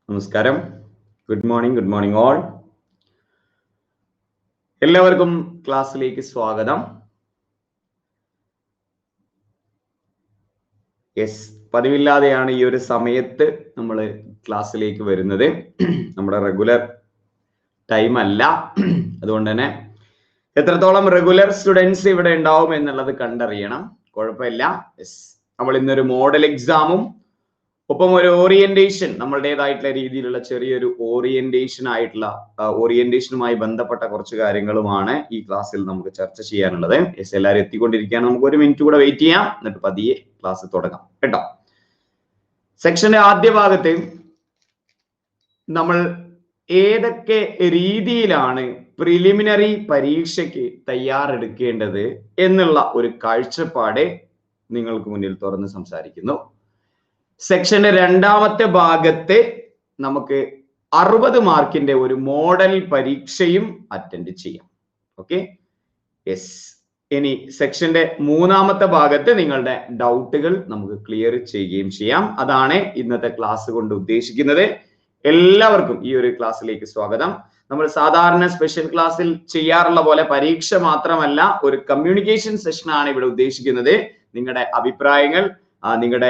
നമസ്കാരം. Good morning all. എല്ലാവർക്കും ക്ലാസ്സിലേക്ക് സ്വാഗതം. യെസ്, പതിവില്ലാതെയാണ് ഈ ഒരു സമയത്ത് നമ്മൾ ക്ലാസ്സിലേക്ക് വരുന്നത്. നമ്മുടെ റെഗുലർ ടൈം അല്ല. അതുകൊണ്ട് തന്നെ എത്രത്തോളം റെഗുലർ സ്റ്റുഡൻസ് ഇവിടെ ഉണ്ടാവും എന്നുള്ളത് കണ്ടറിയണം. കുഴപ്പമില്ല. യെസ്, നമ്മൾ ഇന്നൊരു മോഡൽ എക്സാമും ഒപ്പം ഒരു ഓറിയന്റേഷൻ, നമ്മളുടേതായിട്ടുള്ള രീതിയിലുള്ള ചെറിയൊരു ഓറിയന്റേഷനുമായി ബന്ധപ്പെട്ട കുറച്ച് കാര്യങ്ങളുമാണ് ഈ ക്ലാസ്സിൽ നമുക്ക് ചർച്ച ചെയ്യാനുള്ളത്. യെസ്, എല്ലാവരും എത്തിക്കൊണ്ടിരിക്കുകയാണ്. നമുക്ക് ഒരു മിനിറ്റ് കൂടെ വെയിറ്റ് ചെയ്യാം, എന്നിട്ട് പതിയെ ക്ലാസ് തുടങ്ങാം കേട്ടോ. സെക്ഷന്റെ ആദ്യ ഭാഗത്ത് നമ്മൾ ഏതൊക്കെ രീതിയിലാണ് പ്രിലിമിനറി പരീക്ഷയ്ക്ക് തയ്യാറെടുക്കേണ്ടത് എന്നുള്ള ഒരു കാഴ്ചപ്പാട് നിങ്ങൾക്ക് മുന്നിൽ തുറന്ന് സംസാരിക്കുന്നു. സെക്ഷന്റെ രണ്ടാമത്തെ ഭാഗത്ത് നമുക്ക് 60 മാർക്കിന്റെ ഒരു മോഡൽ പരീക്ഷയും അറ്റൻഡ് ചെയ്യാം. Okay, yes. ഇനി സെക്ഷന്റെ മൂന്നാമത്തെ ഭാഗത്ത് നിങ്ങളുടെ ഡൗട്ടുകൾ നമുക്ക് ക്ലിയർ ചെയ്യുകയും ചെയ്യാം. അതാണ് ഇന്നത്തെ ക്ലാസ് കൊണ്ട് ഉദ്ദേശിക്കുന്നത്. എല്ലാവർക്കും ഈ ഒരു ക്ലാസ്സിലേക്ക് സ്വാഗതം. നമ്മൾ സാധാരണ സ്പെഷ്യൽ ക്ലാസ്സിൽ ചെയ്യാറുള്ള പോലെ പരീക്ഷ മാത്രമല്ല, ഒരു കമ്മ്യൂണിക്കേഷൻ സെഷനാണ് ഇവിടെ ഉദ്ദേശിക്കുന്നത്. നിങ്ങളുടെ അഭിപ്രായങ്ങൾ, നിങ്ങളുടെ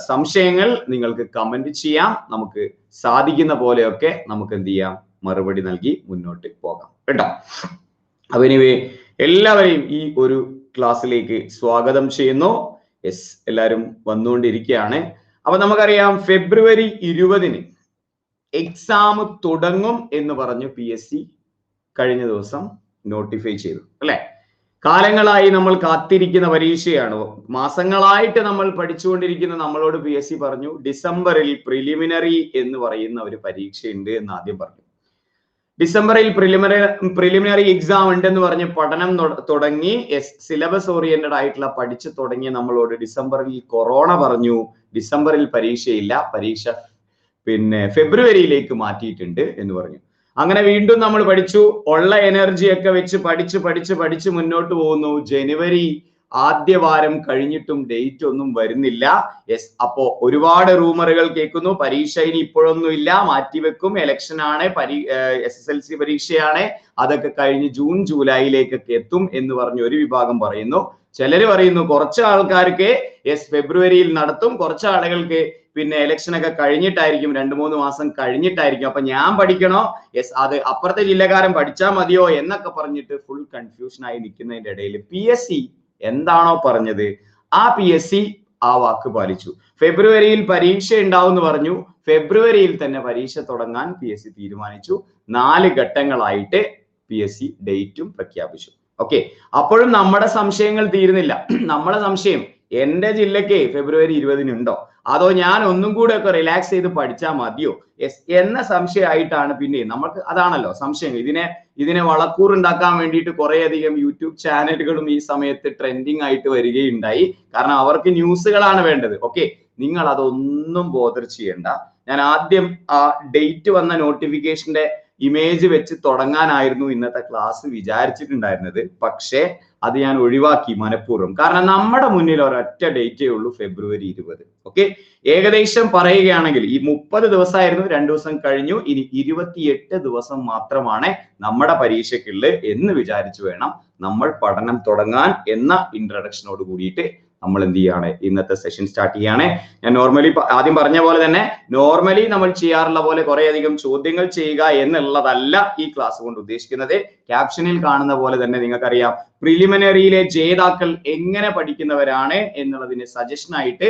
സംശയങ്ങൾ നിങ്ങൾക്ക് കമന്റ് ചെയ്യാം. നമുക്ക് സാധിക്കുന്ന പോലെയൊക്കെ നമുക്ക് എന്ത് ചെയ്യാം, മറുപടി നൽകി മുന്നോട്ട് പോകാം കേട്ടോ. അപ്പൊ എനിവേ, എല്ലാവരെയും ഈ ഒരു ക്ലാസ്സിലേക്ക് സ്വാഗതം ചെയ്യുന്നു. യെസ്, എല്ലാവരും വന്നുകൊണ്ടിരിക്കുകയാണ്. അപ്പൊ നമുക്കറിയാം ഫെബ്രുവരി 20-ന് എക്സാം തുടങ്ങും എന്ന് പറഞ്ഞു PSC കഴിഞ്ഞ ദിവസം നോട്ടിഫൈ ചെയ്തു അല്ലെ. കാലങ്ങളായി നമ്മൾ കാത്തിരിക്കുന്ന പരീക്ഷയാണ്. മാസങ്ങളായിട്ട് നമ്മൾ പഠിച്ചുകൊണ്ടിരിക്കുന്ന നമ്മളോട് PSC പറഞ്ഞു ഡിസംബറിൽ പ്രിലിമിനറി എന്ന് പറയുന്ന ഒരു പരീക്ഷയുണ്ട് എന്ന് ആദ്യം പറഞ്ഞു. ഡിസംബറിൽ പ്രിലിമിനറി എക്സാം ഉണ്ടെന്ന് പറഞ്ഞ് പഠനം തുടങ്ങി. സിലബസ് ഓറിയന്റഡ് ആയിട്ടുള്ള പഠിച്ചു തുടങ്ങിയ നമ്മളോട് ഡിസംബറിൽ കൊറോണ പറഞ്ഞു ഡിസംബറിൽ പരീക്ഷയില്ല, പരീക്ഷ ഫെബ്രുവരിയിലേക്ക് മാറ്റിയിട്ടുണ്ട് എന്ന് പറഞ്ഞു. അങ്ങനെ വീണ്ടും നമ്മൾ പഠിച്ചു, ഉള്ള എനർജി ഒക്കെ വെച്ച് പഠിച്ച് മുന്നോട്ട് പോകുന്നു. ജനുവരി ആദ്യ വാരം കഴിഞ്ഞിട്ടും ഡേറ്റ് ഒന്നും വരുന്നില്ല. യെസ്, അപ്പോ ഒരുപാട് റൂമറുകൾ കേൾക്കുന്നു. പരീക്ഷ ഇനി ഇപ്പോഴൊന്നും ഇല്ല, മാറ്റിവെക്കും, ഇലക്ഷൻ ആണ്, SSLC പരീക്ഷയാണ്, അതൊക്കെ കഴിഞ്ഞ് ജൂൺ ജൂലൈയിലേക്കൊക്കെ എത്തും എന്ന് പറഞ്ഞ് ഒരു വിഭാഗം പറയുന്നു. ചിലര് പറയുന്നു കുറച്ച് ആൾക്കാർക്ക് ഫെബ്രുവരിയിൽ നടത്തും, കുറച്ച് ആളുകൾക്ക് ഇലക്ഷൻ ഒക്കെ കഴിഞ്ഞിട്ടായിരിക്കും, 2-3 മാസം കഴിഞ്ഞിട്ടായിരിക്കും. അപ്പൊ ഞാൻ പഠിക്കണോ, അത് അപ്പുറത്തെ ജില്ലക്കാരൻ പഠിച്ചാൽ മതിയോ എന്നൊക്കെ പറഞ്ഞിട്ട് ഫുൾ കൺഫ്യൂഷൻ ആയി നിൽക്കുന്നതിന്റെ ഇടയിൽ PSC എന്താണോ പറഞ്ഞത് ആ PSC ആ വാക്ക് പാലിച്ചു. ഫെബ്രുവരിയിൽ പരീക്ഷ ഉണ്ടാവും എന്ന് പറഞ്ഞു. ഫെബ്രുവരിയിൽ തന്നെ പരീക്ഷ തുടങ്ങാൻ PSC തീരുമാനിച്ചു. 4 ഘട്ടങ്ങളായിട്ട് PSC ഡേറ്റും പ്രഖ്യാപിച്ചു. ഓക്കെ, അപ്പോഴും നമ്മുടെ സംശയങ്ങൾ തീരുന്നില്ല. നമ്മുടെ സംശയം എന്റെ ജില്ലക്ക് ഫെബ്രുവരി 20-ന് ഉണ്ടോ, അതോ ഞാൻ ഒന്നും കൂടെ ഒക്കെ റിലാക്സ് ചെയ്ത് പഠിച്ചാൽ മതിയോ എന്ന സംശയമായിട്ടാണ്. പിന്നെ നമുക്ക് അതാണല്ലോ സംശയം. ഇതിനെ വളക്കൂറുണ്ടാക്കാൻ വേണ്ടിയിട്ട് കുറേയധികം യൂട്യൂബ് ചാനലുകളും ഈ സമയത്ത് ട്രെൻഡിങ് ആയിട്ട് വരികയുണ്ടായി. കാരണം അവർക്ക് ന്യൂസുകളാണ് വേണ്ടത്. ഓക്കെ, നിങ്ങൾ അതൊന്നും ബോധർ ചെയ്യണ്ട. ഞാൻ ആദ്യം ആ ഡേറ്റ് വന്ന നോട്ടിഫിക്കേഷന്റെ ഇമേജ് വെച്ച് തുടങ്ങാനായിരുന്നു ഇന്നത്തെ ക്ലാസ് വിചാരിച്ചിട്ടുണ്ടായിരുന്നത്. പക്ഷേ അത് ഞാൻ ഒഴിവാക്കി മനഃപൂർവ്വം. കാരണം നമ്മുടെ മുന്നിൽ ഒരൊറ്റ ഡേറ്റേ ഉള്ളൂ, ഫെബ്രുവരി 20. ഓക്കെ, ഏകദേശം പറയുകയാണെങ്കിൽ ഈ 30 ദിവസമായിരുന്നു, 2 ദിവസം കഴിഞ്ഞു. ഇനി 28 ദിവസം മാത്രമാണ് നമ്മുടെ പരീക്ഷയ്ക്കുള്ളത് എന്ന് വിചാരിച്ചു വേണം നമ്മൾ പഠനം തുടങ്ങാൻ എന്ന ഇൻട്രഡക്ഷനോട് കൂടിയിട്ട് നമ്മൾ എന്ത് ചെയ്യാണ്, ഇന്നത്തെ സെഷൻ സ്റ്റാർട്ട് ചെയ്യാണ്. ഞാൻ ആദ്യം പറഞ്ഞ പോലെ തന്നെ നോർമലി നമ്മൾ ചെയ്യാറുള്ള പോലെ കുറേയധികം ചോദ്യങ്ങൾ ചെയ്യുക എന്നുള്ളതല്ല ഈ ക്ലാസ് കൊണ്ട് ഉദ്ദേശിക്കുന്നത്. ക്യാപ്ഷനിൽ കാണുന്ന പോലെ തന്നെ നിങ്ങൾക്കറിയാം പ്രിലിമിനറിയിലെ ജേതാക്കൾ എങ്ങനെ പഠിക്കുന്നവരാണ് എന്നുള്ളതിന് സജഷൻ ആയിട്ട്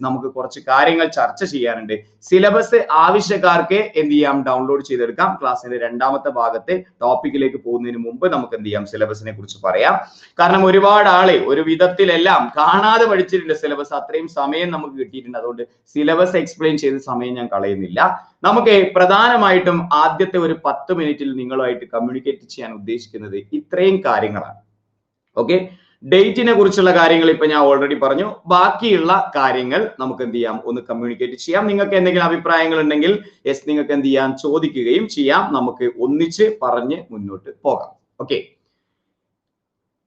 നമുക്ക് കുറച്ച് കാര്യങ്ങൾ ചർച്ച ചെയ്യാനുണ്ട്. സിലബസ് ആവശ്യക്കാർക്ക് എന്ത് ചെയ്യാം, ഡൗൺലോഡ് ചെയ്തെടുക്കാം. ക്ലാസ്സിന്റെ രണ്ടാമത്തെ ഭാഗത്തെ ടോപ്പിക്കിലേക്ക് പോകുന്നതിന് മുമ്പ് നമുക്ക് എന്ത് ചെയ്യാം, സിലബസിനെ കുറിച്ച് പറയാം. കാരണം ഒരുപാട് ആളെ ഒരു വിധത്തിലെല്ലാം കാണാതെ പഠിച്ചിട്ടുണ്ട് സിലബസ്. അത്രയും സമയം നമുക്ക് കിട്ടിയിട്ടുണ്ട്. അതുകൊണ്ട് സിലബസ് എക്സ്പ്ലെയിൻ ചെയ്ത സമയം ഞാൻ കളയുന്നില്ല. നമുക്ക് പ്രധാനമായിട്ടും ആദ്യത്തെ ഒരു 10 മിനിറ്റിൽ നിങ്ങളുമായിട്ട് കമ്മ്യൂണിക്കേറ്റ് ചെയ്യാൻ ഉദ്ദേശിക്കുന്നത് ഇത്രയും കാര്യങ്ങളാണ്. ഓക്കെ, ഡേറ്റിനെ കുറിച്ചുള്ള കാര്യങ്ങൾ ഇപ്പൊ ഞാൻ ഓൾറെഡി പറഞ്ഞു. ബാക്കിയുള്ള കാര്യങ്ങൾ നമുക്ക് എന്ത് ചെയ്യാം, ഒന്ന് കമ്മ്യൂണിക്കേറ്റ് ചെയ്യാം. നിങ്ങൾക്ക് എന്തെങ്കിലും അഭിപ്രായങ്ങൾ ഉണ്ടെങ്കിൽ നിങ്ങൾക്ക് എന്ത് ചെയ്യാം, ചോദിക്കുകയും ചെയ്യാം. നമുക്ക് ഒന്നിച്ച് പറഞ്ഞ് മുന്നോട്ട് പോകാം. ഓക്കെ,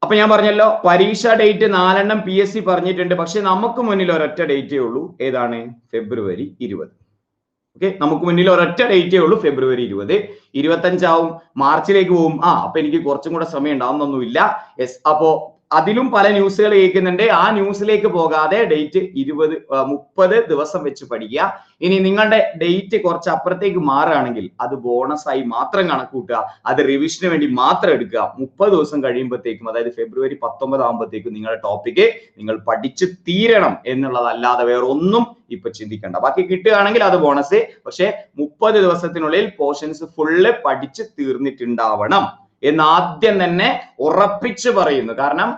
അപ്പൊ ഞാൻ പറഞ്ഞല്ലോ പരീക്ഷ ഡേറ്റ് 4 PSC പറഞ്ഞിട്ടുണ്ട്. പക്ഷെ നമുക്ക് മുന്നിൽ ഒരൊറ്റ ഡേറ്റേ ഉള്ളൂ. ഏതാണ്? ഫെബ്രുവരി 20. ഓക്കെ, നമുക്ക് മുന്നിൽ ഒരൊറ്റ ഡേറ്റേ ഉള്ളൂ, ഫെബ്രുവരി 20. 25 മാർച്ചിലേക്ക് പോകും. അപ്പൊ എനിക്ക് കുറച്ചും കൂടെ സമയം ഉണ്ടാവുന്നൊന്നുമില്ല. യെസ്, അപ്പോ അതിലും പല ന്യൂസുകൾ കേൾക്കുന്നുണ്ട്. ആ ന്യൂസിലേക്ക് പോകാതെ ഡേറ്റ് 30 ദിവസം വെച്ച് പഠിക്കുക. ഇനി നിങ്ങളുടെ ഡേറ്റ് കുറച്ച് അപ്പുറത്തേക്ക് മാറുകയാണെങ്കിൽ അത് ബോണസ് ആയി മാത്രം കണക്കൂട്ടുക, അത് റിവിഷന് വേണ്ടി മാത്രം എടുക്കുക. 30 ദിവസം കഴിയുമ്പോഴത്തേക്കും, അതായത് ഫെബ്രുവരി 19 ആകുമ്പോഴത്തേക്കും നിങ്ങളുടെ ടോപ്പിക്ക് നിങ്ങൾ പഠിച്ച് തീരണം എന്നുള്ളതല്ലാതെ വേറെ ഒന്നും ഇപ്പൊ ചിന്തിക്കണ്ട. ബാക്കി കിട്ടുകയാണെങ്കിൽ അത് ബോണസ്. പക്ഷെ 30 ദിവസത്തിനുള്ളിൽ പോർഷൻസ് ഫുള്ള് പഠിച്ച് തീർന്നിട്ടുണ്ടാവണം എന്ന് ആദ്യം തന്നെ ഉറപ്പിച്ച് പറയുന്നു. കാരണം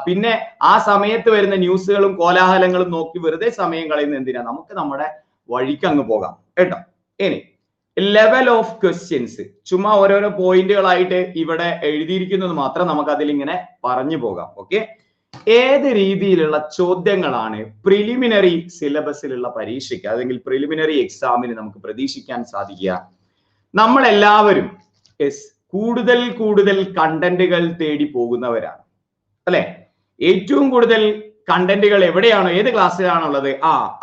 പിന്നെ ആ സമയത്ത് വരുന്ന ന്യൂസുകളും കോലാഹലങ്ങളും നോക്കി വെറുതെ സമയം കളയുന്ന എന്തിനാ, നമുക്ക് നമ്മുടെ വഴിക്ക് അങ്ങ് പോകാം കേട്ടോ. ഇനി ലെവൽ ഓഫ് ക്വസ്റ്റ്യൻസ് ചുമ്മാ ഓരോരോ പോയിന്റുകളായിട്ട് ഇവിടെ എഴുതിയിരിക്കുന്നത് മാത്രം നമുക്ക് അതിൽ ഇങ്ങനെ പറഞ്ഞു പോകാം. ഓക്കെ, ഏത് രീതിയിലുള്ള ചോദ്യങ്ങളാണ് പ്രിലിമിനറി സിലബസിലുള്ള പരീക്ഷയ്ക്ക് അല്ലെങ്കിൽ പ്രിലിമിനറി എക്സാമിന് നമുക്ക് പ്രതീക്ഷിക്കാൻ സാധിക്കുക? നമ്മൾ എല്ലാവരും കൂടുതൽ കണ്ടന്റുകൾ തേടി പോകുന്നവരാണ് അല്ലെ? ഏറ്റവും കൂടുതൽ കണ്ടന്റുകൾ എവിടെയാണോ, ഏത് ക്ലാസ്സിലാണുള്ളത്,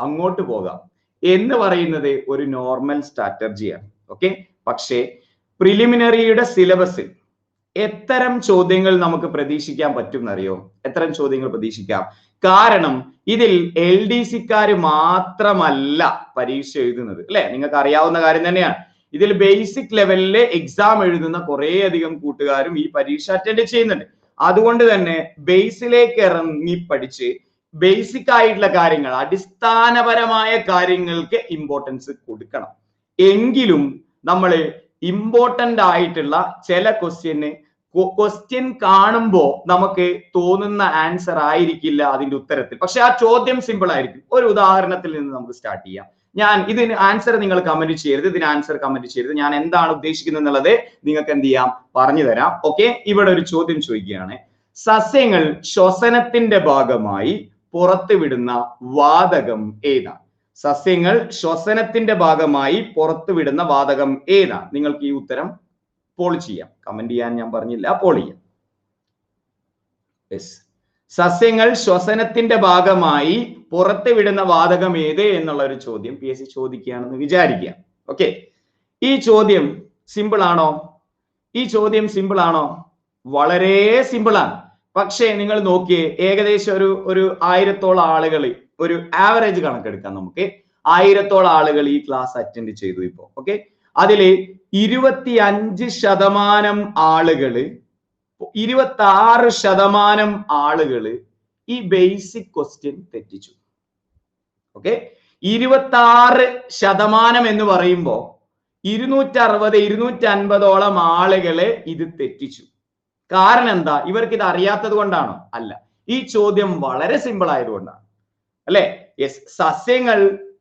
അങ്ങോട്ട് പോകാം എന്ന് പറയുന്നത് ഒരു നോർമൽ സ്ട്രാറ്റജിയാണ്. ഓക്കെ, പക്ഷേ പ്രിലിമിനറിയുടെ സിലബസിൽ എത്തരം ചോദ്യങ്ങൾ നമുക്ക് പ്രതീക്ഷിക്കാൻ പറ്റും എന്നറിയോ? എത്തരം ചോദ്യങ്ങൾ പ്രതീക്ഷിക്കാം? കാരണം ഇതിൽ LDCക്കാര് മാത്രമല്ല പരീക്ഷ എഴുതുന്നത് അല്ലെ? നിങ്ങൾക്ക് അറിയാവുന്ന കാര്യം തന്നെയാണ്. ഇതിൽ ബേസിക് ലെവലിലെ എക്സാം എഴുതുന്ന കുറെ അധികം കൂട്ടുകാരും ഈ പരീക്ഷ അറ്റൻഡ് ചെയ്യുന്നുണ്ട്. അതുകൊണ്ട് തന്നെ ബേസിലേക്ക് ഇറങ്ങി പഠിച്ച് ബേസിക് ആയിട്ടുള്ള കാര്യങ്ങൾ, അടിസ്ഥാനപരമായ കാര്യങ്ങൾക്ക് ഇമ്പോർട്ടൻസ് കൊടുക്കണം. എങ്കിലും നമ്മൾ ഇമ്പോർട്ടന്റ് ആയിട്ടുള്ള ചില ക്വസ്റ്റ്യൻ കാണുമ്പോൾ നമുക്ക് തോന്നുന്ന ആൻസർ ആയിരിക്കില്ല അതിന്റെ ഉത്തരത്തിൽ, പക്ഷെ ആ ചോദ്യം സിമ്പിൾ ആയിരിക്കും. ഒരു ഉദാഹരണത്തിൽ നിന്ന് നമുക്ക് സ്റ്റാർട്ട് ചെയ്യാം. ഞാൻ ഇതിന് ആൻസർ നിങ്ങൾ കമന്റ് ചെയ്യരുത്, ഇതിന് ആൻസർ കമന്റ് ചെയ്യരുത്. ഞാൻ എന്താണ് ഉദ്ദേശിക്കുന്നത് എന്നുള്ളത് നിങ്ങൾക്ക് എന്ത് ചെയ്യാം, പറഞ്ഞു തരാം. ഓക്കെ, ഇവിടെ ഒരു ചോദ്യം ചോദിക്കുകയാണ്. സസ്യങ്ങൾ ശ്വസനത്തിന്റെ ഭാഗമായി പുറത്തുവിടുന്ന വാതകം ഏതാണ്? സസ്യങ്ങൾ ശ്വസനത്തിന്റെ ഭാഗമായി പുറത്തുവിടുന്ന വാതകം ഏതാണ്? നിങ്ങൾക്ക് ഈ ഉത്തരം പോൾ ചെയ്യാം. കമന്റ് ചെയ്യാൻ ഞാൻ പറഞ്ഞില്ല, പോൾ ചെയ്യാം. സസ്യങ്ങൾ ശ്വസനത്തിന്റെ ഭാഗമായി പുറത്തുവിടുന്ന വാതകം ഏത് എന്നുള്ള ഒരു ചോദ്യം PSC ചോദിക്കുകയാണെന്ന് വിചാരിക്കുക. ഓക്കെ, ഈ ചോദ്യം സിമ്പിൾ ആണോ? ഈ ചോദ്യം സിമ്പിൾ ആണോ? വളരെ സിമ്പിൾ ആണ്. പക്ഷേ നിങ്ങൾ നോക്കിയേ, ഏകദേശം ഒരു 1000-ഓളം ആളുകൾ, ഒരു ആവറേജ് കണക്കെടുക്കാം നമുക്ക്. 1000-ഓളം ആളുകൾ ഈ ക്ലാസ് അറ്റൻഡ് ചെയ്തു ഇപ്പോ. ഓക്കെ, അതില് 25% ആളുകള്, 26% ആളുകള് ഈ ബേസിക് ക്വസ്റ്റ്യൻ തെറ്റിച്ചു. ഓക്കെ, 26% എന്ന് പറയുമ്പോ 260-250ഓളം ആളുകളെ ഇത് തെറ്റിച്ചു. കാരണം എന്താ? ഇവർക്ക് ഇത് അറിയാത്തത് കൊണ്ടാണോ? അല്ല, ഈ ചോദ്യം വളരെ സിമ്പിൾ ആയതുകൊണ്ടാണ് അല്ലെ? യെസ്, സസ്യങ്ങൾ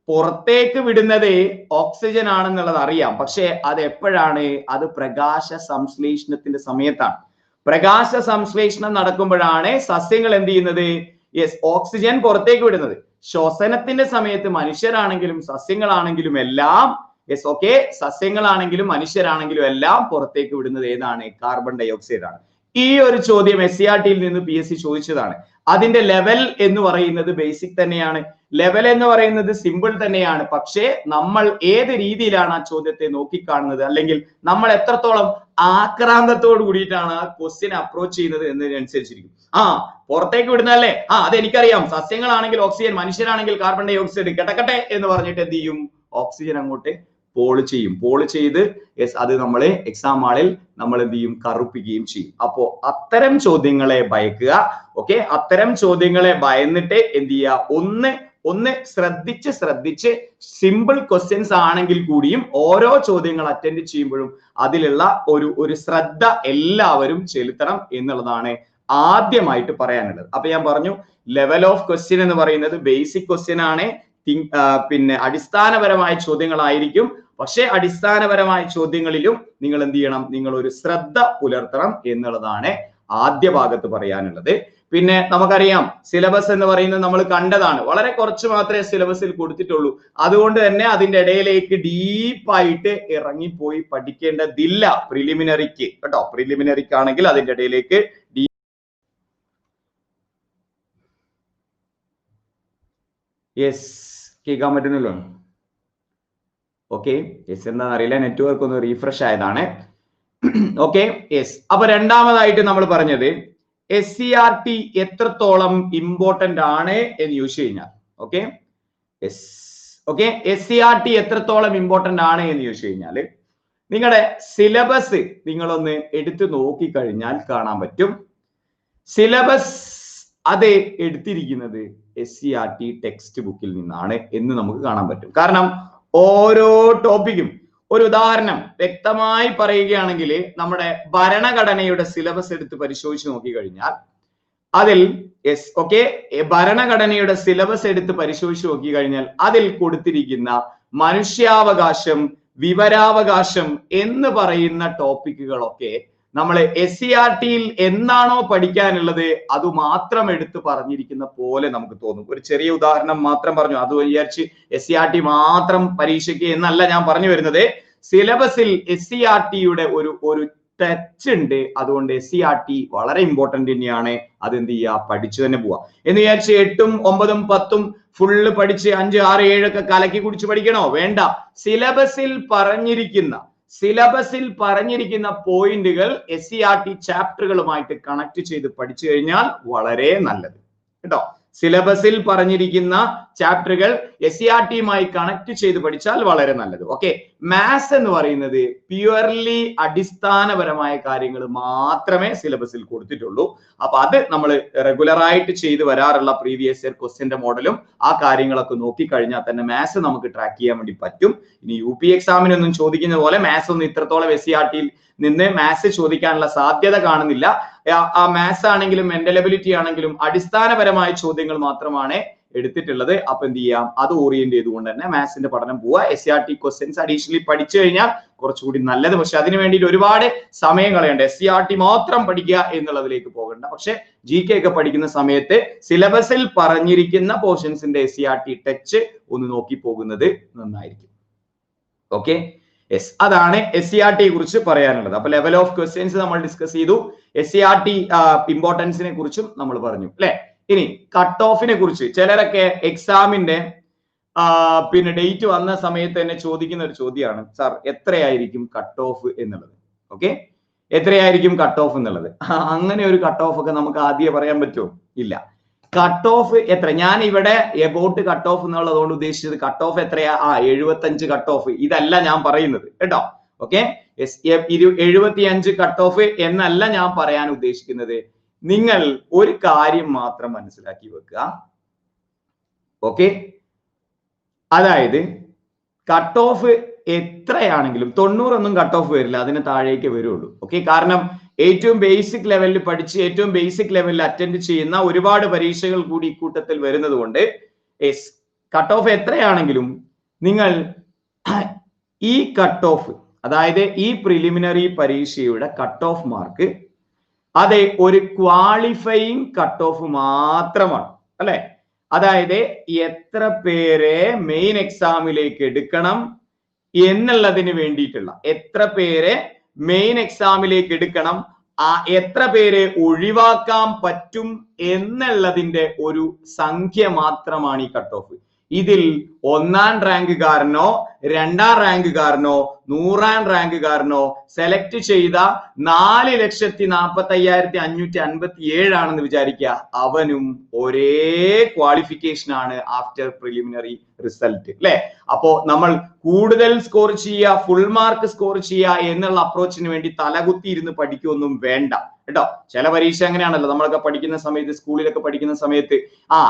പുറത്തേക്ക് വിടുന്നത് ഓക്സിജൻ ആണെന്നുള്ളത് അറിയാം. പക്ഷെ അത് എപ്പോഴാണ്? അത് പ്രകാശ സംശ്ലേഷണത്തിന്റെ സമയത്താണ്. പ്രകാശ സംശ്ലേഷണം നടക്കുമ്പോഴാണ് സസ്യങ്ങൾ എന്ത് ചെയ്യുന്നത്? യെസ്, ഓക്സിജൻ പുറത്തേക്ക് വിടുന്നത്. ശ്വസനത്തിന്റെ സമയത്ത് മനുഷ്യരാണെങ്കിലും സസ്യങ്ങളാണെങ്കിലും എല്ലാം, യെസ് ഓക്കെ, സസ്യങ്ങളാണെങ്കിലും മനുഷ്യരാണെങ്കിലും എല്ലാം പുറത്തേക്ക് വിടുന്നത് ഏതാണ്? കാർബൺ ഡൈ ഓക്സൈഡ് ആണ്. ഈ ഒരു ചോദ്യം SCERT-യിൽ നിന്ന് PSC ചോദിച്ചതാണ്. അതിന്റെ ലെവൽ എന്ന് പറയുന്നത് ബേസിക് തന്നെയാണ്, ലെവൽ എന്ന് പറയുന്നത് സിമ്പിൾ തന്നെയാണ്. പക്ഷേ നമ്മൾ ഏത് രീതിയിലാണ് ആ ചോദ്യത്തെ നോക്കിക്കാണുന്നത്, അല്ലെങ്കിൽ നമ്മൾ എത്രത്തോളം ആക്രാന്തത്തോട് കൂടിയിട്ടാണ് ആ ക്വസ്റ്റ്യൻ അപ്രോച്ച് ചെയ്യുന്നത് എന്നതിനനുസരിച്ചിരിക്കും. പുറത്തേക്ക് വിടുന്നതല്ലേ, അതെനിക്കറിയാം, സസ്യങ്ങളാണെങ്കിൽ ഓക്സിജൻ, മനുഷ്യരാണെങ്കിൽ കാർബൺ ഡൈ ഓക്സൈഡ്, കിടക്കട്ടെ എന്ന് പറഞ്ഞിട്ട് എന്ത് ചെയ്യും? ഓക്സിജൻ അങ്ങോട്ട് പോൾ ചെയ്യും. പോൾ ചെയ്ത് യെസ്, അത് നമ്മൾ എക്സാം ഹാളിൽ നമ്മൾ എന്ത് ചെയ്യും? കറുപ്പിക്കുകയും ചെയ്യും. അപ്പോ അത്തരം ചോദ്യങ്ങളെ ഭയക്കുക. ഓക്കെ, അത്തരം ചോദ്യങ്ങളെ ഭയന്നിട്ട് എന്ത് ചെയ്യുക? ഒന്ന് ശ്രദ്ധിച്ച് സിമ്പിൾ ക്വസ്റ്റ്യൻസ് ആണെങ്കിൽ കൂടിയും ഓരോ ചോദ്യങ്ങൾ അറ്റൻഡ് ചെയ്യുമ്പോഴും അതിലുള്ള ഒരു ശ്രദ്ധ എല്ലാവരും ചെലുത്തണം എന്നുള്ളതാണ് ആദ്യമായിട്ട് പറയാനുള്ളത്. അപ്പൊ ഞാൻ പറഞ്ഞു, ലെവൽ ഓഫ് ക്വസ്റ്റ്യൻ എന്ന് പറയുന്നത് ബേസിക് ക്വസ്റ്റ്യൻ ആണ്. പിന്നെ അടിസ്ഥാനപരമായ ചോദ്യങ്ങളായിരിക്കും. പക്ഷെ അടിസ്ഥാനപരമായ ചോദ്യങ്ങളിലും നിങ്ങൾ എന്ത് ചെയ്യണം? നിങ്ങൾ ഒരു ശ്രദ്ധ പുലർത്തണം എന്നുള്ളതാണ് ആദ്യ ഭാഗത്ത് പറയാനുള്ളത്. പിന്നെ നമുക്കറിയാം, സിലബസ് എന്ന് പറയുന്നത് നമ്മൾ കണ്ടതാണ്. വളരെ കുറച്ച് മാത്രമേ സിലബസിൽ കൊടുത്തിട്ടുള്ളൂ. അതുകൊണ്ട് തന്നെ അതിന്റെ ഇടയിലേക്ക് ഡീപ്പായിട്ട് ഇറങ്ങിപ്പോയി പഠിക്കേണ്ടതില്ല പ്രിലിമിനറിക്ക് കേട്ടോ. പ്രിലിമിനറിക്ക് ആണെങ്കിൽ അതിന്റെ ഇടയിലേക്ക് യെസ്, കേൾക്കാൻ പറ്റുന്നല്ലോ. ഓക്കെ, യെസ് എന്താണെന്ന് അറിയില്ല, നെറ്റ്വർക്ക് ഒന്ന് റീഫ്രഷ് ആയതാണ്. Okay, yes. അപ്പൊ രണ്ടാമതായിട്ട് നമ്മൾ പറഞ്ഞത് SCERT എത്രത്തോളം ഇമ്പോർട്ടന്റ് ആണ് എന്ന് ചോദിച്ചു കഴിഞ്ഞാൽ, ഓക്കെ യെസ്, ഓക്കെ, SCERT എത്രത്തോളം ഇമ്പോർട്ടന്റ് ആണ് എന്ന് ചോദിച്ചു കഴിഞ്ഞാൽ നിങ്ങളുടെ സിലബസ് നിങ്ങളൊന്ന് എടുത്തു നോക്കിക്കഴിഞ്ഞാൽ കാണാൻ പറ്റും. സിലബസ് അത് എടുത്തിരിക്കുന്നത് SCERT ടെക്സ്റ്റ് ബുക്കിൽ നിന്നാണ് എന്ന് നമുക്ക് കാണാൻ പറ്റും. കാരണം ഓരോ ടോപ്പിക്കും, ഒരു ഉദാഹരണം വ്യക്തമായി പറയുകയാണെങ്കിൽ നമ്മുടെ ഭരണഘടനയുടെ സിലബസ് എടുത്ത് പരിശോധിച്ച് നോക്കിക്കഴിഞ്ഞാൽ അതിൽ ഭരണഘടനയുടെ സിലബസ് എടുത്ത് പരിശോധിച്ച് നോക്കിക്കഴിഞ്ഞാൽ അതിൽ കൊടുത്തിരിക്കുന്ന മനുഷ്യാവകാശം, വിവരാവകാശം എന്ന് പറയുന്ന ടോപ്പിക്കുകളൊക്കെ നമ്മൾ SCERTയിൽ എന്താണോ പഠിക്കാനുള്ളത് അത് മാത്രം എടുത്ത് പറഞ്ഞിരിക്കുന്ന പോലെ നമുക്ക് തോന്നും. ഒരു ചെറിയ ഉദാഹരണം മാത്രം പറഞ്ഞു, അത് വിചാരിച്ച് SCERT മാത്രം പരീക്ഷയ്ക്ക് എന്നല്ല ഞാൻ പറഞ്ഞു വരുന്നത്. സിലബസിൽ SCERTയുടെ ഒരു ടച്ച് ഉണ്ട്. അതുകൊണ്ട് SCERT വളരെ ഇമ്പോർട്ടന്റ് തന്നെയാണ്. അത് എന്ത് ചെയ്യുക, പഠിച്ചു തന്നെ പോവാ. എന്ന് വിചാരിച്ച് 8ഉം 9ഉം 10ഉം ഫുള്ള് പഠിച്ച് 5, 6, 7 ഒക്കെ കലക്കി കുടിച്ച് പഠിക്കണോ? വേണ്ട. സിലബസിൽ പറഞ്ഞിരിക്കുന്ന പോയിന്റുകൾ SCERT ചാപ്റ്ററുകളുമായിട്ട് കണക്ട് ചെയ്ത് പഠിച്ചു കഴിഞ്ഞാൽ വളരെ നല്ലത് കേട്ടോ. സിലബസിൽ പറഞ്ഞിരിക്കുന്ന ചാപ്റ്ററുകൾ SCERTയുമായി കണക്ട് ചെയ്ത് പഠിച്ചാൽ വളരെ നല്ലത്. ഓക്കെ, മാത്സ് എന്ന് പറയുന്നത് പ്യുവർലി അടിസ്ഥാനപരമായ കാര്യങ്ങൾ മാത്രമേ സിലബസിൽ കൊടുത്തിട്ടുള്ളൂ. അപ്പൊ അത് നമ്മൾ റെഗുലർ ആയിട്ട് ചെയ്ത് വരാറുള്ള പ്രീവിയസ് ഇയർ ക്വസ്റ്റ്യന്റെ മോഡലും ആ കാര്യങ്ങളൊക്കെ നോക്കിക്കഴിഞ്ഞാൽ തന്നെ മാത്സ് നമുക്ക് ട്രാക്ക് ചെയ്യാൻ വേണ്ടി പറ്റും. ഇനി UP എക്സാമിനൊന്നും ചോദിക്കുന്ന പോലെ മാത്സ് ഒന്നും ഇത്രത്തോളം SCERTയിൽ നിന്ന് മാത്സ് ചോദിക്കാനുള്ള സാധ്യത കാണുന്നില്ല. ആ മാത്സ് ആണെങ്കിലും മെന്റൽ എബിലിറ്റി ആണെങ്കിലും അടിസ്ഥാനപരമായ ചോദ്യങ്ങൾ മാത്രമാണ് എടുത്തിട്ടുള്ളത്. അപ്പൊ എന്ത് ചെയ്യാം, അത് ഓറിയന്റ് ചെയ്തുകൊണ്ട് തന്നെ മാത്സിന്റെ പഠനം പോവുക. SCERT ക്വസ്റ്റ്യൻസ് അഡീഷണലി പഠിച്ചു കഴിഞ്ഞാൽ കുറച്ചുകൂടി നല്ലത്. പക്ഷെ അതിന് വേണ്ടിയിട്ട് ഒരുപാട് സമയം കളയണ്ട. SCERT മാത്രം പഠിക്കുക എന്നുള്ളതിലേക്ക് പോകണ്ട. പക്ഷെ GK ഒക്കെ പഠിക്കുന്ന സമയത്ത് സിലബസിൽ പറഞ്ഞിരിക്കുന്ന പോർഷൻസിന്റെ SCERT ടച്ച് ഒന്ന് നോക്കി പോകുന്നത് നന്നായിരിക്കും. ഓക്കെ, യെസ്, അതാണ് SCERT കുറിച്ച് പറയാനുള്ളത്. അപ്പൊ ലെവൽ ഓഫ് ക്വസ്റ്റ്യൻസ് നമ്മൾ ഡിസ്കസ് ചെയ്തു. SCERT ഇമ്പോർട്ടൻസിനെ കുറിച്ചും നമ്മൾ പറഞ്ഞു അല്ലെ. ഇനി കട്ട് ഓഫിനെ കുറിച്ച് ചിലരൊക്കെ എക്സാമിന്റെ പിന്നെ ഡേറ്റ് വന്ന സമയത്ത് തന്നെ ചോദിക്കുന്ന ഒരു ചോദ്യമാണ്, സാർ എത്രയായിരിക്കും കട്ട് ഓഫ് എന്നുള്ളത്. ഓക്കെ, എത്രയായിരിക്കും കട്ട് ഓഫ് എന്നുള്ളത്. അങ്ങനെ ഒരു കട്ട് ഓഫ് ഒക്കെ നമുക്ക് ആദ്യം പറയാൻ പറ്റുമോ? ഇല്ല. കട്ട് ഓഫ് എത്ര, ഞാൻ ഇവിടെ എബൌട്ട് കട്ട് ഓഫ് എന്നുള്ളതുകൊണ്ട് ഉദ്ദേശിച്ചത് കട്ട് ഓഫ് എത്രയാ, 75 കട്ട് ഓഫ്, ഇതല്ല ഞാൻ പറയുന്നത് കേട്ടോ. ഓക്കെ, 75 കട്ട് ഓഫ് എന്നല്ല ഞാൻ പറയാൻ ഉദ്ദേശിക്കുന്നത്. നിങ്ങൾ ഒരു കാര്യം മാത്രം മനസ്സിലാക്കി വെക്കുക. ഓക്കെ, അതായത് കട്ട് ഓഫ് എത്രയാണെങ്കിലും 90 ഒന്നും കട്ട് ഓഫ് വരില്ല, അതിന് താഴേക്ക് വരുള്ളൂ. ഓക്കെ, കാരണം ഏറ്റവും ബേസിക് ലെവലിൽ പഠിച്ച് ഏറ്റവും ബേസിക് ലെവലിൽ അറ്റൻഡ് ചെയ്യുന്ന ഒരുപാട് പരീക്ഷകൾ കൂടി ഇക്കൂട്ടത്തിൽ വരുന്നത് കൊണ്ട് കട്ട് ഓഫ് എത്രയാണെങ്കിലും നിങ്ങൾ ഈ കട്ട് ഓഫ്, അതായത് ഈ പ്രിലിമിനറി പരീക്ഷയുടെ കട്ട് ഓഫ് മാർക്ക് അത് ഒരു ക്വാളിഫയിങ് കട്ട് ഓഫ് മാത്രമാണ് അല്ലെ. അതായത് എത്ര പേരെ മെയിൻ എക്സാമിലേക്ക് എടുക്കണം എന്നുള്ളതിന് വേണ്ടിയിട്ടുള്ള, എത്ര പേരെ മെയിൻ എക്സാമിലേക്ക് എടുക്കണം, എത്ര പേരെ ഒഴിവാക്കാൻ പറ്റും എന്നുള്ളതിന്റെ ഒരു സംഖ്യ മാത്രമാണ് ഈ കട്ട് ഓഫ്. ഇതിൽ 1ാം റാങ്കുകാരനോ 2ാം റാങ്കുകാരനോ 100ാം റാങ്കുകാരനോ സെലക്ട് ചെയ്ത 4,45,557 ആണെന്ന് വിചാരിക്കുക, അവനും ഒരേ ക്വാളിഫിക്കേഷൻ ആണ് ആഫ്റ്റർ പ്രിലിമിനറി റിസൾട്ട് അല്ലെ. അപ്പോ നമ്മൾ കൂടുതൽ സ്കോർ ചെയ്യുക, ഫുൾ മാർക്ക് സ്കോർ ചെയ്യുക എന്നുള്ള അപ്രോച്ചിന് വേണ്ടി തലകുത്തി ഇരുന്ന് പഠിക്കൊന്നും വേണ്ട കേട്ടോ. ചില പരീക്ഷ അങ്ങനെയാണല്ലോ, നമ്മളൊക്കെ പഠിക്കുന്ന സമയത്ത്, സ്കൂളിലൊക്കെ പഠിക്കുന്ന സമയത്ത്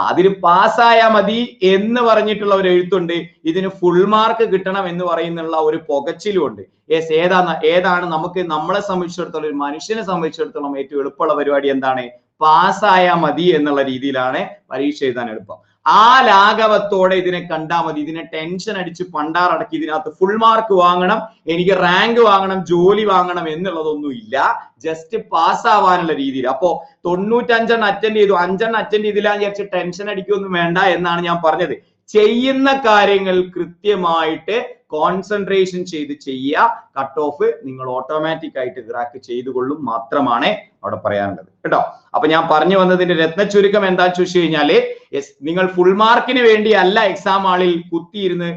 അതിന് പാസ്സായാ മതി എന്ന് പറഞ്ഞിട്ടുള്ള ഒരു എഴുത്തുണ്ട്, ഇതിന് ഫുൾ മാർക്ക് കിട്ടണം എന്ന് പറയുന്നുള്ള ഒരു പുകച്ചിലും ഉണ്ട്. യെസ്, ഏതാണ് നമുക്ക് നമ്മളെ സംബന്ധിച്ചിടത്തോളം, ഒരു മനുഷ്യനെ സംബന്ധിച്ചിടത്തോളം ഏറ്റവും എളുപ്പമുള്ള പരിപാടി എന്താണ്? പാസ്സായാ മതി എന്നുള്ള രീതിയിലാണ് പരീക്ഷ എഴുതാൻ എളുപ്പം. ആ ലാഘവത്തോടെ ഇതിനെ കണ്ടാൽ മതി. ഇതിനെ ടെൻഷൻ അടിച്ച് പണ്ടാറടക്കി ഇതിനകത്ത് ഫുൾ മാർക്ക് വാങ്ങണം, എനിക്ക് റാങ്ക് വാങ്ങണം, ജോലി വാങ്ങണം എന്നുള്ളതൊന്നും ഇല്ല. ജസ്റ്റ് പാസ്സാവാനുള്ള രീതിയിൽ. അപ്പോ 95 അറ്റൻഡ് ചെയ്തു, 5 അറ്റൻഡ് ചെയ്തില്ലാന്ന് വിചാരിച്ച് ടെൻഷൻ അടിക്കൊന്നും വേണ്ട എന്നാണ് ഞാൻ പറഞ്ഞത്. ചെയ്യുന്ന കാര്യങ്ങൾ കൃത്യമായിട്ട് കോൺസെൻട്രേഷൻ ചെയ്ത് ചെയ്യുക. കട്ട് ഓഫ് നിങ്ങൾ ഓട്ടോമാറ്റിക് ആയിട്ട് ക്രാക്ക് ചെയ്തുകൊള്ളും മാത്രമാണ് അവിടെ പറയാനുള്ളത് കേട്ടോ. അപ്പൊ ഞാൻ പറഞ്ഞു വന്നതിന്റെ രത്ന ചുരുക്കം എന്താ ചോദിച്ചു കഴിഞ്ഞാല്, നിങ്ങൾ ഫുൾ മാർക്കിന് വേണ്ടി അല്ല എക്സാം ഹാളിൽ കുത്തിയിരുന്ന്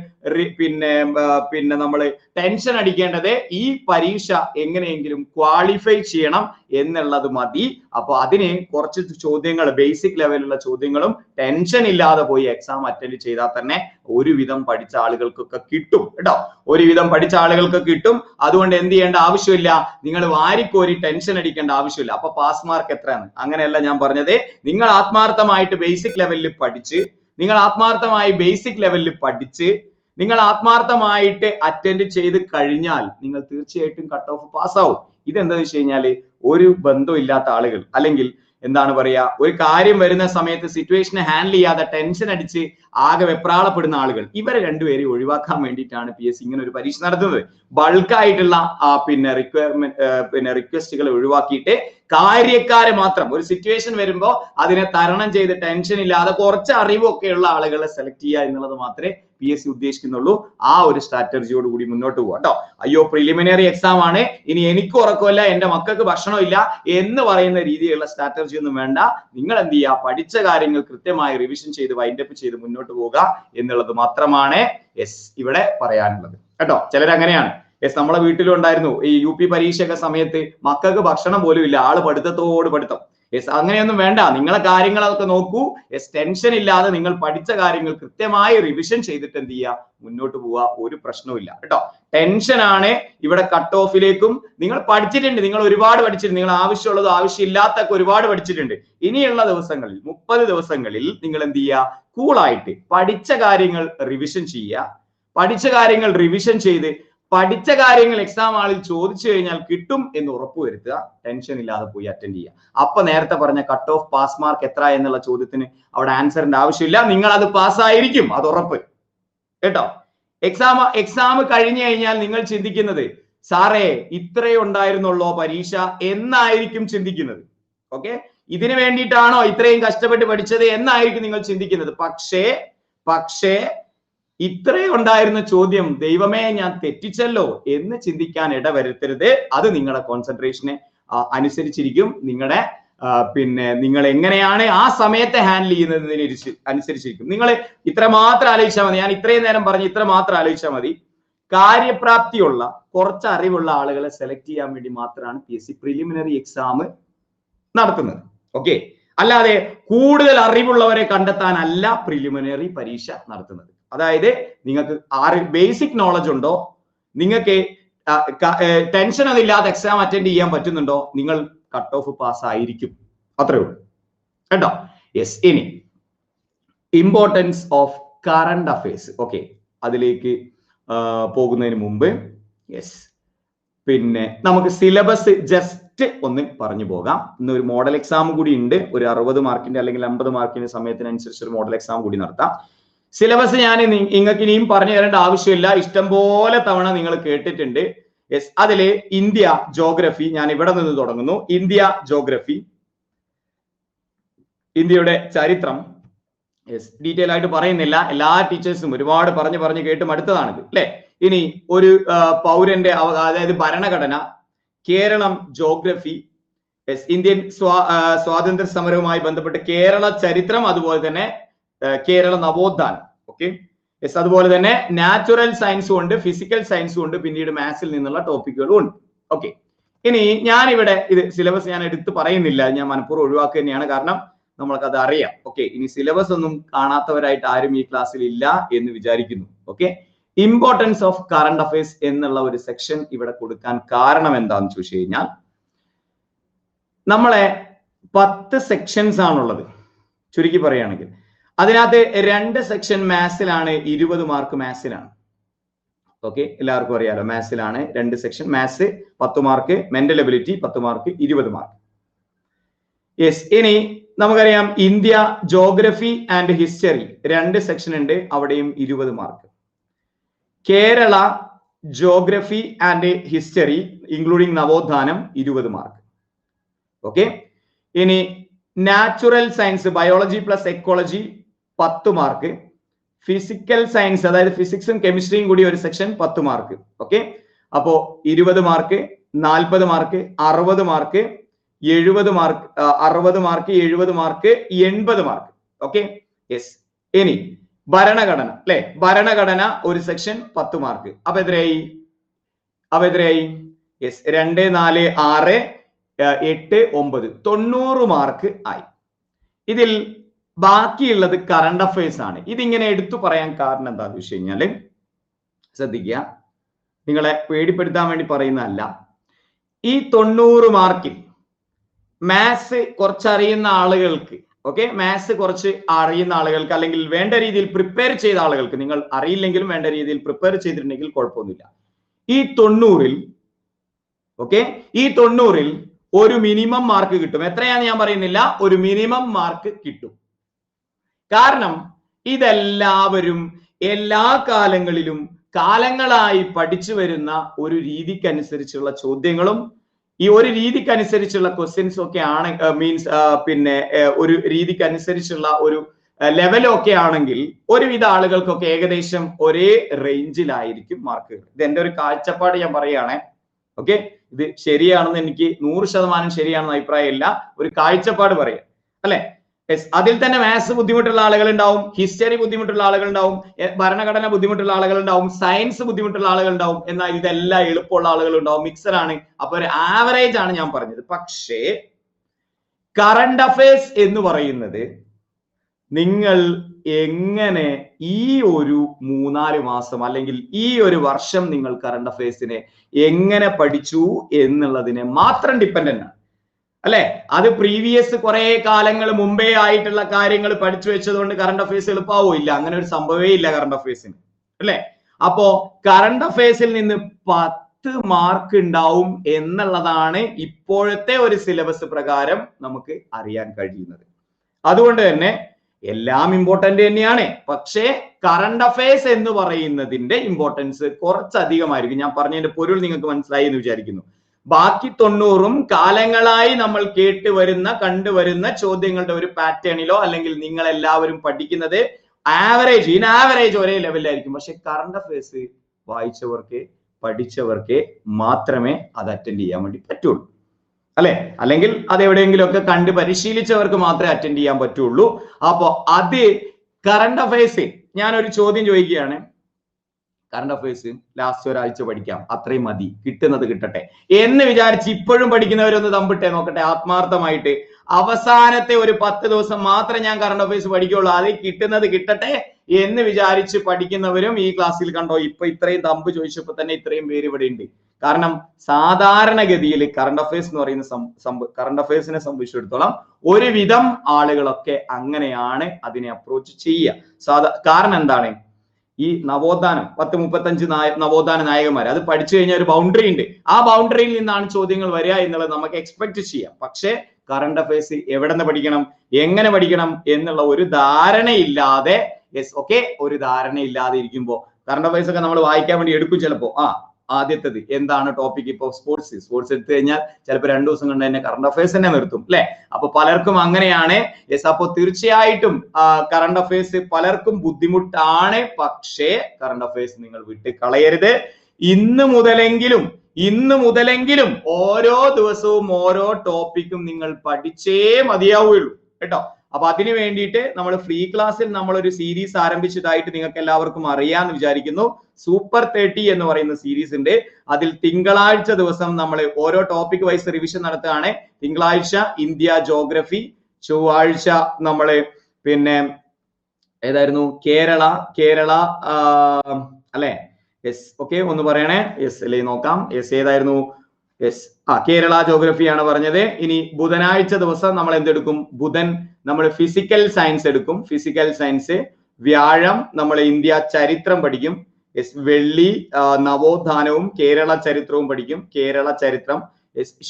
പിന്നെ നമ്മൾ ടെൻഷൻ അടിക്കേണ്ടത് ഈ പരീക്ഷ എങ്ങനെയെങ്കിലും ക്വാളിഫൈ ചെയ്യണം എന്നുള്ളത് മതി. അപ്പൊ അതിന് കുറച്ച് ചോദ്യങ്ങൾ, ബേസിക് ലെവലിലുള്ള ചോദ്യങ്ങളും ടെൻഷൻ ഇല്ലാതെ പോയി എക്സാം അറ്റൻഡ് ചെയ്താൽ തന്നെ ഒരുവിധം പഠിച്ച ആളുകൾക്കൊക്കെ കിട്ടും കേട്ടോ. ഒരുവിധം പഠിച്ച ആളുകൾക്ക് കിട്ടും. അതുകൊണ്ട് എന്ത് ചെയ്യേണ്ട ആവശ്യമില്ല, നിങ്ങൾ വാരിക്കോരി ടെൻഷൻ അടിക്കേണ്ട ആവശ്യമില്ല. അപ്പൊ പാസ് മാർക്ക് എത്രയാണ്? അങ്ങനെയല്ല ഞാൻ പറഞ്ഞത്. നിങ്ങൾ ആത്മാർത്ഥമായിട്ട് ബേസിക് ലെവലിൽ പഠിച്ച്, നിങ്ങൾ ആത്മാർത്ഥമായിട്ട് അറ്റൻഡ് ചെയ്ത് കഴിഞ്ഞാൽ നിങ്ങൾ തീർച്ചയായിട്ടും കട്ട് ഓഫ് പാസ്സാവും. ഇതെന്താന്ന് വെച്ച് കഴിഞ്ഞാല് ഒരു ബന്ധവും ഇല്ലാത്ത ആളുകൾ, അല്ലെങ്കിൽ എന്താണ് പറയാ, ഒരു കാര്യം വരുന്ന സമയത്ത് സിറ്റുവേഷനെ ഹാൻഡിൽ ചെയ്യാതെ ടെൻഷൻ അടിച്ച് ആകെ വെപ്രാളപ്പെടുന്ന ആളുകൾ, ഇവരെ രണ്ടുപേരെ ഒഴിവാക്കാൻ വേണ്ടിയിട്ടാണ് PSC ഇങ്ങനെ ഒരു പരീക്ഷ നടത്തുന്നത്. ബൾക്കായിട്ടുള്ള റിക്വസ്റ്റുകൾ ഒഴിവാക്കിയിട്ട് കാര്യക്കാരെ മാത്രം, ഒരു സിറ്റുവേഷൻ വരുമ്പോൾ അതിനെ തരണം ചെയ്ത് ടെൻഷൻ ഇല്ലാതെ കുറച്ച് അറിവൊക്കെ ഉള്ള ആളുകളെ സെലക്ട് ചെയ്യുക എന്നുള്ളത് മാത്രമേ PSC ഉദ്ദേശിക്കുന്നുള്ളൂ. ആ ഒരു സ്ട്രാറ്റജിയോട് കൂടി മുന്നോട്ട് പോകാം കേട്ടോ. അയ്യോ പ്രിലിമിനറി എക്സാം ആണ്, ഇനി എനിക്ക് ഉറക്കമില്ല, എന്റെ മക്കൾക്ക് ഭക്ഷണമില്ല എന്ന് പറയുന്ന രീതിയിലുള്ള സ്ട്രാറ്റജി ഒന്നും വേണ്ട. നിങ്ങൾ എന്ത് ചെയ്യുക, പഠിച്ച കാര്യങ്ങൾ കൃത്യമായി റിവിഷൻ ചെയ്ത് വൈൻഡപ്പ് ചെയ്ത് മുന്നോട്ട് പോവുക എന്നുള്ളത് മാത്രമാണ് ഇവിടെ പറയാനുള്ളത് കേട്ടോ. ചിലരങ്ങനെയാണ്. നമ്മളെ വീട്ടിലും ഉണ്ടായിരുന്നു ഈ UP പരീക്ഷയൊക്കെ സമയത്ത് മക്കൾക്ക് ഭക്ഷണം പോലും ഇല്ല, ആള് പഠിത്തത്തോട് പഠിത്തം. അങ്ങനെയൊന്നും വേണ്ട. നിങ്ങളെ കാര്യങ്ങളൊക്കെ നോക്കൂ. ടെൻഷൻ ഇല്ലാതെ നിങ്ങൾ പഠിച്ച കാര്യങ്ങൾ കൃത്യമായി റിവിഷൻ ചെയ്തിട്ട് എന്ത് ചെയ്യുക, മുന്നോട്ട് പോവുക. ഒരു പ്രശ്നവുമില്ല കേട്ടോ. ടെൻഷനാണ് ഇവിടെ കട്ട് ഓഫിലേക്കും. നിങ്ങൾ പഠിച്ചിട്ടുണ്ട്, നിങ്ങൾ ഒരുപാട് പഠിച്ചിട്ടുണ്ട്, നിങ്ങൾ ആവശ്യമുള്ളത് ആവശ്യമില്ലാത്തൊക്കെ ഒരുപാട് പഠിച്ചിട്ടുണ്ട്. ഇനിയുള്ള ദിവസങ്ങളിൽ 30 ദിവസങ്ങളിൽ നിങ്ങൾ എന്ത് ചെയ്യുക, കൂളായിട്ട് പഠിച്ച കാര്യങ്ങൾ റിവിഷൻ ചെയ്യുക. പഠിച്ച കാര്യങ്ങൾ എക്സാം ഹാളിൽ ചോദിച്ചു കഴിഞ്ഞാൽ കിട്ടും എന്ന് ഉറപ്പുവരുത്തുക. ടെൻഷൻ ഇല്ലാതെ പോയി അറ്റൻഡ് ചെയ്യുക. അപ്പൊ നേരത്തെ പറഞ്ഞ കട്ട് ഓഫ് പാസ് മാർക്ക് എത്ര എന്നുള്ള ചോദ്യത്തിന് അവിടെ ആൻസറിന്റെ ആവശ്യമില്ല. നിങ്ങൾ അത് പാസ്സായിരിക്കും, അത് ഉറപ്പ് കേട്ടോ. എക്സാം കഴിഞ്ഞു കഴിഞ്ഞാൽ നിങ്ങൾ ചിന്തിക്കുന്നത്, സാറേ ഇത്രയേ ഉണ്ടായിരുന്നുള്ളോ പരീക്ഷ എന്നായിരിക്കും ചിന്തിക്കുന്നത്. ഓക്കെ, ഇതിനു വേണ്ടിയിട്ടാണോ ഇത്രയും കഷ്ടപ്പെട്ട് പഠിച്ചത് എന്നായിരിക്കും നിങ്ങൾ ചിന്തിക്കുന്നത്. പക്ഷേ ഇത്രേ ഉണ്ടായിരുന്ന ചോദ്യം, ദൈവമേ ഞാൻ തെറ്റിച്ചല്ലോ എന്ന് ചിന്തിക്കാൻ ഇടവരുത്തരുത്. അത് നിങ്ങളുടെ കോൺസെൻട്രേഷനെ അനുസരിച്ചിരിക്കും. നിങ്ങൾ എങ്ങനെയാണ് ആ സമയത്തെ ഹാൻഡിൽ ചെയ്യുന്നതിനെ അനുസരിച്ചിരിക്കും. നിങ്ങൾ ഇത്ര മാത്രം ആലോചിച്ചാൽ മതി. ഞാൻ ഇത്രയും നേരം പറഞ്ഞ് ഇത്ര മാത്രം ആലോചിച്ചാൽ മതി. കാര്യപ്രാപ്തിയുള്ള കുറച്ച് അറിവുള്ള ആളുകളെ സെലക്ട് ചെയ്യാൻ വേണ്ടി മാത്രമാണ് PSC പ്രിലിമിനറി എക്സാം നടത്തുന്നത്. ഓക്കെ, അല്ലാതെ കൂടുതൽ അറിവുള്ളവരെ കണ്ടെത്താനല്ല പ്രിലിമിനറി പരീക്ഷ നടത്തുന്നത്. അതായത് നിങ്ങൾക്ക് ബേസിക് നോളജ് ഉണ്ടോ, നിങ്ങൾക്ക് ടെൻഷൻ അതില്ലാതെ എക്സാം അറ്റൻഡ് ചെയ്യാൻ പറ്റുന്നുണ്ടോ, നിങ്ങൾ കട്ട് ഓഫ് പാസ് ആയിരിക്കും. അത്രേ ഉള്ളൂ കേട്ടോ. ഇനി importance of current affairs. Okay, അതിലേക്ക് പോകുന്നതിന് മുമ്പ് നമുക്ക് സിലബസ് ജസ്റ്റ് ഒന്ന് പറഞ്ഞു പോകാം. ഇന്നൊരു മോഡൽ എക്സാം കൂടി ഉണ്ട്. ഒരു 60 മാർക്കിന്റെ അല്ലെങ്കിൽ 50 മാർക്കിന്റെ സമയത്തിനനുസരിച്ച് ഒരു മോഡൽ എക്സാം കൂടി നടത്താം. സിലബസ് ഞാൻ നിങ്ങൾക്ക് ഇനിയും പറഞ്ഞു തരേണ്ട ആവശ്യമില്ല, ഇഷ്ടംപോലെ തവണ നിങ്ങൾ കേട്ടിട്ടുണ്ട്. അതില് ഇന്ത്യ ജോഗ്രഫി, ഞാൻ ഇവിടെ നിന്ന് തുടങ്ങുന്നു. ഇന്ത്യ ജോഗ്രഫി, ഇന്ത്യയുടെ ചരിത്രം ഡീറ്റെയിൽ ആയിട്ട് പറയുന്നില്ല. എല്ലാ ടീച്ചേഴ്സും ഒരുപാട് പറഞ്ഞു കേട്ട് മടുത്തതാണിത് അല്ലെ. ഇനി ഒരു പൗരന്റെ അതായത് ഭരണഘടന, കേരളം ജോഗ്രഫി, ഇന്ത്യൻ സ്വാതന്ത്ര്യ സമരവുമായി ബന്ധപ്പെട്ട് കേരള ചരിത്രം, അതുപോലെ തന്നെ കേരള നവോത്ഥാനം. ഓക്കെ, അതുപോലെ തന്നെ നാച്ചുറൽ സയൻസും ഉണ്ട്, ഫിസിക്കൽ സയൻസും ഉണ്ട്, പിന്നീട് മാത്സിൽ നിന്നുള്ള ടോപ്പിക്കുകളും ഉണ്ട്. ഓക്കെ, ഇനി ഞാനിവിടെ ഇത് സിലബസ് ഞാൻ എടുത്ത് പറയുന്നില്ല, ഞാൻ മനഃപൂർവ്വം ഒഴിവാക്കുക തന്നെയാണ്, കാരണം നമ്മൾക്കത് അറിയാം. ഓക്കെ, ഇനി സിലബസ് ഒന്നും കാണാത്തവരായിട്ട് ആരും ഈ ക്ലാസ്സിൽ ഇല്ല എന്ന് വിചാരിക്കുന്നു. Okay, importance of current affairs എന്നുള്ള ഒരു സെക്ഷൻ ഇവിടെ കൊടുക്കാൻ കാരണം എന്താണെന്ന് ചോദിച്ചു കഴിഞ്ഞാൽ, നമ്മളെ 10 സെക്ഷൻസ് ആണുള്ളത്. ചുരുക്കി പറയുകയാണെങ്കിൽ അതിനകത്ത് 2 സെക്ഷൻ മാത്സിലാണ്, 20 മാർക്ക് മാത്സിലാണ്. ഓക്കെ, എല്ലാവർക്കും അറിയാലോ മാത്സിലാണ് 2 section. Maths 10 mark, mental ability 10 mark, 20 mark. ഇനി നമുക്കറിയാം India geography and history 2 section ഉണ്ട്, അവിടെയും 20 mark. Kerala geography and history including നവോത്ഥാനം 20 മാർക്ക്. ഓക്കെ, ഇനി natural science biology plus ecology 10 mark. Physical science അതായത് ഫിസിക്സും കെമിസ്ട്രിയും കൂടി ഒരു സെക്ഷൻ 10 മാർക്ക്. ഓക്കെ, അപ്പോ 20 mark, 40 mark, 60 mark, 70 mark, 60 mark, 70 mark, 80 mark. Okay, yes. ഇനി ഭരണഘടന അല്ലെ, ഭരണഘടന ഒരു സെക്ഷൻ 10 മാർക്ക്. അപ്പൊ എത്രയായി? യെസ്, 2, 4, 6, 8, 9 90 മാർക്ക് ആയി. ഇതിൽ ബാക്കിയുള്ളത് കറണ്ട് അഫയേഴ്സ് ആണ്. ഇതിങ്ങനെ എടുത്തു പറയാൻ കാരണം എന്താണെന്ന് വെച്ച് കഴിഞ്ഞാല്, ശ്രദ്ധിക്കുക, നിങ്ങളെ പേടിപ്പെടുത്താൻ വേണ്ടി പറയുന്നതല്ല. ഈ 90 മാർക്കിൽ മാത്സ് കുറച്ചറിയുന്ന ആളുകൾക്ക്, ഓക്കെ, മാത്സ് കുറച്ച് അറിയുന്ന ആളുകൾക്ക്, അല്ലെങ്കിൽ വേണ്ട രീതിയിൽ പ്രിപ്പയർ ചെയ്ത ആളുകൾക്ക്, നിങ്ങൾ അറിയില്ലെങ്കിലും വേണ്ട രീതിയിൽ പ്രിപ്പയർ ചെയ്തിട്ടുണ്ടെങ്കിൽ കുഴപ്പമൊന്നുമില്ല. ഈ 90ൽ ഈ 90ൽ ഒരു മിനിമം മാർക്ക് കിട്ടും. എത്രയാന്ന് ഞാൻ പറയുന്നില്ല, ഒരു മിനിമം മാർക്ക് കിട്ടും. കാരണം ഇതെല്ലാവരും എല്ലാ കാലങ്ങളിലും കാലങ്ങളായി പഠിച്ചു വരുന്ന ഒരു രീതിക്കനുസരിച്ചുള്ള ചോദ്യങ്ങളും ഈ ഒരു രീതിക്കനുസരിച്ചുള്ള ക്വസ്റ്റ്യൻസും ഒക്കെ ആണ്. മീൻസ് പിന്നെ ഒരു രീതിക്കനുസരിച്ചുള്ള ഒരു ലെവലൊക്കെ ആണെങ്കിൽ ഒരുവിധ ആളുകൾക്കൊക്കെ ഏകദേശം ഒരേ റേഞ്ചിലായിരിക്കും മാർക്കുകൾ. ഇത് എന്റെ ഒരു കാഴ്ചപ്പാട് ഞാൻ പറയുകയാണെ. ഓക്കെ, ഇത് ശരിയാണെന്ന് എനിക്ക് 100% ശരിയാണെന്ന് അഭിപ്രായമില്ല, ഒരു കാഴ്ചപ്പാട് പറയാം അല്ലെ. അതിൽ തന്നെ മാത്സ് ബുദ്ധിമുട്ടുള്ള ആളുകൾ ഉണ്ടാവും, ഹിസ്റ്ററി ബുദ്ധിമുട്ടുള്ള ആളുകൾ ഉണ്ടാവും, ഭരണഘടന ബുദ്ധിമുട്ടുള്ള ആളുകൾ ഉണ്ടാവും, സയൻസ് ബുദ്ധിമുട്ടുള്ള ആളുകൾ ഉണ്ടാവും. എന്നാൽ ഇതെല്ലാം എളുപ്പമുള്ള ആളുകൾ ഉണ്ടാവും, മിക്സർ ആണ്. അപ്പൊ ഒരു ആവറേജ് ആണ് ഞാൻ പറഞ്ഞത്. പക്ഷേ കറണ്ട് അഫയേഴ്സ് എന്ന് പറയുന്നത് നിങ്ങൾ എങ്ങനെ ഈ ഒരു 3-4 മാസം അല്ലെങ്കിൽ ഈ ഒരു വർഷം നിങ്ങൾ കറണ്ട് അഫയേഴ്സിനെ എങ്ങനെ പഠിച്ചു എന്നുള്ളതിനെ മാത്രം ഡിപ്പെൻഡന്റ് ആണ് അല്ലെ. അത് പ്രീവിയസ് കുറെ കാലങ്ങൾ മുമ്പേ ആയിട്ടുള്ള കാര്യങ്ങൾ പഠിച്ചു വെച്ചതുകൊണ്ട് കറണ്ട് അഫയേഴ്സ് എളുപ്പമാവോ? ഇല്ല, അങ്ങനെ ഒരു സംഭവമേ ഇല്ല കറണ്ട് അഫയേഴ്സിന് അല്ലെ. അപ്പോ കറണ്ട് അഫയേഴ്സിൽ നിന്ന് 10 മാർക്ക് ഉണ്ടാവും എന്നുള്ളതാണ് ഇപ്പോഴത്തെ ഒരു സിലബസ് പ്രകാരം നമുക്ക് അറിയാൻ കഴിയുന്നത്. അതുകൊണ്ട് തന്നെ എല്ലാം ഇമ്പോർട്ടന്റ് തന്നെയാണ്. പക്ഷേ കറണ്ട് അഫയേഴ്സ് എന്ന് പറയുന്നതിന്റെ ഇമ്പോർട്ടൻസ് കുറച്ചധികമായിരിക്കും. ഞാൻ പറഞ്ഞതിന്റെ പൊരുൾ നിങ്ങൾക്ക് മനസ്സിലായി എന്ന് വിചാരിക്കുന്നു. ബാക്കി 90ഉം കാലങ്ങളായി നമ്മൾ കേട്ടുവരുന്ന കണ്ടുവരുന്ന ചോദ്യങ്ങളുടെ ഒരു പാറ്റേണിലോ, അല്ലെങ്കിൽ നിങ്ങൾ എല്ലാവരും പഠിക്കുന്നത് ഇൻ ആവറേജ് ഒരേ ലെവലിലായിരിക്കും. പക്ഷെ കറണ്ട് അഫയേഴ്സ് വായിച്ചവർക്ക് പഠിച്ചവർക്ക് മാത്രമേ അത് അറ്റൻഡ് ചെയ്യാൻ വേണ്ടി പറ്റുള്ളൂ അല്ലെ. അല്ലെങ്കിൽ അത് എവിടെയെങ്കിലും ഒക്കെ കണ്ട് പരിശീലിച്ചവർക്ക് മാത്രമേ അറ്റൻഡ് ചെയ്യാൻ പറ്റുള്ളൂ. അപ്പൊ അത് കറണ്ട് അഫയേഴ്സ് ഞാനൊരു ചോദ്യം ചോദിക്കുകയാണ്. കറണ്ട് അഫയേഴ്സ് ലാസ്റ്റ് ഒരാഴ്ച പഠിക്കാം, അത്രയും മതി, കിട്ടുന്നത് കിട്ടട്ടെ എന്ന് വിചാരിച്ച് ഇപ്പോഴും പഠിക്കുന്നവരൊന്ന് തമ്പിട്ടെ നോക്കട്ടെ ആത്മാർത്ഥമായിട്ട്. അവസാനത്തെ ഒരു 10 ദിവസം മാത്രം ഞാൻ കറണ്ട് അഫയേഴ്സ് പഠിക്കുള്ളൂ, അത് കിട്ടുന്നത് കിട്ടട്ടെ എന്ന് വിചാരിച്ച് പഠിക്കുന്നവരും ഈ ക്ലാസ്സിൽ കണ്ടോ? ഇപ്പൊ ഇത്രയും തമ്പ് ചോദിച്ചപ്പോ തന്നെ ഇത്രയും പേര് ഇവിടെ ഉണ്ട്. കാരണം സാധാരണഗതിയിൽ കറണ്ട് അഫയേഴ്സ് എന്ന് പറയുന്ന കറണ്ട് അഫയേഴ്സിനെ സംബന്ധിച്ചിടത്തോളം ഒരുവിധം ആളുകളൊക്കെ അങ്ങനെയാണ് അതിനെ അപ്രോച്ച് ചെയ്യുക. കാരണം എന്താണ്? ഈ നവോത്ഥാനം 10-35 നവോത്ഥാന നായകന്മാർ അത് പഠിച്ചു കഴിഞ്ഞാൽ ഒരു ബൗണ്ടറി ഉണ്ട്. ആ ബൗണ്ടറിയിൽ നിന്നാണ് ചോദ്യങ്ങൾ വരിക എന്നുള്ളത് നമുക്ക് എക്സ്പെക്ട് ചെയ്യാം. പക്ഷേ കറണ്ട് അഫയേഴ്സ് എവിടെ നിന്ന് പഠിക്കണം, എങ്ങനെ പഠിക്കണം എന്നുള്ള ഒരു ധാരണയില്ലാതെ, ഒരു ധാരണയില്ലാതെ ഇരിക്കുമ്പോൾ കറണ്ട് അഫയേഴ്സ് ഒക്കെ നമ്മൾ വായിക്കാൻ വേണ്ടി എടുക്കും. ചിലപ്പോ ആദ്യത്തേത് എന്താണ് ടോപ്പിക്? ഇപ്പൊ സ്പോർട്സ് എടുത്തു കഴിഞ്ഞാൽ ചിലപ്പോൾ 2 ദിവസം കൊണ്ട് തന്നെ കറണ്ട് അഫയേഴ്സ് തന്നെ നിർത്തും അല്ലെ. അപ്പൊ പലർക്കും അങ്ങനെയാണ്. അപ്പൊ തീർച്ചയായിട്ടും കറണ്ട് അഫയേഴ്സ് പലർക്കും ബുദ്ധിമുട്ടാണ്. പക്ഷേ കറണ്ട് അഫയേഴ്സ് നിങ്ങൾ വിട്ട് കളയരുത്. ഇന്ന് മുതലെങ്കിലും ഓരോ ദിവസവും ഓരോ ടോപ്പിക്കും നിങ്ങൾ പഠിച്ചേ മതിയാവുകയുള്ളൂ കേട്ടോ. അപ്പൊ അതിനു വേണ്ടിയിട്ട് നമ്മൾ ഫ്രീ ക്ലാസ്സിൽ നമ്മൾ ഒരു സീരീസ് ആരംഭിച്ചതായിട്ട് നിങ്ങൾക്ക് എല്ലാവർക്കും അറിയാമെന്ന് വിചാരിക്കുന്നു. സൂപ്പർ 30 എന്ന് പറയുന്ന സീരീസ് ഉണ്ട്. അതിൽ തിങ്കളാഴ്ച ദിവസം നമ്മൾ ഓരോ ടോപ്പിക് വൈസ് റിവിഷൻ നടത്തുകയാണ്. തിങ്കളാഴ്ച ഇന്ത്യ ജോഗ്രഫി, ചൊവ്വാഴ്ച നമ്മള് പിന്നെ ഏതായിരുന്നു കേരള അല്ലെ. ഒന്ന് പറയണേ. അല്ലെ നോക്കാം. ഏതായിരുന്നു? കേരള ജോഗ്രഫിയാണ് പറഞ്ഞത്. ഇനി ബുധനാഴ്ച ദിവസം നമ്മൾ എന്തെടുക്കും? ബുധൻ നമ്മൾ ഫിസിക്കൽ സയൻസ് എടുക്കും, ഫിസിക്കൽ സയൻസ്. വ്യാഴം നമ്മൾ ഇന്ത്യ ചരിത്രം പഠിക്കും. വെള്ളി നവോത്ഥാനവും കേരള ചരിത്രവും പഠിക്കും, കേരള ചരിത്രം.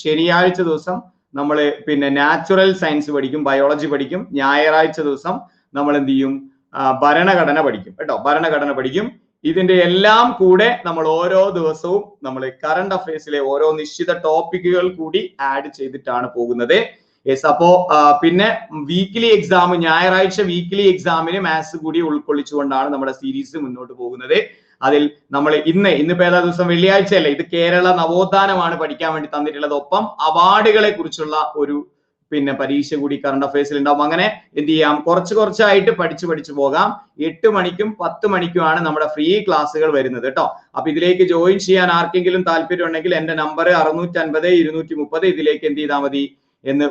ശനിയാഴ്ച ദിവസം നമ്മൾ പിന്നെ നാച്ചുറൽ സയൻസ് പഠിക്കും, ബയോളജി പഠിക്കും. ഞായറാഴ്ച ദിവസം നമ്മൾ എന്ത് ചെയ്യും? ഭരണഘടന പഠിക്കും കേട്ടോ, ഭരണഘടന പഠിക്കും. ഇതിന്റെ എല്ലാം കൂടെ നമ്മൾ ഓരോ ദിവസവും നമ്മൾ കറണ്ട് അഫയേഴ്സിലെ ഓരോ നിശ്ചിത ടോപ്പിക്കുകൾ കൂടി ആഡ് ചെയ്തിട്ടാണ് പോകുന്നത്. അപ്പോ പിന്നെ വീക്ക്ലി എക്സാം, ഞായറാഴ്ച വീക്ക്ലി എക്സാമിന് മാത്സ് കൂടി ഉൾക്കൊള്ളിച്ചുകൊണ്ടാണ് നമ്മുടെ സീരീസ് മുന്നോട്ട് പോകുന്നത്. അതിൽ നമ്മൾ ഇന്നിപ്പോ ഏതാ ദിവസം? വെള്ളിയാഴ്ച അല്ലേ. ഇത് കേരള നവോത്ഥാനമാണ് പഠിക്കാൻ വേണ്ടി തന്നിട്ടുള്ളത്. ഒപ്പം അവാർഡുകളെ കുറിച്ചുള്ള ഒരു പിന്നെ പരീക്ഷ കൂടി കറണ്ട് അഫയേഴ്സിൽ ഉണ്ടാവും. അങ്ങനെ എന്ത് ചെയ്യാം, കുറച്ചായിട്ട് പഠിച്ചു പോകാം. 8 മണിക്കും 10 മണിക്കുമാണ് നമ്മുടെ ഫ്രീ ക്ലാസ്സുകൾ വരുന്നത് കേട്ടോ. അപ്പൊ ഇതിലേക്ക് ജോയിൻ ചെയ്യാൻ ആർക്കെങ്കിലും താല്പര്യം ഉണ്ടെങ്കിൽ എന്റെ നമ്പർ 650 230 ഇതിലേക്ക് എന്ത് ചെയ്താൽ മതി എന്ന്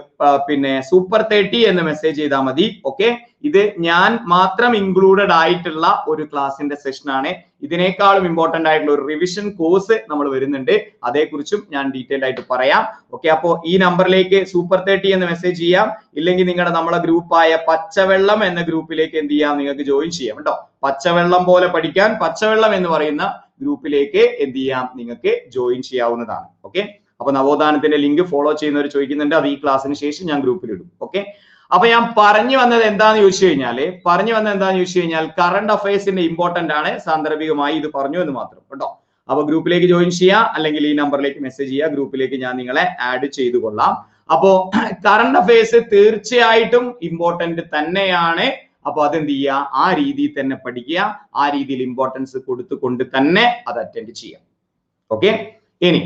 പിന്നെ സൂപ്പർ 30 എന്ന് മെസ്സേജ് ചെയ്താൽ മതി. ഓക്കെ, ഇത് ഞാൻ മാത്രം ഇൻക്ലൂഡഡ് ആയിട്ടുള്ള ഒരു ക്ലാസിന്റെ സെഷൻ ആണ്. ഇതിനേക്കാളും ഇമ്പോർട്ടന്റ് ആയിട്ടുള്ള ഒരു റിവിഷൻ കോഴ്സ് നമ്മൾ വരുന്നുണ്ട്, അതേക്കുറിച്ചും ഞാൻ ഡീറ്റെയിൽ ആയിട്ട് പറയാം. ഓക്കെ, അപ്പോ ഈ നമ്പറിലേക്ക് സൂപ്പർ 30 എന്ന് മെസ്സേജ് ചെയ്യാം. ഇല്ലെങ്കിൽ നിങ്ങളുടെ നമ്മളെ ഗ്രൂപ്പായ പച്ചവെള്ളം എന്ന ഗ്രൂപ്പിലേക്ക് എന്ത് ചെയ്യാം, നിങ്ങൾക്ക് ജോയിൻ ചെയ്യാം കേട്ടോ. പച്ചവെള്ളം പോലെ പഠിക്കാൻ പച്ചവെള്ളം എന്ന് പറയുന്ന ഗ്രൂപ്പിലേക്ക് എന്ത് ചെയ്യാം, നിങ്ങൾക്ക് ജോയിൻ ചെയ്യാവുന്നതാണ്. ഓക്കെ, അപ്പൊ നവോത്ഥാനത്തിന്റെ ലിങ്ക് ഫോളോ ചെയ്യുന്നവർ ചോദിക്കുന്നുണ്ട്, അത് ഈ ക്ലാസ്സിന് ശേഷം ഞാൻ ഗ്രൂപ്പിൽ ഇടും. ഓക്കെ, അപ്പൊ ഞാൻ പറഞ്ഞു വന്നത് എന്താന്ന് ചോദിച്ചു കഴിഞ്ഞാൽ കറണ്ട് അഫയേഴ്സിന്റെ ഇമ്പോർട്ടന്റ് ആണ്, സാന്ദർഭികമായി ഇത് പറഞ്ഞു എന്ന് മാത്രം കേട്ടോ. അപ്പൊ ഗ്രൂപ്പിലേക്ക് ജോയിൻ ചെയ്യുക, അല്ലെങ്കിൽ ഈ നമ്പറിലേക്ക് മെസ്സേജ് ചെയ്യുക, ഗ്രൂപ്പിലേക്ക് ഞാൻ നിങ്ങളെ ആഡ് ചെയ്തു കൊള്ളാം. അപ്പോ കറണ്ട് അഫയേഴ്സ് തീർച്ചയായിട്ടും ഇമ്പോർട്ടന്റ് തന്നെയാണ്. അപ്പൊ അതെന്ത് ചെയ്യുക, ആ രീതിയിൽ തന്നെ പഠിക്കുക, ആ രീതിയിൽ ഇമ്പോർട്ടൻസ് കൊടുത്തുകൊണ്ട് തന്നെ അത് അറ്റൻഡ് ചെയ്യാം. ഓക്കെ, ഇനി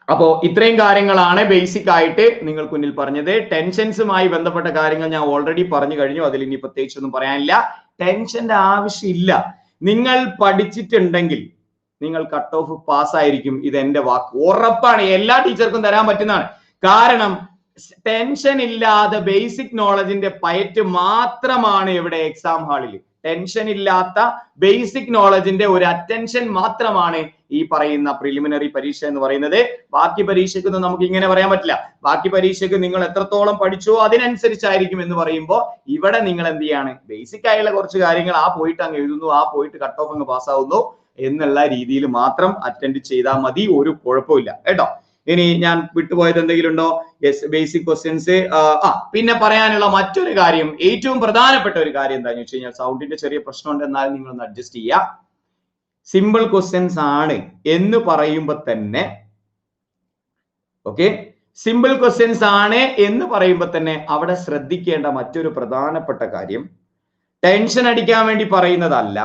അപ്പോ ഇത്രയും കാര്യങ്ങളാണ് ബേസിക് ആയിട്ട് നിങ്ങൾക്ക് മുന്നിൽ പറഞ്ഞത്. ടെൻഷൻസുമായി ബന്ധപ്പെട്ട കാര്യങ്ങൾ ഞാൻ ഓൾറെഡി പറഞ്ഞു കഴിഞ്ഞു, അതിൽ ഇനി പ്രത്യേകിച്ചൊന്നും പറയാനില്ല. ടെൻഷന്റെ ആവശ്യമില്ല. നിങ്ങൾ പഠിച്ചിട്ടുണ്ടെങ്കിൽ നിങ്ങൾ കട്ട് ഓഫ് പാസ് ആയിരിക്കും, ഇത് എന്റെ വാക്ക്, ഉറപ്പാണ്. എല്ലാ ടീച്ചർക്കും തരാൻ പറ്റുന്നതാണ്. കാരണം ടെൻഷൻ ഇല്ലാതെ ബേസിക് നോളജിന്റെ പയറ്റ് മാത്രമാണ് ഇവിടെ എക്സാം ഹാളിൽ. ടെൻഷൻ ഇല്ലാത്ത ബേസിക് നോളജിന്റെ ഒരു അറ്റൻഷൻ മാത്രമാണ് ഈ പറയുന്ന പ്രിലിമിനറി പരീക്ഷ എന്ന് പറയുന്നത്. ബാക്കി പരീക്ഷയ്ക്കൊന്നും നമുക്ക് ഇങ്ങനെ പറയാൻ പറ്റില്ല. ബാക്കി പരീക്ഷയ്ക്ക് നിങ്ങൾ എത്രത്തോളം പഠിച്ചോ അതിനനുസരിച്ചായിരിക്കും എന്ന് പറയുമ്പോൾ ഇവിടെ നിങ്ങൾ എന്ത് ചെയ്യാണ്, ബേസിക് ആയുള്ള കുറച്ച് കാര്യങ്ങൾ പോയിട്ട് അങ്ങ് എഴുതുന്നു, പോയിട്ട് കട്ട് ഓഫ് അങ്ങ് പാസ്സാവുന്നു എന്നുള്ള രീതിയിൽ മാത്രം അറ്റൻഡ് ചെയ്താൽ മതി, ഒരു കുഴപ്പമില്ല കേട്ടോ. ഇനി ഞാൻ വിട്ടുപോയത് എന്തെങ്കിലും ഉണ്ടോ? Yes, basic questions. പിന്നെ പറയാനുള്ള മറ്റൊരു കാര്യം, ഏറ്റവും പ്രധാനപ്പെട്ട ഒരു കാര്യം എന്താണെന്ന് വെച്ച് കഴിഞ്ഞാൽ, സൗണ്ടിന്റെ ചെറിയ പ്രശ്നമുണ്ട്, എന്നാൽ നിങ്ങളൊന്ന് അഡ്ജസ്റ്റ് ചെയ്യുക. സിമ്പിൾ ക്വസ്റ്റ്യൻസ് ആണ് എന്ന് പറയുമ്പോൾ തന്നെ, ഓക്കെ, സിമ്പിൾ ക്വസ്റ്റ്യൻസ് ആണ് എന്ന് പറയുമ്പോൾ തന്നെ അവിടെ ശ്രദ്ധിക്കേണ്ട മറ്റൊരു പ്രധാനപ്പെട്ട കാര്യം, ടെൻഷൻ അടിക്കാൻ വേണ്ടി പറയുന്നതല്ല.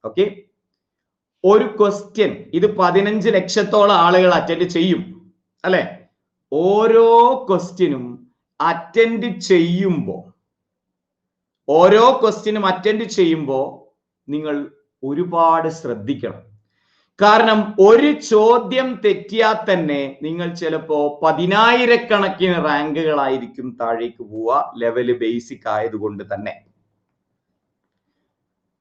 ഓക്കെ, ഒരു ക്വസ്റ്റ്യൻ ഇത് 15 ലക്ഷത്തോളം ആളുകൾ അറ്റൻഡ് ചെയ്യും അല്ലെ. ഓരോ ക്വസ്റ്റ്യനും അറ്റൻഡ് ചെയ്യുമ്പോൾ നിങ്ങൾ ഒരുപാട് ശ്രദ്ധിക്കണം. കാരണം ഒരു ചോദ്യം തെറ്റിയാൽ തന്നെ നിങ്ങൾ ചിലപ്പോ 10,000 റാങ്കുകളായിരിക്കും താഴേക്ക് പോവുക, ലെവല് ബേസിക് ആയതുകൊണ്ട് തന്നെ.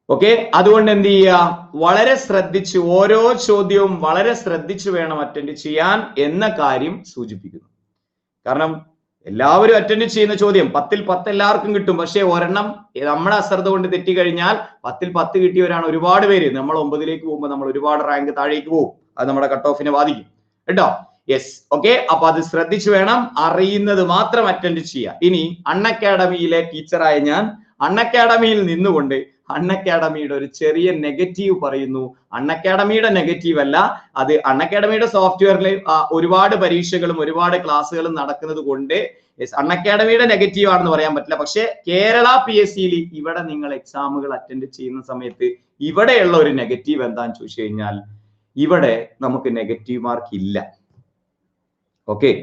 ഓക്കെ, അതുകൊണ്ട് എന്ത് ചെയ്യുക, വളരെ ശ്രദ്ധിച്ച് ഓരോ ചോദ്യവും വളരെ ശ്രദ്ധിച്ചു വേണം അറ്റൻഡ് ചെയ്യാൻ എന്ന കാര്യം സൂചിപ്പിക്കുന്നു. കാരണം എല്ലാവരും അറ്റൻഡ് ചെയ്യുന്ന ചോദ്യം 10ൽ 10 എല്ലാവർക്കും കിട്ടും. പക്ഷെ ഒരെണ്ണം നമ്മുടെ അശ്രദ്ധ കൊണ്ട് തെറ്റിക്കഴിഞ്ഞാൽ 10ൽ 10 കിട്ടിയവരാണ് ഒരുപാട് പേര്. നമ്മൾ 9ലേക്ക് പോകുമ്പോൾ നമ്മൾ ഒരുപാട് റാങ്ക് താഴേക്ക് പോകും, അത് നമ്മുടെ കട്ട് ഓഫിനെ ബാധിക്കും കേട്ടോ. യെസ്, ഓക്കെ, അപ്പൊ അത് ശ്രദ്ധിച്ചു വേണം, അറിയുന്നത് മാത്രം അറ്റൻഡ് ചെയ്യുക. ഇനി അൺഅക്കാഡമിയിലെ ടീച്ചറായ ഞാൻ അൺഅക്കാഡമിയിൽ നിന്നുകൊണ്ട് അൺഅക്കാഡമിയുടെ ഒരു ചെറിയ നെഗറ്റീവ് പറയുന്നു. അൺഅക്കാഡമിയുടെ നെഗറ്റീവ് അല്ല, അത് അൺഅക്കാഡമിയുടെ സോഫ്റ്റ്വെയറിൽ ഒരുപാട് പരീക്ഷകളും ഒരുപാട് ക്ലാസ്സുകളും നടക്കുന്നത് കൊണ്ട് അൺഅക്കാഡമിയുടെ നെഗറ്റീവ് ആണെന്ന് പറയാൻ പറ്റില്ല. പക്ഷെ കേരള PSCയിൽ ഇവിടെ നിങ്ങൾ എക്സാമുകൾ അറ്റൻഡ് ചെയ്യുന്ന സമയത്ത് ഇവിടെയുള്ള ഒരു നെഗറ്റീവ് എന്താന്ന് ചോദിച്ചു കഴിഞ്ഞാൽ, ഇവിടെ നമുക്ക് നെഗറ്റീവ് മാർക്ക് ഇല്ല. ഓക്കെ,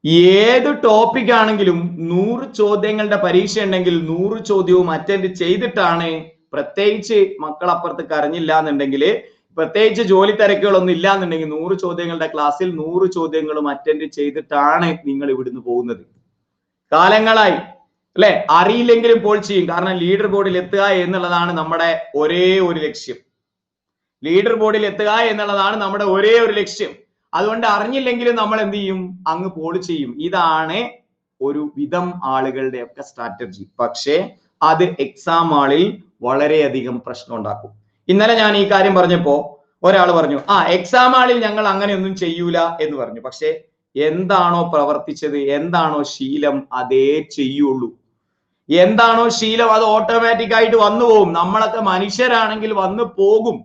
ഏത് ടോപ്പിക് ആണെങ്കിലും 100 ചോദ്യങ്ങളുടെ പരീക്ഷ ഉണ്ടെങ്കിൽ 100 ചോദ്യവും അറ്റൻഡ് ചെയ്തിട്ടാണ്, പ്രത്യേകിച്ച് മക്കൾ അപ്പുറത്ത് കരഞ്ഞില്ല എന്നുണ്ടെങ്കിൽ, പ്രത്യേകിച്ച് ജോലി തിരക്കുകളൊന്നും ഇല്ല എന്നുണ്ടെങ്കിൽ 100 ചോദ്യങ്ങളുടെ ക്ലാസ്സിൽ 100 ചോദ്യങ്ങളും അറ്റൻഡ് ചെയ്തിട്ടാണ് നിങ്ങൾ ഇവിടുന്ന് പോകുന്നത്. കാലങ്ങളായി അല്ലെ, അറിയില്ലെങ്കിലും പോൾ ചെയ്യും. കാരണം ലീഡർ ബോർഡിൽ എത്തുക എന്നുള്ളതാണ് നമ്മുടെ ഒരേ ഒരു ലക്ഷ്യം. അതുകൊണ്ട് അറിഞ്ഞില്ലെങ്കിലും നമ്മൾ എന്ത് ചെയ്യും, അങ്ങ് പോൾ ചെയ്യും. ഇതാണ് ഒരു വിധം ആളുകളുടെ ഒക്കെ സ്ട്രാറ്റജി. പക്ഷേ അത് എക്സാം ഹാളിൽ വളരെയധികം പ്രശ്നം ഉണ്ടാക്കും. ഇന്നലെ ഞാൻ ഈ കാര്യം പറഞ്ഞപ്പോ ഒരാൾ പറഞ്ഞു, എക്സാം ഹാളിൽ ഞങ്ങൾ അങ്ങനെയൊന്നും ചെയ്യൂല എന്ന് പറഞ്ഞു. പക്ഷെ എന്താണോ പ്രവർത്തിച്ചത്, എന്താണോ ശീലം, അതേ ചെയ്യുള്ളൂ. എന്താണോ ശീലം അത് ഓട്ടോമാറ്റിക് ആയിട്ട് വന്നു പോകും. നമ്മളൊക്കെ മനുഷ്യരാണെങ്കിൽ വന്നു പോകും.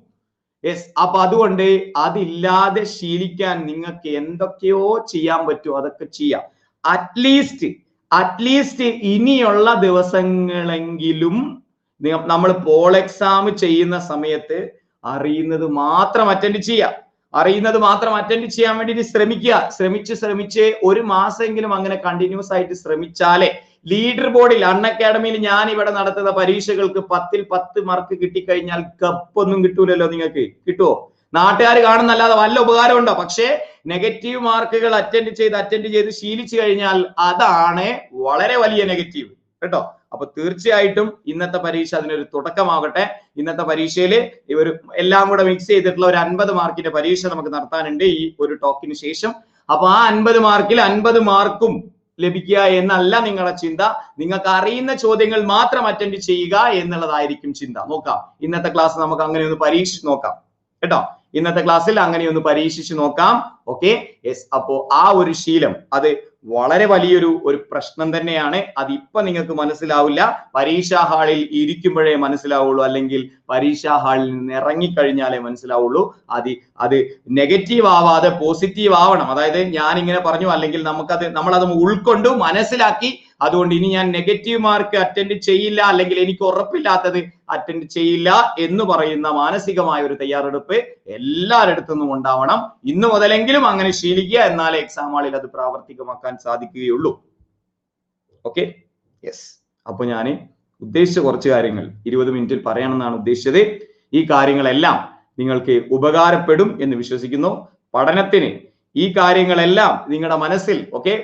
യെസ്, അപ്പൊ അതുകൊണ്ട് അതില്ലാതെ ശീലിക്കാൻ നിങ്ങൾക്ക് എന്തൊക്കെയോ ചെയ്യാൻ പറ്റുമോ അതൊക്കെ ചെയ്യാം. അറ്റ്ലീസ്റ്റ് ഇനിയുള്ള ദിവസങ്ങളെങ്കിലും നമ്മൾ പോൾ എക്സാം ചെയ്യുന്ന സമയത്ത് അറിയുന്നത് മാത്രം അറ്റൻഡ് ചെയ്യാം. അറിയുന്നത് മാത്രം അറ്റൻഡ് ചെയ്യാൻ വേണ്ടിയിട്ട് ശ്രമിച്ച് ഒരു മാസമെങ്കിലും അങ്ങനെ കണ്ടിന്യൂസ് ആയിട്ട് ശ്രമിച്ചാലേ ലീഡർ ബോർഡിൽ അൺഅക്കാഡമിയിൽ ഞാൻ ഇവിടെ നടത്തുന്ന പരീക്ഷകൾക്ക് 10ൽ 10 മാർക്ക് കിട്ടിക്കഴിഞ്ഞാൽ കപ്പൊന്നും കിട്ടൂലല്ലോ. നിങ്ങൾക്ക് കിട്ടുമോ? നാട്ടുകാർ കാണുന്നല്ലാതെ വല്ല ഉപകാരം ഉണ്ടോ? പക്ഷേ നെഗറ്റീവ് മാർക്കുകൾ അറ്റൻഡ് ചെയ്ത് ശീലിച്ചു കഴിഞ്ഞാൽ അതാണ് വളരെ വലിയ നെഗറ്റീവ് കേട്ടോ. അപ്പൊ തീർച്ചയായിട്ടും ഇന്നത്തെ പരീക്ഷ അതിനൊരു തുടക്കമാകട്ടെ. ഇന്നത്തെ പരീക്ഷയിൽ ഒരു എല്ലാം കൂടെ മിക്സ് ചെയ്തിട്ടുള്ള ഒരു 50 മാർക്കിന്റെ പരീക്ഷ നമുക്ക് നടത്താനുണ്ട് ഈ ഒരു ടോക്കിന് ശേഷം. അപ്പൊ ആ 50 മാർക്കിൽ 50 മാർക്കും ലഭിക്കുക എന്നല്ല നിങ്ങളുടെ ചിന്ത. നിങ്ങൾക്ക് അറിയുന്ന ചോദ്യങ്ങൾ മാത്രം അറ്റൻഡ് ചെയ്യുക എന്നുള്ളതായിരിക്കും ചിന്ത. നോക്കാം, ഇന്നത്തെ ക്ലാസ് നമുക്ക് അങ്ങനെ ഒന്ന് പരീക്ഷിച്ച് നോക്കാം കേട്ടോ. ഇന്നത്തെ ക്ലാസ്സിൽ അങ്ങനെ ഒന്ന് പരീക്ഷിച്ച് നോക്കാം. Okay, yes. അപ്പോ ആ ഒരു ശീലം അത് വളരെ വലിയൊരു പ്രശ്നം തന്നെയാണ്. അതിപ്പോ നിങ്ങൾക്ക് മനസ്സിലാവില്ല, പരീക്ഷാ ഹാളിൽ ഇരിക്കുമ്പോഴേ മനസ്സിലാവുള്ളൂ, അല്ലെങ്കിൽ പരീക്ഷാ ഹാളിൽ നിന്ന് ഇറങ്ങിക്കഴിഞ്ഞാലേ മനസ്സിലാവുള്ളൂ. അത് നെഗറ്റീവ് ആവാതെ പോസിറ്റീവ് ആവണം. അതായത് ഞാൻ ഇങ്ങനെ പറഞ്ഞു, അല്ലെങ്കിൽ നമ്മളത് ഉൾക്കൊണ്ടു മനസ്സിലാക്കി, അതുകൊണ്ട് ഇനി ഞാൻ നെഗറ്റീവ് മാർക്ക് അറ്റൻഡ് ചെയ്യില്ല, അല്ലെങ്കിൽ എനിക്ക് ഉറപ്പില്ലാത്തത് അറ്റൻഡ് ചെയ്യില്ല എന്ന് പറയുന്ന മാനസികമായ ഒരു തയ്യാറെടുപ്പ് എല്ലാവരുടെ നിന്നും ഉണ്ടാവണം. ഇന്നു മുതലെങ്കിലും അങ്ങനെ ശീലിക്കുക, എന്നാലേ എക്സാം ഹാളിൽ അത് പ്രാവർത്തികമാക്കാൻ സാധിക്കുകയുള്ളൂ. Okay, yes. അപ്പൊ ഞാൻ ഉദ്ദേശിച്ച കുറച്ച് കാര്യങ്ങൾ 20 മിനിറ്റിൽ പറയണമെന്നാണ് ഉദ്ദേശിച്ചത്. ഈ കാര്യങ്ങളെല്ലാം നിങ്ങൾക്ക് ഉപകാരപ്പെടും എന്ന് വിശ്വസിക്കുന്നു. പഠനത്തിന് ഈ കാര്യങ്ങളെല്ലാം നിങ്ങളുടെ മനസ്സിൽ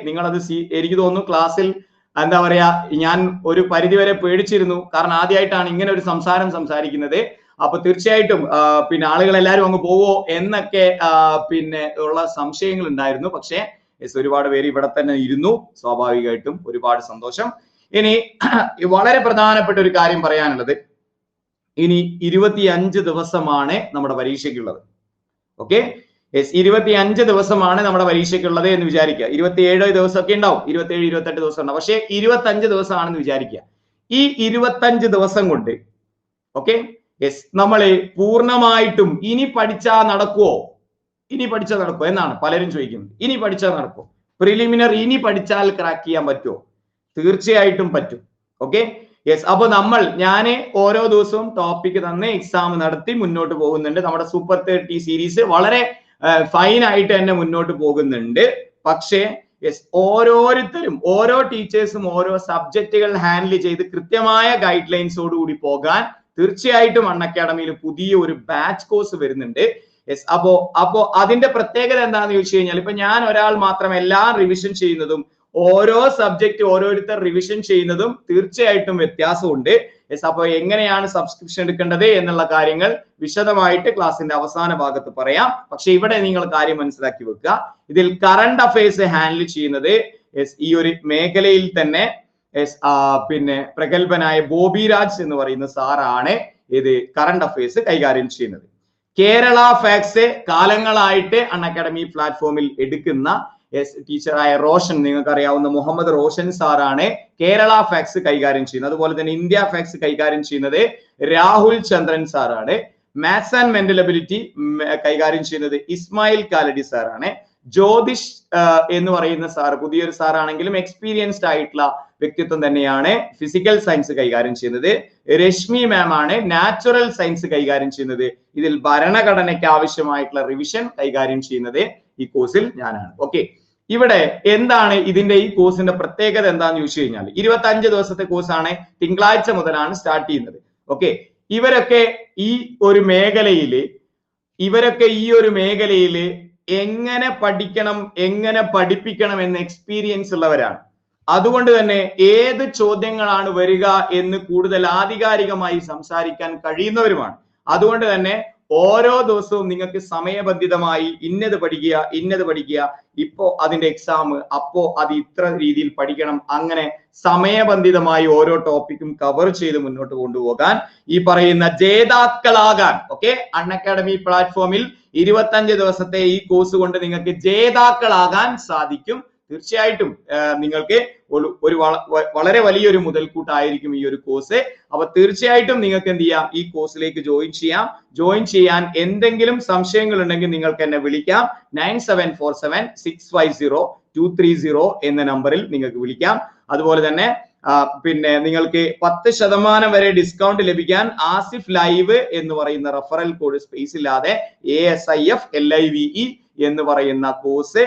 നിങ്ങളത് എനിക്ക് തോന്നുന്നു ക്ലാസ്സിൽ എന്താ പറയാ, ഞാൻ ഒരു പരിധിവരെ പേടിച്ചിരുന്നു. കാരണം ആദ്യമായിട്ടാണ് ഇങ്ങനെ ഒരു സംസാരിക്കുന്നത്. അപ്പൊ തീർച്ചയായിട്ടും പിന്നെ ആളുകൾ എല്ലാവരും അങ്ങ് പോവോ എന്നൊക്കെ പിന്നെ ഉള്ള സംശയങ്ങൾ ഉണ്ടായിരുന്നു. പക്ഷേ ഒരുപാട് പേര് ഇവിടെ തന്നെ ഇരുന്നു. സ്വാഭാവികമായിട്ടും ഒരുപാട് സന്തോഷം. ഇനി വളരെ പ്രധാനപ്പെട്ട ഒരു കാര്യം പറയാനുള്ളത്, ഇനി 25 ദിവസമാണ് നമ്മുടെ പരീക്ഷയ്ക്കുള്ളത്. ഓക്കെ, 25 ദിവസമാണ് നമ്മുടെ പരീക്ഷയ്ക്കുള്ളത് എന്ന് വിചാരിക്കുക. 27 ദിവസമൊക്കെ ഉണ്ടാവും, 27, 28 ദിവസം ഉണ്ടാവും. പക്ഷേ 25 ദിവസമാണെന്ന് വിചാരിക്കുക. ഈ 25 ദിവസം കൊണ്ട് നമ്മള് പൂർണ്ണമായിട്ടും ഇനി പഠിച്ചാൽ നടക്കുവോ എന്നാണ് പലരും ചോദിക്കുന്നത്. ഇനി പഠിച്ചാൽ നടക്കുമോ? പ്രിലിമിനറി ഇനി പഠിച്ചാൽ ക്രാക്ക് ചെയ്യാൻ പറ്റുമോ? തീർച്ചയായിട്ടും പറ്റും. യെസ്. അപ്പൊ ഞാൻ ഓരോ ദിവസവും ടോപ്പിക് തന്ന് എക്സാം നടത്തി മുന്നോട്ട് പോകുന്നുണ്ട്. നമ്മുടെ സൂപ്പർ 30 സീരീസ് വളരെ ഫൈൻ ആയിട്ട് തന്നെ മുന്നോട്ട് പോകുന്നുണ്ട്. പക്ഷേ ഓരോരുത്തരും, ഓരോ ടീച്ചേഴ്സും ഓരോ സബ്ജക്റ്റുകൾ ഹാൻഡിൽ ചെയ്ത് കൃത്യമായ ഗൈഡ് ലൈൻസോട് കൂടി പോകാൻ തീർച്ചയായിട്ടും അൺഅക്കാഡമിയിൽ പുതിയ ഒരു ബാച്ച് കോഴ്സ് വരുന്നുണ്ട്. അപ്പോ അതിന്റെ പ്രത്യേകത എന്താണെന്ന് ചോദിച്ചു കഴിഞ്ഞാൽ, ഇപ്പൊ ഞാൻ ഒരാൾ മാത്രം എല്ലാം റിവിഷൻ ചെയ്യുന്നതും ഓരോ സബ്ജക്ട് ഓരോരുത്തർ റിവിഷൻ ചെയ്യുന്നതും തീർച്ചയായിട്ടും വ്യത്യാസമുണ്ട്. അപ്പൊ എങ്ങനെയാണ് സബ്സ്ക്രിപ്ഷൻ എടുക്കേണ്ടത് എന്നുള്ള കാര്യങ്ങൾ വിശദമായിട്ട് ക്ലാസിന്റെ അവസാന ഭാഗത്ത് പറയാം. പക്ഷെ ഇവിടെ നിങ്ങൾ കാര്യം മനസ്സിലാക്കി വെക്കുക, ഇതിൽ കറണ്ട് അഫയേഴ്സ് ഹാൻഡിൽ ചെയ്യുന്നത് ഈ ഒരു മേഖലയിൽ തന്നെ പിന്നെ പ്രഗത്ഭനായ ബോബി രാജ് എന്ന് പറയുന്ന സാറാണ് ഇത് കറണ്ട് അഫയേഴ്സ് കൈകാര്യം ചെയ്യുന്നത്. കേരള ഫാക്സ് കാലങ്ങളായിട്ട് അൺഅക്കാഡമി പ്ലാറ്റ്ഫോമിൽ എടുക്കുന്ന ടീച്ചറായ റോഷൻ, നിങ്ങൾക്ക് അറിയാവുന്ന മുഹമ്മദ് റോഷൻ സാറാണ് കേരള ഫാക്സ് കൈകാര്യം ചെയ്യുന്നത്. അതുപോലെ തന്നെ ഇന്ത്യ ഫാക്സ് കൈകാര്യം ചെയ്യുന്നത് രാഹുൽ ചന്ദ്രൻ സാറാണ്. മാത്സ് ആൻഡ് മെന്റൽ എബിലിറ്റി കൈകാര്യം ചെയ്യുന്നത് ഇസ്മായിൽ കാലടി സാറാണ്. ജ്യോതിഷ് എന്ന് പറയുന്ന സാർ പുതിയൊരു സാറാണെങ്കിലും എക്സ്പീരിയൻസ്ഡ് ആയിട്ടുള്ള വ്യക്തിത്വം തന്നെയാണ് ഫിസിക്കൽ സയൻസ് കൈകാര്യം ചെയ്യുന്നത്. രശ്മി മാം ആണ് നാച്ചുറൽ സയൻസ് കൈകാര്യം ചെയ്യുന്നത്. ഇതിൽ ഭരണഘടനയ്ക്ക് ആവശ്യമായിട്ടുള്ള റിവിഷൻ കൈകാര്യം ചെയ്യുന്നത് ഈ കോഴ്സിൽ ഞാനാണ്. ഇവിടെ എന്താണ് ഇതിന്റെ ഈ കോഴ്സിന്റെ പ്രത്യേകത എന്താന്ന് ചോദിച്ചു കഴിഞ്ഞാൽ, 25 ദിവസത്തെ കോഴ്സാണ്. തിങ്കളാഴ്ച മുതലാണ് സ്റ്റാർട്ട് ചെയ്യുന്നത്. ഇവരൊക്കെ ഈ ഒരു മേഖലയില് എങ്ങനെ പഠിക്കണം, എങ്ങനെ പഠിപ്പിക്കണം എന്ന എക്സ്പീരിയൻസ് ഉള്ളവരാണ്. അതുകൊണ്ട് തന്നെ ഏത് ചോദ്യങ്ങളാണ് വരിക എന്ന് കൂടുതൽ ആധികാരികമായി സംസാരിക്കാൻ കഴിയുന്നവരുമാണ്. അതുകൊണ്ട് തന്നെ ഓരോ ദിവസവും നിങ്ങൾക്ക് സമയബന്ധിതമായി ഇന്നത് പഠിക്കുക, ഇപ്പോ അതിന്റെ എക്സാം, അപ്പോ അത് ഇത്ര രീതിയിൽ പഠിക്കണം, അങ്ങനെ സമയബന്ധിതമായി ഓരോ ടോപ്പിക്കും കവർ ചെയ്ത് മുന്നോട്ട് കൊണ്ടുപോകാൻ ഈ പറയുന്ന ജേതാക്കളാകാൻ അൺഅക്കാഡമി പ്ലാറ്റ്ഫോമിൽ 25 ദിവസത്തെ ഈ കോഴ്സ് കൊണ്ട് നിങ്ങൾക്ക് ജേതാക്കളാകാൻ സാധിക്കും. തീർച്ചയായിട്ടും നിങ്ങൾക്ക് ഒരു വളരെ വലിയൊരു മുതൽക്കൂട്ടായിരിക്കും ഈ ഒരു കോഴ്സ്. അപ്പൊ തീർച്ചയായിട്ടും നിങ്ങൾക്ക് എന്ത് ചെയ്യാം, ഈ കോഴ്സിലേക്ക് ജോയിൻ ചെയ്യാൻ എന്തെങ്കിലും സംശയങ്ങൾ ഉണ്ടെങ്കിൽ നിങ്ങൾക്ക് എന്നെ വിളിക്കാം. 9747650230 എന്ന നമ്പറിൽ നിങ്ങൾക്ക് വിളിക്കാം. അതുപോലെ തന്നെ പിന്നെ നിങ്ങൾക്ക് 10% വരെ ഡിസ്കൗണ്ട് ലഭിക്കാൻ ആസിഫ് ലൈവ് എന്ന് പറയുന്ന റഫറൽ കോഡ് സ്പേസ് ഇല്ലാതെ ASIFLIVE എന്ന് പറയുന്ന കോഴ്സ്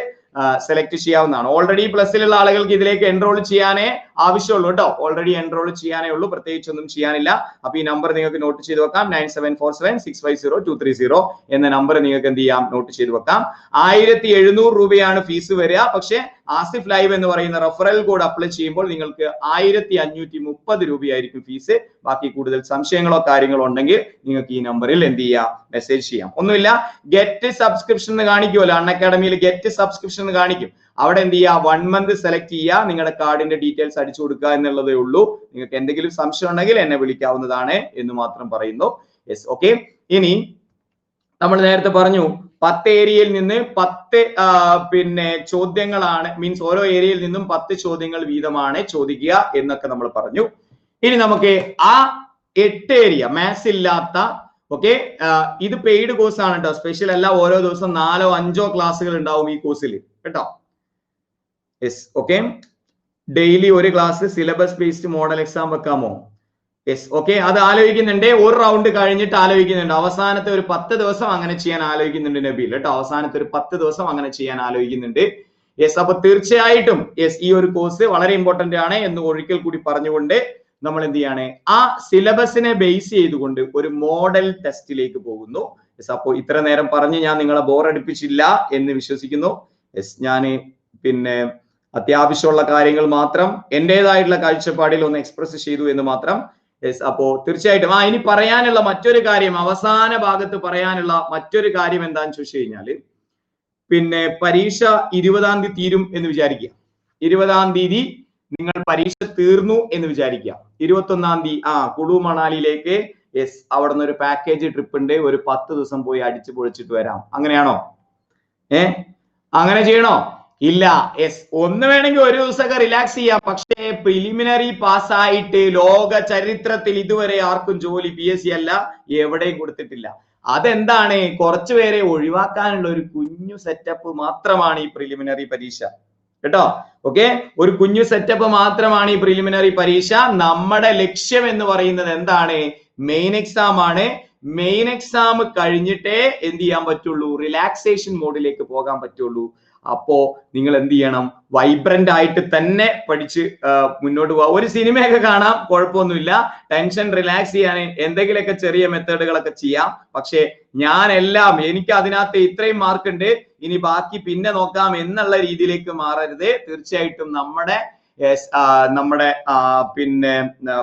സെലക്ട് ചെയ്യാവുന്നതാണ്. ഓൾറെഡി പ്ലസിലുള്ള ആളുകൾക്ക് ഇതിലേക്ക് എൻറോൾ ചെയ്യാനേ ആവശ്യമുള്ളൂ കേട്ടോ. ഓൾറെഡി എൻറോൾ ചെയ്യാനേ ഉള്ളൂ, പ്രത്യേകിച്ച് ഒന്നും ചെയ്യാനില്ല. അപ്പൊ ഈ നമ്പർ നിങ്ങൾക്ക് നോട്ട് ചെയ്ത് വെക്കാം. 9747650230 എന്ന നമ്പർ നിങ്ങൾക്ക് എന്ത് ചെയ്യാം, നോട്ട് ചെയ്ത് വെക്കാം. 1700 രൂപയാണ് ഫീസ് വരിക. പക്ഷേ ആസിഫ് ലൈവ് എന്ന് പറയുന്ന റഫറൽ കോഡ് അപ്ലൈ ചെയ്യുമ്പോൾ നിങ്ങൾക്ക് 1530 രൂപയായിരിക്കും ഫീസ്. ബാക്കി കൂടുതൽ സംശയങ്ങളോ കാര്യങ്ങളോ ഉണ്ടെങ്കിൽ നിങ്ങൾക്ക് ഈ നമ്പറിൽ എന്ത് ചെയ്യാം, മെസ്സേജ് ചെയ്യാം. ഒന്നുമില്ല, ഗെറ്റ് സബ്സ്ക്രിപ്ഷൻ എന്ന് കാണിക്കുമല്ലോ, അൺഅക്കാഡമിയിൽ ഗെറ്റ് സബ്സ്ക്രിപ്ഷൻ എന്ന് കാണിക്കും. അവിടെ എന്ത് ചെയ്യുക, 1 മന്ത് സെലക്ട് ചെയ്യുക, നിങ്ങളുടെ കാർഡിന്റെ ഡീറ്റെയിൽസ് അടിച്ചു കൊടുക്കുക എന്നുള്ളതേ ഉള്ളൂ. നിങ്ങൾക്ക് എന്തെങ്കിലും സംശയം ഉണ്ടെങ്കിൽ എന്നെ വിളിക്കാവുന്നതാണ് എന്ന് മാത്രം പറയുന്നു. Yes, okay. ഇനി നമ്മൾ നേരത്തെ പറഞ്ഞു 10 ഏരിയയിൽ നിന്ന് 10 പിന്നെ ചോദ്യങ്ങളാണ്, മീൻസ് ഓരോ ഏരിയയിൽ നിന്നും 10 ചോദ്യങ്ങൾ വീതമാണ് ചോദിക്കുക എന്നൊക്കെ നമ്മൾ പറഞ്ഞു. ഇനി നമുക്ക് ആ 8 ഏരിയ മാത്സ് ഇല്ലാത്ത, ഓക്കെ, ഇത് പെയ്ഡ് കോഴ്സ് ആണ് കേട്ടോ, സ്പെഷ്യൽ അല്ല. ഓരോ ദിവസം 4ഓ 5ഓ ക്ലാസ്സുകൾ ഉണ്ടാവും ഈ കോഴ്സിൽ കേട്ടോ. Yes, okay. ഡെയിലി ഒരു class, syllabus based model exam വെക്കാമോ? Yes, okay. അത് ആലോചിക്കുന്നുണ്ട്, ഒരു റൗണ്ട് കഴിഞ്ഞിട്ട് ആലോചിക്കുന്നുണ്ട്. അവസാനത്തെ ഒരു 10 ദിവസം അങ്ങനെ ചെയ്യാൻ ആലോചിക്കുന്നുണ്ട് നബീൽ കേട്ടോ. അവസാനത്തെ ഒരു 10 ദിവസം അങ്ങനെ ചെയ്യാൻ ആലോചിക്കുന്നുണ്ട്. യെസ്, അപ്പൊ തീർച്ചയായിട്ടും യെസ്, ഈ ഒരു കോഴ്സ് വളരെ ഇമ്പോർട്ടന്റ് ആണ് എന്ന് ഒരിക്കൽ കൂടി പറഞ്ഞുകൊണ്ട് നമ്മൾ എന്ത് ചെയ്യാണ്, ആ സിലബസിനെ ബേസ് ചെയ്തുകൊണ്ട് ഒരു മോഡൽ ടെസ്റ്റിലേക്ക് പോകുന്നു. യെസ്, അപ്പോൾ ഇത്ര നേരം പറഞ്ഞ് ഞാൻ നിങ്ങളെ ബോറടിപ്പിച്ചില്ല എന്ന് വിശ്വസിക്കുന്നു. യെസ്, ഞാൻ പിന്നെ അത്യാവശ്യമുള്ള കാര്യങ്ങൾ മാത്രം എന്റേതായിട്ടുള്ള കാഴ്ചപ്പാടിൽ ഒന്ന് എക്സ്പ്രസ് ചെയ്തു എന്ന് മാത്രം. യെസ്, അപ്പോ തീർച്ചയായിട്ടും ഇനി പറയാനുള്ള മറ്റൊരു കാര്യം, അവസാന ഭാഗത്ത് പറയാനുള്ള മറ്റൊരു കാര്യം എന്താണെന്ന് ചോദിച്ചു കഴിഞ്ഞാല്, പിന്നെ പരീക്ഷ 20-ാം തീയതി തീരും എന്ന് വിചാരിക്കുക. 20-ാം തീയതി നിങ്ങൾ പരീക്ഷ തീർന്നു എന്ന് വിചാരിക്കുക. 21-ാം തീയതി കുളു മണാലിയിലേക്ക് യെസ്, അവിടെ നിന്ന് ഒരു പാക്കേജ് ട്രിപ്പ് ഉണ്ട്, ഒരു 10 ദിവസം പോയി അടിച്ചു പൊളിച്ചിട്ട് വരാം. അങ്ങനെയാണോ? അങ്ങനെ ചെയ്യണോ? ഇല്ല. യെസ്, ഒന്ന് വേണമെങ്കിൽ ഒരു ദിവസമൊക്കെ റിലാക്സ് ചെയ്യാം. പക്ഷേ പ്രിലിമിനറി പാസ്സായിട്ട് ലോക ചരിത്രത്തിൽ ഇതുവരെ ആർക്കും ജോലി PSC അല്ല എവിടെയും കൊടുത്തിട്ടില്ല. അതെന്താണ്, കുറച്ചുപേരെ ഒഴിവാക്കാനുള്ള ഒരു കുഞ്ഞു സെറ്റപ്പ് മാത്രമാണ് ഈ പ്രിലിമിനറി പരീക്ഷ കേട്ടോ. ഓക്കെ, ഒരു കുഞ്ഞു സെറ്റപ്പ് മാത്രമാണ് ഈ പ്രിലിമിനറി പരീക്ഷ. നമ്മുടെ ലക്ഷ്യം എന്ന് പറയുന്നത് എന്താണ്, മെയിൻ എക്സാം ആണ്. മെയിൻ എക്സാം കഴിഞ്ഞിട്ടേ എന്ത് ചെയ്യാൻ പറ്റുള്ളൂ, റിലാക്സേഷൻ മോഡിലേക്ക് പോകാൻ പറ്റുള്ളൂ. അപ്പോ നിങ്ങൾ എന്ത് ചെയ്യണം, വൈബ്രന്റ് ആയിട്ട് തന്നെ പഠിച്ച് മുന്നോട്ട് പോവാ. ഒരു സിനിമയൊക്കെ കാണാം, കുഴപ്പമൊന്നുമില്ല. ടെൻഷൻ റിലാക്സ് ചെയ്യാൻ എന്തെങ്കിലുമൊക്കെ ചെറിയ മെത്തേഡുകളൊക്കെ ചെയ്യാം. പക്ഷെ എനിക്ക് അതിനകത്ത് ഇത്രയും മാർക്ക് ഉണ്ട്, ഇനി ബാക്കി പിന്നെ നോക്കാം എന്നുള്ള രീതിയിലേക്ക് മാറരുത്. തീർച്ചയായിട്ടും നമ്മുടെ പിന്നെ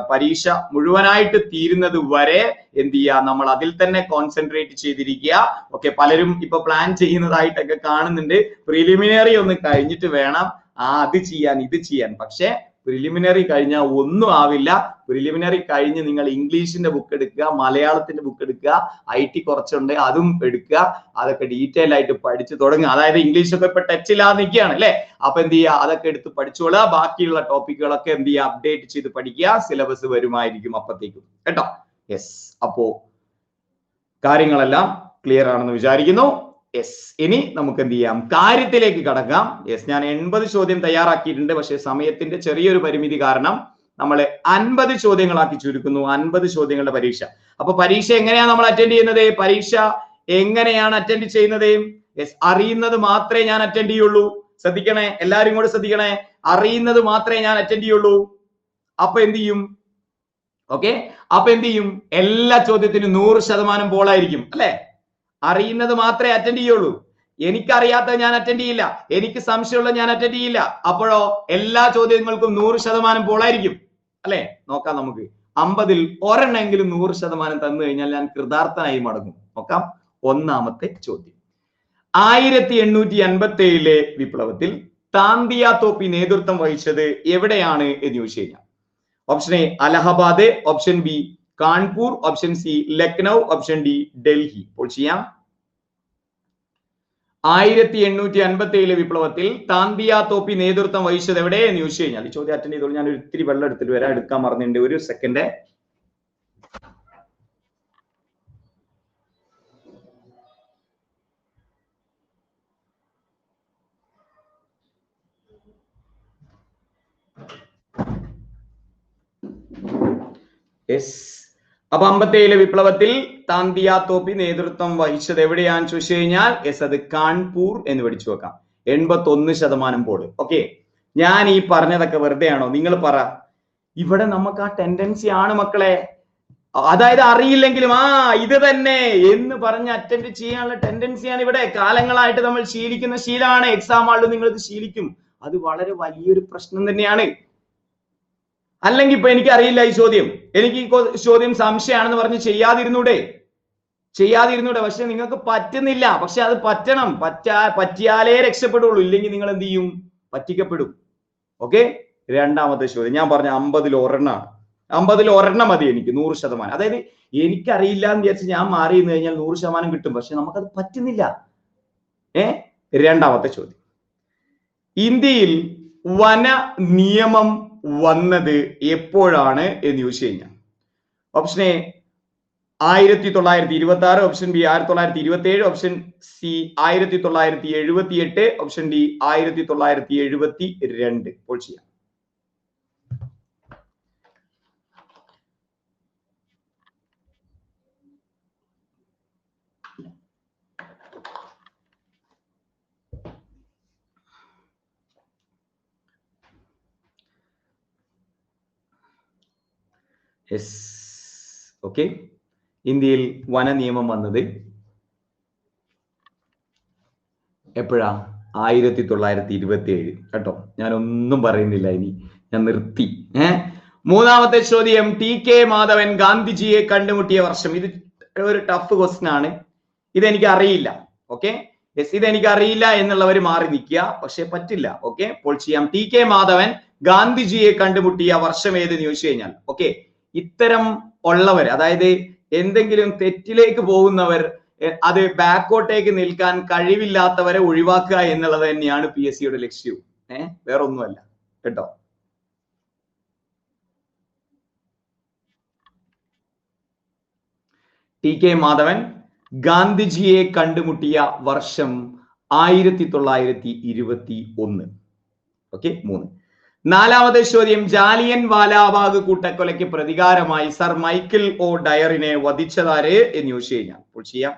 പരീക്ഷ മുഴുവനായിട്ട് തീരുന്നത് വരെ എന്ത് ചെയ്യുക, നമ്മൾ അതിൽ തന്നെ കോൺസെൻട്രേറ്റ് ചെയ്തിരിക്കുക. ഓക്കെ, പലരും ഇപ്പൊ പ്ലാൻ ചെയ്യുന്നതായിട്ടൊക്കെ കാണുന്നുണ്ട്, പ്രിലിമിനറി ഒന്ന് കഴിഞ്ഞിട്ട് വേണം അത് ചെയ്യാൻ ഇത് ചെയ്യാൻ. പക്ഷെ പ്രിലിമിനറി കഴിഞ്ഞാൽ ഒന്നും ആവില്ല. പ്രിലിമിനറി കഴിഞ്ഞ് നിങ്ങൾ ഇംഗ്ലീഷിന്റെ ബുക്ക് എടുക്കുക, മലയാളത്തിന്റെ ബുക്ക് എടുക്കുക, IT കുറച്ചുണ്ട് അതും എടുക്കുക, അതൊക്കെ ഡീറ്റെയിൽ ആയിട്ട് പഠിച്ചു തുടങ്ങുക. അതായത് ഇംഗ്ലീഷൊക്കെ ഇപ്പൊ ടച്ച് ഇല്ലാതെ നിൽക്കുകയാണ് അല്ലെ. അപ്പൊ എന്ത് ചെയ്യുക, അതൊക്കെ എടുത്ത് പഠിച്ചോളുക. ബാക്കിയുള്ള ടോപ്പിക്കുകളൊക്കെ എന്ത് ചെയ്യുക, അപ്ഡേറ്റ് ചെയ്ത് പഠിക്കുക. സിലബസ് വരുമായിരിക്കും അപ്പത്തേക്കും കേട്ടോ. യെസ്, അപ്പോ കാര്യങ്ങളെല്ലാം ക്ലിയർ ആണെന്ന് വിചാരിക്കുന്നു. യെസ്, ഇനി നമുക്ക് എന്ത് ചെയ്യാം, കാര്യത്തിലേക്ക് കടക്കാം. യെസ്, ഞാൻ 80 ചോദ്യം തയ്യാറാക്കിയിട്ടുണ്ട്. പക്ഷേ സമയത്തിന്റെ ചെറിയൊരു പരിമിതി കാരണം നമ്മൾ 50 ചോദ്യങ്ങളാക്കി ചുരുക്കുന്നു. 50 ചോദ്യങ്ങളുടെ പരീക്ഷ. അപ്പൊ പരീക്ഷ എങ്ങനെയാണ് നമ്മൾ അറ്റൻഡ് ചെയ്യുന്നത്? പരീക്ഷ എങ്ങനെയാണ് അറ്റൻഡ് ചെയ്യുന്നത്? യെസ്, അറിയുന്നത് മാത്രമേ ഞാൻ അറ്റൻഡ് ചെയ്യുള്ളൂ. ശ്രദ്ധിക്കണേ, എല്ലാവരും കൂടെ ശ്രദ്ധിക്കണേ. അറിയുന്നത് മാത്രമേ ഞാൻ അറ്റൻഡ് ചെയ്യുള്ളൂ. അപ്പൊ എന്ത് ചെയ്യും? ഓക്കെ, അപ്പൊ എന്ത് ചെയ്യും? എല്ലാ ചോദ്യത്തിനും 100% പോളായിരിക്കും അല്ലെ. അറിയുന്നത് മാത്രമേ അറ്റൻഡ് ചെയ്യുള്ളൂ. എനിക്കറിയാത്തത് ഞാൻ അറ്റൻഡ് ചെയ്യില്ല, എനിക്ക് സംശയമുള്ളത് ഞാൻ അറ്റൻഡ് ചെയ്യില്ല. അപ്പോഴോ എല്ലാ ചോദ്യങ്ങൾക്കും 100% പോളായിരിക്കും അല്ലെ. നോക്കാം, നമുക്ക് 50-ൽ ഒരെണ്ണമെങ്കിലും 100% തന്നു കഴിഞ്ഞാൽ ഞാൻ കൃതാർത്ഥനായി മടങ്ങും. നോക്കാം, ഒന്നാമത്തെ ചോദ്യം. 1857 വിപ്ലവത്തിൽ താന്തിയ തോപ്പി നേതൃത്വം വഹിച്ചത് എവിടെയാണ് എന്ന് ചോദിച്ചു കഴിഞ്ഞാൽ, option A Allahabad, option B Kanpur, option C Lucknow, option D Delhi. ഇപ്പോൾ ചെയ്യാം. 1857 വിപ്ലവത്തിൽ താന്തിയ തോപ്പി നേതൃത്വം വഹിച്ചത് എവിടെ എന്ന് ചോദിച്ചു കഴിഞ്ഞാൽ, ഈ ചോദ്യം അറ്റൻഡ് ചെയ്തോളൂ. ഞാൻ ഒത്തിരി വെള്ളം എടുത്തിട്ട് വരാം, എടുക്കാൻ മറന്നിട്ടുണ്ട്, ഒരു സെക്കൻഡ്. യെസ്. അപ്പൊ 57 വിപ്ലവത്തിൽ താന്തിയ തോപ്പി നേതൃത്വം വഹിച്ചത് എവിടെയാന്ന് ചോദിച്ചു കഴിഞ്ഞാൽ യെസ്, അത് കാൺപൂർ എന്ന് പഠിച്ചു വെക്കാം. 81% പോള്. ഓക്കെ, ഞാൻ ഈ പറഞ്ഞതൊക്കെ വെറുതെ ആണോ? നിങ്ങൾ പറ. ഇവിടെ നമുക്ക് ആ ടെൻഡൻസി ആണ് മക്കളെ. അതായത് അറിയില്ലെങ്കിലും ഇത് തന്നെ എന്ന് പറഞ്ഞ് അറ്റൻഡ് ചെയ്യാനുള്ള ടെൻഡൻസിയാണ് ഇവിടെ. കാലങ്ങളായിട്ട് നമ്മൾ ശീലിക്കുന്ന ശീലമാണ്. എക്സാം ആളിൽ നിങ്ങൾ ഇത് ശീലിക്കും. അത് വളരെ വലിയൊരു പ്രശ്നം തന്നെയാണ്. അല്ലെങ്കിൽ ഇപ്പൊ എനിക്ക് അറിയില്ല ഈ ചോദ്യം, എനിക്ക് ഈ ചോദ്യം സംശയമാണെന്ന് പറഞ്ഞ് ചെയ്യാതിരുന്നൂടെ? പക്ഷെ നിങ്ങൾക്ക് പറ്റുന്നില്ല. പക്ഷെ അത് പറ്റണം. പറ്റിയാലേ രക്ഷപ്പെടുള്ളൂ. ഇല്ലെങ്കിൽ നിങ്ങൾ എന്ത് ചെയ്യും? പറ്റിക്കപ്പെടും. ഓക്കെ, രണ്ടാമത്തെ ചോദ്യം ഞാൻ പറഞ്ഞ 50-ൽ ഒരെണ്ണമാണ്. 50-ൽ ഒരെണ്ണം മതി എനിക്ക് 100%. അതായത് എനിക്കറിയില്ല എന്ന് വിചാരിച്ച് ഞാൻ മാറി നിന്ന് കഴിഞ്ഞാൽ 100% കിട്ടും. പക്ഷെ നമുക്കത് പറ്റുന്നില്ല. രണ്ടാമത്തെ ചോദ്യം, ഇന്ത്യയിൽ വന നിയമം വന്നത് എപ്പോഴാണ് എന്ന് ചോദിച്ചു കഴിഞ്ഞാൽ option A 1926, option B 1927, option C 1978, option D 1972. ഇപ്പോൾ ചെയ്യാം. ഓക്കെ, ഇന്ത്യയിൽ വന നിയമം വന്നത് എപ്പോഴാ? 1927 കേട്ടോ. ഞാൻ ഒന്നും പറയുന്നില്ല, ഇനി ഞാൻ നിർത്തി. മൂന്നാമത്തെ ചോദ്യം, TK മാധവൻ ഗാന്ധിജിയെ കണ്ടുമുട്ടിയ വർഷം. ഇത് ഒരു ടഫ് ക്വസ്റ്റ്യൻ ആണ്. ഇതെനിക്ക് അറിയില്ല. ഓക്കെ, യെസ്, ഇതെനിക്ക് അറിയില്ല എന്നുള്ളവർ മാറി നിൽക്കുക. പക്ഷെ പറ്റില്ല. ഓക്കെ, അപ്പോൾ ചെയ്യാം. TK മാധവൻ ഗാന്ധിജിയെ കണ്ടുമുട്ടിയ വർഷം ഏതെന്ന് ചോദിച്ചു കഴിഞ്ഞാൽ ഓക്കെ, ഇത്തരം ഉള്ളവർ, അതായത് എന്തെങ്കിലും തെറ്റിലേക്ക് പോകുന്നവർ, അത് ബാക്കോട്ടേക്ക് നിൽക്കാൻ കഴിവില്ലാത്തവരെ ഒഴിവാക്കുക എന്നുള്ളത് തന്നെയാണ് PSCയുടെ ലക്ഷ്യവും. വേറെ ഒന്നുമല്ല കേട്ടോ. TK മാധവൻ ഗാന്ധിജിയെ കണ്ടുമുട്ടിയ വർഷം 1921. ഓക്കെ, 3. നാലാമത്തെ ചോദ്യം, ജാലിയൻ വാലാബാഗ് കൂട്ടക്കൊലയ്ക്ക് പ്രതികാരമായി സർ മൈക്കിൾ ഒ ഡയറിനെ വധിച്ചതാര് എന്ന് ചോദിച്ചു കഴിഞ്ഞാൽ ഇപ്പോൾ ചെയ്യാം.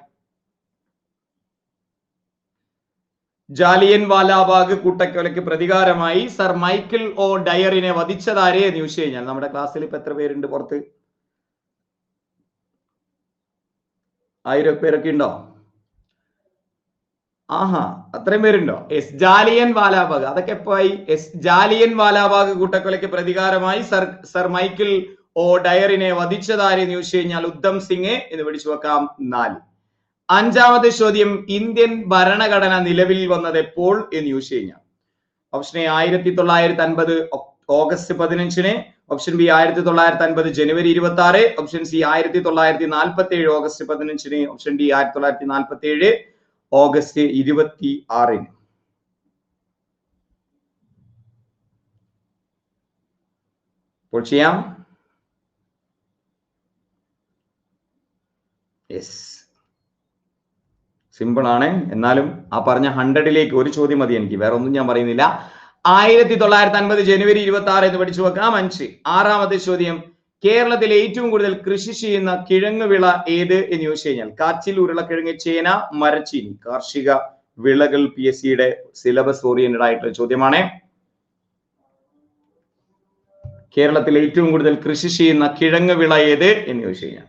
ജാലിയൻ വാലാബാഗ് കൂട്ടക്കൊലയ്ക്ക് പ്രതികാരമായി സർ മൈക്കിൾ ഒ ഡയറിനെ വധിച്ചതാര് എന്ന് ചോദിച്ചു കഴിഞ്ഞാൽ നമ്മുടെ ക്ലാസ്സിൽ ഇപ്പൊ എത്ര പേരുണ്ട് പുറത്ത്? 1000 പേരൊക്കെ ഉണ്ടോ? അത്രയും പേരുണ്ടോ? ജാലിയൻ വാലാബാഗ്. അതൊക്കെ എപ്പോയി? ജാലിയൻ വാലാബാഗ് കൂട്ടക്കൊലയ്ക്ക് പ്രതികാരമായി സർ മൈക്കിൾ ഒ ഡയറിനെ വധിച്ചതാര് എന്ന് ചോദിച്ചു കഴിഞ്ഞാൽ ഉദ്ധം സിംഗ് എന്ന് പിടിച്ചു വെക്കാം. 4. അഞ്ചാമത്തെ ചോദ്യം, ഇന്ത്യൻ ഭരണഘടന നിലവിൽ വന്നത് എപ്പോൾ എന്ന് ചോദിച്ചു കഴിഞ്ഞാൽ option A 1950 August 15, option B 1950 January 26, option C 1947 August 15, option D 1947 August 26. ഇപ്പോൾ ചെയ്യാം. യെസ്, സിമ്പിൾ ആണ്. എന്നാലും ആ പറഞ്ഞ 100ലേക്ക് ഒരു ചോദ്യം മതി എനിക്ക്, വേറെ ഒന്നും ഞാൻ പറയുന്നില്ല. 1950 ജനുവരി 26 എന്ന് പഠിച്ചു വെക്കാം. 5. ആറാമത്തെ ചോദ്യം, കേരളത്തിൽ ഏറ്റവും കൂടുതൽ കൃഷി ചെയ്യുന്ന കിഴങ്ങ് വിള ഏത് എന്ന് ചോദിച്ചു കഴിഞ്ഞാൽ കാച്ചിൽ, ഉരുളക്കിഴങ്ങ്, ചേന, മരച്ചീനി. കാർഷിക വിളകൾ PSCയുടെ സിലബസ് ഓറിയന്റഡ് ആയിട്ടുള്ള ചോദ്യമാണ്. കേരളത്തിൽ ഏറ്റവും കൂടുതൽ കൃഷി ചെയ്യുന്ന കിഴങ്ങ് വിള ഏത് എന്ന് ചോദിച്ചു കഴിഞ്ഞാൽ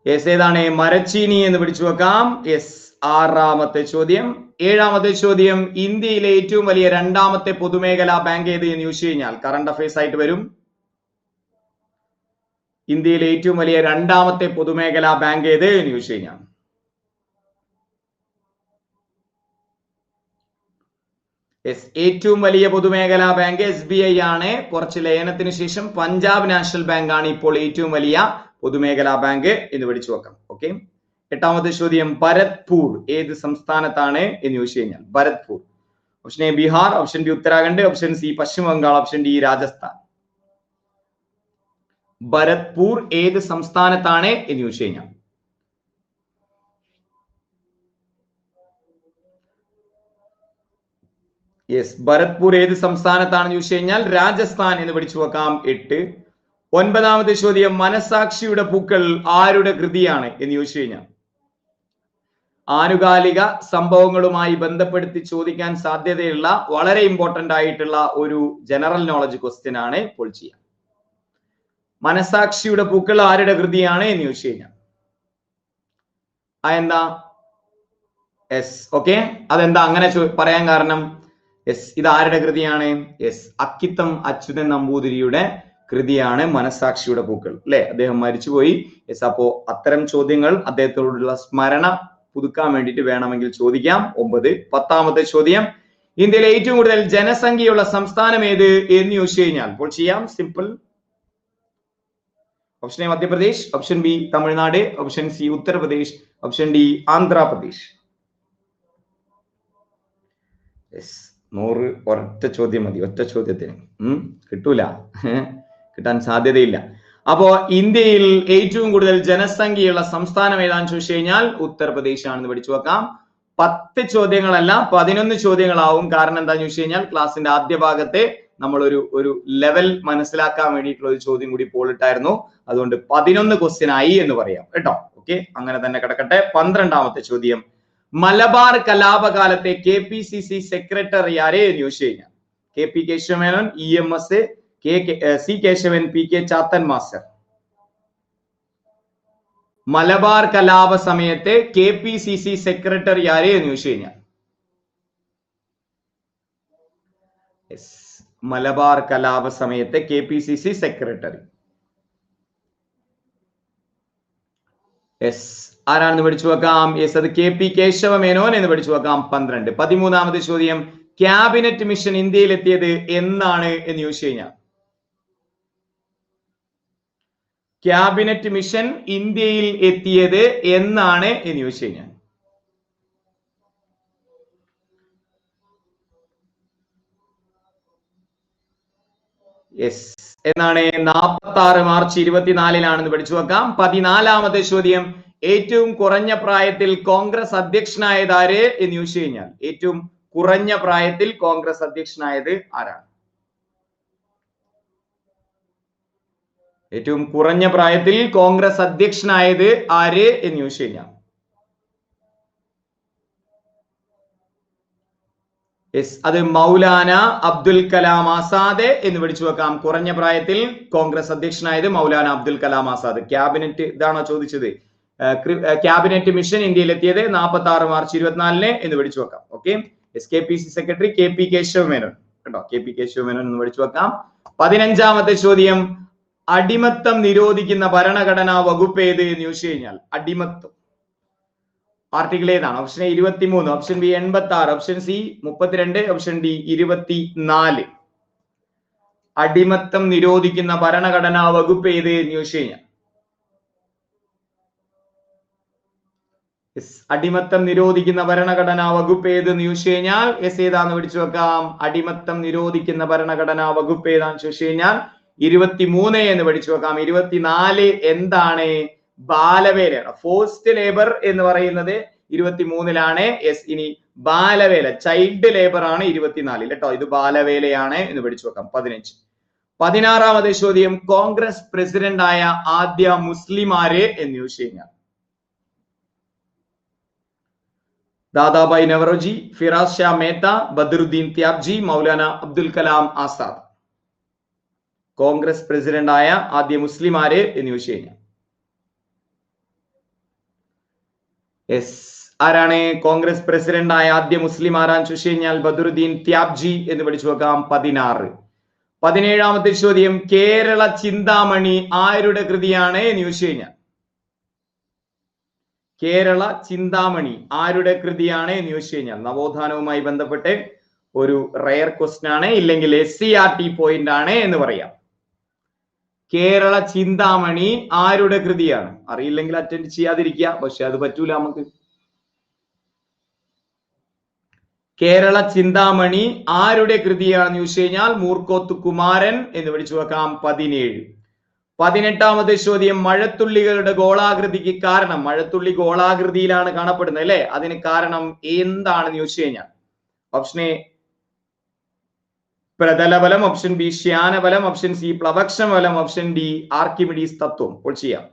ഏതാണ്? മരച്ചീനി എന്ന് പിടിച്ചു വെക്കാം. യെസ്, ആറാമത്തെ ചോദ്യം. ഏഴാമത്തെ ചോദ്യം, ഇന്ത്യയിലെ ഏറ്റവും വലിയ രണ്ടാമത്തെ പൊതുമേഖലാ ബാങ്ക് ഏത് എന്ന് ചോദിച്ചു കഴിഞ്ഞാൽ കറണ്ട് അഫയേഴ്സ് ആയിട്ട് വരും. ഇന്ത്യയിലെ ഏറ്റവും വലിയ രണ്ടാമത്തെ പൊതുമേഖലാ ബാങ്ക് ഏത് എന്ന് ചോദിച്ചു കഴിഞ്ഞാൽ ഏറ്റവും വലിയ പൊതുമേഖലാ ബാങ്ക് SBI ആണ്. കുറച്ച് ലയനത്തിന് ശേഷം പഞ്ചാബ് നാഷണൽ ബാങ്ക് ആണ് ഇപ്പോൾ ഏറ്റവും വലിയ പൊതുമേഖലാ ബാങ്ക് എന്ന് പഠിച്ചു വെക്കാം. ഓക്കെ, എട്ടാമത്തെ ചോദ്യം, ഭരത്പൂർ ഏത് സംസ്ഥാനത്താണ് എന്ന് ചോദിച്ചു കഴിഞ്ഞാൽ Bharatpur option A Bihar, option B Uttarakhand, option C Paschim Bengal, option D Rajasthan. Bharatpur ഏത് സംസ്ഥാനത്താണ് എന്ന് ചോദിച്ചു കഴിഞ്ഞാൽ യെസ്, ഭരത്പൂർ ഏത് സംസ്ഥാനത്താണെന്ന് ചോദിച്ചു കഴിഞ്ഞാൽ രാജസ്ഥാൻ എന്ന് പഠിച്ചു വെക്കാം. 8. 9ാമത്തെ ചോദ്യം, മനസാക്ഷിയുടെ പൂക്കൾ ആരുടെ കൃതിയാണ് എന്ന് ചോദിച്ചു കഴിഞ്ഞാൽ ആനുകാലിക സംഭവങ്ങളുമായി ബന്ധപ്പെടുത്തി ചോദിക്കാൻ സാധ്യതയുള്ള വളരെ ഇമ്പോർട്ടന്റ് ആയിട്ടുള്ള ഒരു ജനറൽ നോളജ് ക്വസ്റ്റ്യൻ ആണ് ഇപ്പോൾ ചെയ്യാം. മനസാക്ഷിയുടെ പൂക്കൾ ആരുടെ കൃതിയാണ് എന്ന് ചോദിച്ചു കഴിഞ്ഞാൽ എന്താ? Yes, okay. അതെന്താ അങ്ങനെ പറയാൻ കാരണം? യെസ്, ഇത് ആരുടെ കൃതിയാണ്? യെസ്, അക്കിത്തം അച്യുതൻ നമ്പൂതിരിയുടെ കൃതിയാണ് മനസാക്ഷിയുടെ പൂക്കൾ, അല്ലെ? അദ്ദേഹം മരിച്ചുപോയി. യെസ്, അപ്പോ അത്തരം ചോദ്യങ്ങൾ അദ്ദേഹത്തോടുള്ള സ്മരണ പുതുക്കാൻ വേണ്ടിയിട്ട് വേണമെങ്കിൽ ചോദിക്കാം. 9. 10ാമത്തെ ചോദ്യം, ഇന്ത്യയിലെ ഏറ്റവും കൂടുതൽ ജനസംഖ്യയുള്ള സംസ്ഥാനം ഏത് എന്ന് ചോദിച്ചു കഴിഞ്ഞാൽ ഇപ്പോൾ ചെയ്യാം. Simple. Option A Madhya Pradesh, option B Tamil Nadu, option C Uttar Pradesh, option D Andhra Pradesh. 100 ഒറ്റ ചോദ്യം മതി. ഒറ്റ ചോദ്യത്തിന് കിട്ടൂല, കിട്ടാൻ സാധ്യതയില്ല. അപ്പോ ഇന്ത്യയിൽ ഏറ്റവും കൂടുതൽ ജനസംഖ്യയുള്ള സംസ്ഥാനം ഏതാണെന്ന് ചോദിച്ചു കഴിഞ്ഞാൽ ഉത്തർപ്രദേശ് ആണെന്ന് പഠിച്ചു വെക്കാം. 10 ചോദ്യങ്ങളല്ല 11 ചോദ്യങ്ങളാവും. കാരണം എന്താണെന്ന് ചോദിച്ചു കഴിഞ്ഞാൽ ക്ലാസിന്റെ ആദ്യ ഭാഗത്തെ നമ്മൾ ഒരു ലെവൽ മനസ്സിലാക്കാൻ വേണ്ടിയിട്ടുള്ള ഒരു ചോദ്യം കൂടി പോളിട്ടായിരുന്നു. അതുകൊണ്ട് 11 ക്വസ്റ്റ്യൻ ആയി എന്ന് പറയാം കേട്ടോ. ഓക്കെ, അങ്ങനെ തന്നെ കിടക്കട്ടെ. 12ാമത്തെ ചോദ്യം, മലബാർ കലാപകാലത്തെ KPCC സെക്രട്ടറി ആരെ എന്ന് ചോദിച്ചു കഴിഞ്ഞാൽ KP Kesava Menon, EMS, C Kesavan, PK Chathan master. Malabar കലാപ സമയത്തെ KPCC സെക്രട്ടറി ആരെ എന്ന് ചോദിച്ചു കഴിഞ്ഞാൽ മലബാർ കലാപ സമയത്തെ KPCC സെക്രട്ടറി ആരാണെന്ന് പഠിച്ചു വെക്കാം. യെസ്, അത് KP കേശവമേനോൻ എന്ന് പഠിച്ചു വെക്കാം. 12. 13ാമത്തെ ചോദ്യം, ക്യാബിനറ്റ് മിഷൻ ഇന്ത്യയിൽ എത്തിയത് എന്നാണ് എന്ന് ചോദിച്ചു കഴിഞ്ഞാൽ ക്യാബിനറ്റ് മിഷൻ ഇന്ത്യയിൽ എത്തിയത് എന്നാണ് എന്ന് ചോദിച്ചു കഴിഞ്ഞാൽ യെസ് എന്നാണ്. 46 മാർച്ച് 24 പഠിച്ചു വെക്കാം. 14ാമത്തെ ചോദ്യം, ഏറ്റവും കുറഞ്ഞ പ്രായത്തിൽ കോൺഗ്രസ് അധ്യക്ഷനായത് ആര് എന്ന് ചോദിച്ചു കഴിഞ്ഞാൽ ഏറ്റവും കുറഞ്ഞ പ്രായത്തിൽ കോൺഗ്രസ് അധ്യക്ഷനായത് ആരാണ്? ഏറ്റവും കുറഞ്ഞ പ്രായത്തിൽ കോൺഗ്രസ് അധ്യക്ഷനായത് ആര് എന്ന് ചോദിച്ചു കഴിഞ്ഞാൽ അത് മൗലാന അബ്ദുൽ കലാം ആസാദ് എന്ന് പഠിച്ചു വെക്കാം. കുറഞ്ഞ പ്രായത്തിൽ കോൺഗ്രസ് അധ്യക്ഷനായത് മൗലാന അബ്ദുൽ കലാം ആസാദ്. ക്യാബിനറ്റ് ഇതാണോ ചോദിച്ചത്? ക്യാബിനറ്റ് മിഷൻ ഇന്ത്യയിൽ എത്തിയത് 46 മാർച്ച് 24 എന്ന് പഠിച്ചു വെക്കാം. Okay, KPCC secretary KP Kesava Menon കേട്ടോ. KP കേശവമേനോൻ എന്ന് പഠിച്ചു വെക്കാം. 15ാമത്തെ ചോദ്യം, അടിമത്തം നിരോധിക്കുന്ന ഭരണഘടനാ വകുപ്പ് ഏത് എന്ന് ചോദിച്ചു കഴിഞ്ഞാൽ അടിമത്തം ആർട്ടിക്കിൾ ഏതാണ്? Option A 23, option B 86, option C 32, option D 24. അടിമത്തം നിരോധിക്കുന്ന ഭരണഘടനാ വകുപ്പ് ഏത് എന്ന് ചോദിച്ചു കഴിഞ്ഞാൽ അടിമത്തം നിരോധിക്കുന്ന ഭരണഘടനാ വകുപ്പ് ഏതെന്ന് ചോദിച്ചു കഴിഞ്ഞാൽ ഏതാന്ന് പഠിച്ചു വെക്കാം. അടിമത്തം നിരോധിക്കുന്ന ഭരണഘടനാ വകുപ്പ് ഏതാന്ന് ചോദിച്ചു കഴിഞ്ഞാൽ 23 എന്ന് പഠിച്ചു വെക്കാം. 24 എന്താണ്? ബാലവേലയാണ്. ഫോഴ്സ്ഡ് ലേബർ എന്ന് പറയുന്നത് 23 ഇനി ബാലവേല ചൈൽഡ് ലേബർ ആണ് 24 കേട്ടോ. ഇത് ബാലവേലയാണ് എന്ന് പഠിച്ചു വെക്കാം. 15. 16ാമത്തെ ചോദ്യം, കോൺഗ്രസ് പ്രസിഡന്റ് ആയ ആദ്യ മുസ്ലിം ആര് എന്ന് ചോദിച്ചു കഴിഞ്ഞാൽ ദാദാഭായ് നവറോജി, ഫിറാസ് ഷാ മേത്ത, ബദറുദ്ദീൻ ത്യാബ്ജി, മൗലാന അബ്ദുൽ കലാം ആസാദ്. കോൺഗ്രസ് പ്രസിഡന്റ് ആയ ആദ്യ മുസ്ലിം ആര് എന്ന് ചോദിച്ചു കഴിഞ്ഞാൽ ആരാണ്? കോൺഗ്രസ് പ്രസിഡന്റ് ആയ ആദ്യ മുസ്ലിം ആരാന്ന് ചോദിച്ചു കഴിഞ്ഞാൽ ബദറുദ്ദീൻ ത്യാബ്ജി എന്ന് പഠിച്ചു വെക്കാം. 16. 17ാമത്തെ ചോദ്യം, കേരള ചിന്താമണി ആരുടെ കൃതിയാണ് എന്ന് ചോദിച്ചു കഴിഞ്ഞാൽ കേരള ചിന്താമണി ആരുടെ കൃതിയാണ് എന്ന് ചോദിച്ചു കഴിഞ്ഞാൽ നവോത്ഥാനവുമായി ബന്ധപ്പെട്ട് ഒരു റയർ ക്വസ്റ്റ്യൻ ആണ്, ഇല്ലെങ്കിൽ SCRT പോയിന്റ് ആണ് എന്ന് പറയാം. കേരള ചിന്താമണി ആരുടെ കൃതിയാണ്? അറിയില്ലെങ്കിൽ അറ്റൻഡ് ചെയ്യാതിരിക്കുക, പക്ഷെ അത് പറ്റൂല നമുക്ക്. കേരള ചിന്താമണി ആരുടെ കൃതിയാണെന്ന് ചോദിച്ചു കഴിഞ്ഞാൽ മൂർക്കോത്ത് കുമാരൻ എന്ന് പഠിച്ചു വെക്കാം. 17. 18ാമത്തെ ചോദ്യം, മഴത്തുള്ളികളുടെ ഗോളാകൃതിക്ക് കാരണം, മഴത്തുള്ളി ഗോളാകൃതിയിലാണ് കാണപ്പെടുന്നത് അല്ലെ, അതിന് കാരണം എന്താണെന്ന് ചോദിച്ചു കഴിഞ്ഞാൽ ഓപ്ഷൻ എ പ്രതലബലം, ഓപ്ഷൻ ബി ശ്യാനബലം, ഓപ്ഷൻ സി പ്ലവക്ഷബലം, ഓപ്ഷൻ ഡി ആർക്കിമിഡീസ് തത്വം. ഇപ്പോൾ ചെയ്യാം.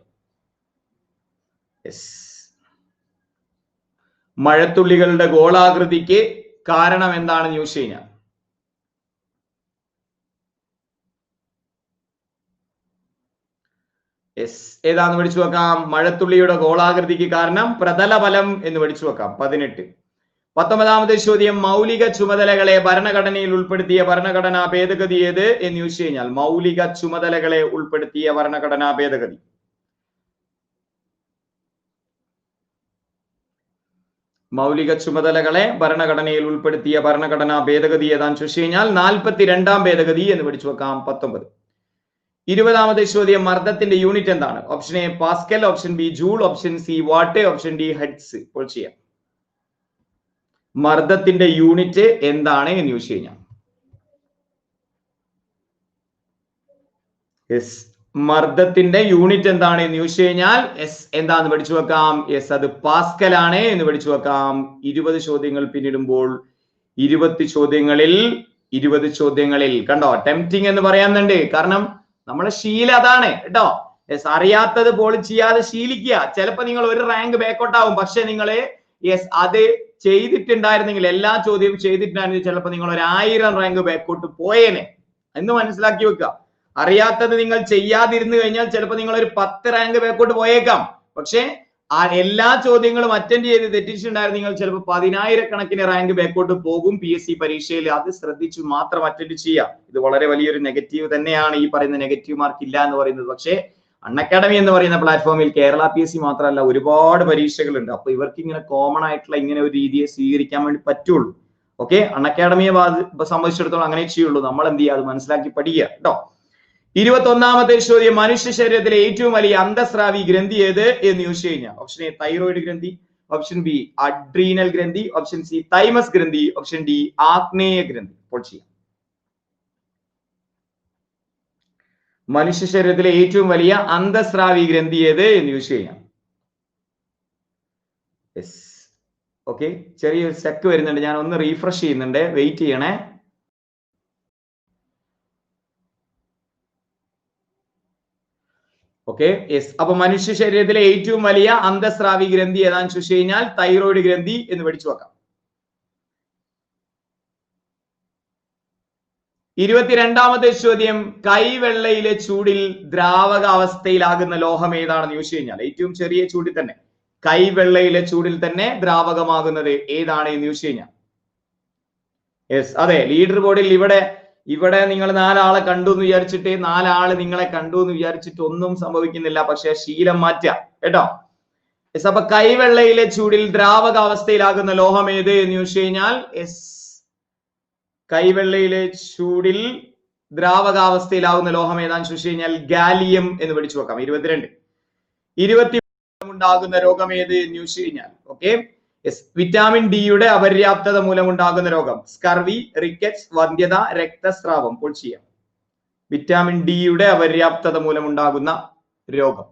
മഴത്തുള്ളികളുടെ ഗോളാകൃതിക്ക് കാരണം എന്താണെന്ന് ചോദിച്ചു കഴിഞ്ഞാൽ ഏതാന്ന് പഠിച്ചു വെക്കാം. മഴത്തുള്ളിയുടെ ഗോളാകൃതിക്ക് കാരണം പ്രതലബലം എന്ന് പഠിച്ചു വെക്കാം. 18. 19ാമത്തെ ചോദ്യം, മൗലിക ചുമതലകളെ ഭരണഘടനയിൽ ഉൾപ്പെടുത്തിയ ഭരണഘടനാ ഭേദഗതി ഏത് എന്ന് ചോദിച്ചു കഴിഞ്ഞാൽ മൗലിക ചുമതലകളെ ഉൾപ്പെടുത്തിയ ഭരണഘടനാ ഭേദഗതി. മൗലിക ചുമതലകളെ ഭരണഘടനയിൽ ഉൾപ്പെടുത്തിയ ഭരണഘടനാ ഭേദഗതി ഏതാന്ന് ചോദിച്ചു കഴിഞ്ഞാൽ 42ാം ഭേദഗതി എന്ന് പഠിച്ചു വെക്കാം. 19. 20ാമത്തെ ചോദ്യം, മർദ്ദത്തിന്റെ യൂണിറ്റ് എന്താണ്? Option A pascal, option B joule, option C watt, option D hertz. ഇപ്പോൾ ചെയ്യാം. മർദ്ദത്തിന്റെ യൂണിറ്റ് എന്താണ് എന്ന് ചോദിച്ചു കഴിഞ്ഞാൽ മർദ്ദത്തിന്റെ യൂണിറ്റ് എന്താണ് എന്ന് ചോദിച്ചു കഴിഞ്ഞാൽ എന്താന്ന് പഠിച്ചു വെക്കാം. അത് പാസ്കൽ ആണ് എന്ന് പഠിച്ചു വെക്കാം. 20 ചോദ്യങ്ങൾ പിന്നിടുമ്പോൾ 20 ചോദ്യങ്ങളിൽ കണ്ടോ, ടെംപ്റ്റിംഗ് എന്ന് പറയാന്നുണ്ട്. കാരണം നമ്മളെ ശീലം അതാണ് കേട്ടോ. അറിയാത്തത് പോലും ചെയ്യാതെ ശീലിക്കുക. ചിലപ്പോ നിങ്ങൾ ഒരു റാങ്ക് ബാക്കൗട്ട് ആവും, പക്ഷെ നിങ്ങൾ അത് ചെയ്തിട്ടുണ്ടായിരുന്നെങ്കിൽ, എല്ലാ ചോദ്യവും ചെയ്തിട്ടുണ്ടായിരുന്നെങ്കിൽ ചിലപ്പോൾ നിങ്ങൾ ഒരു 1000 റാങ്ക് ബാക്കൗട്ട് പോയേനെ എന്ന് മനസ്സിലാക്കി വെക്കുക. അറിയാത്തത് നിങ്ങൾ ചെയ്യാതിരുന്നു കഴിഞ്ഞാൽ ചിലപ്പോൾ നിങ്ങൾ ഒരു 10 റാങ്ക് ബാക്കൗട്ട് പോയേക്കാം. പക്ഷെ ആ എല്ലാ ചോദ്യങ്ങളും അറ്റൻഡ് ചെയ്ത് തെറ്റിച്ചിട്ടുണ്ടായിരുന്നു നിങ്ങൾ ചിലപ്പോൾ 10,000 കണക്കിന് റാങ്ക് ബാക്കൗട്ട് പോകും PSC പരീക്ഷയിൽ. അത് ശ്രദ്ധിച്ചു മാത്രം അറ്റൻഡ് ചെയ്യാം. ഇത് വളരെ വലിയൊരു നെഗറ്റീവ് തന്നെയാണ്, ഈ പറയുന്ന നെഗറ്റീവ് മാർക്ക് ഇല്ല എന്ന് പറയുന്നത്. പക്ഷേ അൺഅക്കാഡമി എന്ന് പറയുന്ന പ്ലാറ്റ്ഫോമിൽ കേരള PSC മാത്രമല്ല ഒരുപാട് പരീക്ഷകളുണ്ട്. അപ്പൊ ഇവർക്ക് ഇങ്ങനെ കോമൺ ആയിട്ടുള്ള ഇങ്ങനെ ഒരു രീതിയെ സ്വീകരിക്കാൻ വേണ്ടി പറ്റുള്ളൂ. ഓക്കെ, അൺഅക്കാഡമിയെ സംബന്ധിച്ചിടത്തോളം അങ്ങനെ ചെയ്യുള്ളൂ. നമ്മൾ എന്ത് ചെയ്യുക, അത് മനസ്സിലാക്കി പഠിക്കുക കേട്ടോ. 21ാമത്തെ ചോദ്യം, മനുഷ്യ ശരീരത്തിലെ ഏറ്റവും വലിയ അന്തസ്രാവി ഗ്രന്ഥി ഏത് എന്ന് ചോദിച്ചു കഴിഞ്ഞാൽ ഓപ്ഷൻ എ തൈറോയിഡ് ഗ്രന്ഥി, ഓപ്ഷൻ ബി അഡ്രീനൽ ഗ്രന്ഥി, ഓപ്ഷൻ സി തൈമസ് ഗ്രന്ഥി, ഓപ്ഷൻ ഡി ആഗ്നേയ ഗ്രന്ഥി. ഇപ്പോൾ ചെയ്യാം. മനുഷ്യ ശരീരത്തിലെ ഏറ്റവും വലിയ അന്തസ്രാവി ഗ്രന്ഥി ഏത് എന്ന് ചോദിച്ചു കഴിഞ്ഞാൽ ഓക്കെ, ചെറിയൊരു സ്റ്റക്ക് വരുന്നുണ്ട്. ഞാൻ ഒന്ന് റീഫ്രഷ് ചെയ്യുന്നുണ്ട്, വെയിറ്റ് ചെയ്യണേ. ഓക്കെ, അപ്പൊ മനുഷ്യ ശരീരത്തിലെ ഏറ്റവും വലിയ അന്തസ്രാവി ഗ്രന്ഥി ഏതാന്ന് ചോദിച്ചു കഴിഞ്ഞാൽ തൈറോയിഡ് ഗ്രന്ഥി എന്ന് പഠിച്ചു വെക്കാം. 22ാമത്തെ ചോദ്യം, കൈവെള്ളയിലെ ചൂടിൽ ദ്രാവക അവസ്ഥയിലാകുന്ന ലോഹം ഏതാണെന്ന് ചോദിച്ചു കഴിഞ്ഞാൽ ഏറ്റവും ചെറിയ ചൂടിൽ തന്നെ, കൈവെള്ളയിലെ ചൂടിൽ തന്നെ ദ്രാവകമാകുന്നത് ഏതാണ് എന്ന് ചോദിച്ചു കഴിഞ്ഞാൽ അതെ, ലീഡർ ബോർഡിൽ ഇവിടെ നിങ്ങൾ 4 ആളെ കണ്ടു എന്ന് വിചാരിച്ചിട്ട് 4 ആള് നിങ്ങളെ കണ്ടു എന്ന് വിചാരിച്ചിട്ട് ഒന്നും സംഭവിക്കുന്നില്ല. പക്ഷെ ശീലം മാറ്റുക കേട്ടോ. അപ്പൊ കൈവെള്ളയിലെ ചൂടിൽ ദ്രാവകാവസ്ഥയിലാകുന്ന ലോഹം ഏത് എന്ന് ചോദിച്ചു കഴിഞ്ഞാൽ കൈവെള്ളയിലെ ചൂടിൽ ദ്രാവകാവസ്ഥയിലാകുന്ന ലോഹം ഏതാന്ന് ചോദിച്ചു കഴിഞ്ഞാൽ ഗാലിയം എന്ന് പഠിച്ചു വെക്കാം. 22. 20 ഉണ്ടാകുന്ന രോഗം ഏത് എന്ന് ചോദിച്ചു കഴിഞ്ഞാൽ ഓക്കെ, വിറ്റാമിൻ ഡിയുടെ അപര്യാപ്തത മൂലമുണ്ടാകുന്ന രോഗം സ്കർവി, റിക്കറ്റ്സ്, വന്ധ്യത, രക്തസ്രാവം. ഇപ്പോൾ ചെയ്യാം. വിറ്റാമിൻ ഡിയുടെ അപര്യാപ്തത മൂലമുണ്ടാകുന്ന രോഗം,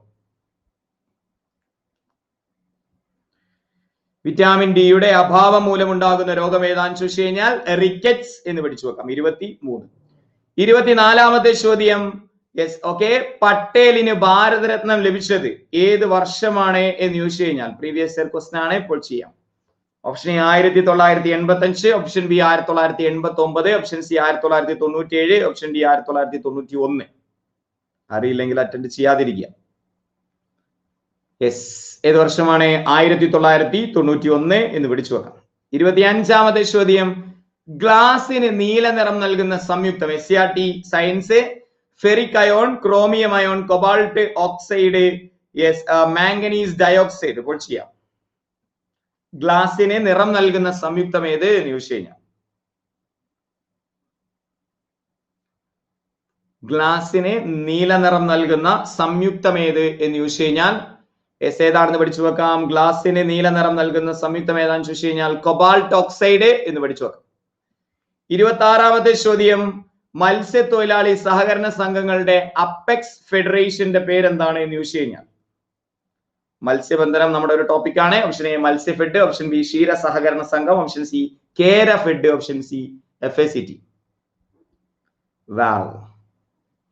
വിറ്റാമിൻ ഡിയുടെ അഭാവം മൂലമുണ്ടാകുന്ന രോഗം ഏതാന്ന് ചോദിച്ചു കഴിഞ്ഞാൽ റിക്കറ്റ്സ് എന്ന് പഠിച്ചു വെക്കാം. 23. 24ാമത്തെ ചോദ്യം ഓക്കെ, പട്ടേലിന് ഭാരതരത്നം ലഭിച്ചത് ഏത് വർഷമാണ് എന്ന് ചോദിച്ചു കഴിഞ്ഞാൽ പ്രീവിയസ് ഇയർ ക്വസ്റ്റൻ ആണ്. ഇപ്പോൾ ചെയ്യാം. Option A 1985, option B 1989, option C 1997, option D 1991. അറിയില്ലെങ്കിൽ അറ്റൻഡ് ചെയ്യാതിരിക്കുക. ഏത് വർഷമാണ്? 1991 എന്ന് പിടിച്ചു വെക്കാം. 25ാമത്തെ ചോദ്യം, ഗ്ലാസിന് നീല നിറം നൽകുന്ന സംയുക്തം SCRT science ferric ion, chromium ion, cobalt oxide, manganese dioxide. ഇപ്പോൾ ചെയ്യാം. ഗ്ലാസിന് നിറം നൽകുന്ന സംയുക്തം ഏത് എന്ന് ചോദിച്ചു കഴിഞ്ഞാൽ ഗ്ലാസിന് നീല നിറം നൽകുന്ന സംയുക്തം ഏത് എന്ന് ചോദിച്ചു കഴിഞ്ഞാൽ ഏതാണെന്ന് പഠിച്ചു വെക്കാം. ഗ്ലാസിന് നീല നിറം നൽകുന്ന സംയുക്തം ഏതാണെന്ന് ചോദിച്ചു കഴിഞ്ഞാൽ കൊബാൾട്ട് ഓക്സൈഡ് എന്ന് പഠിച്ചു വെക്കാം. 26ാമത്തെ ചോദ്യം, മത്സ്യത്തൊഴിലാളി സഹകരണ സംഘങ്ങളുടെ അപ്പെക്സ് ഫെഡറേഷന്റെ പേരെന്താണ് എന്ന് ചോദിച്ചു കഴിഞ്ഞാൽ മത്സ്യബന്ധനം നമ്മുടെ ഒരു ടോപ്പിക്കാണ്. Option A Matsyafed, option B ക്ഷീര സഹകരണ സംഘം, ഓപ്ഷൻ സി കേര fed, option C FACT. Valve.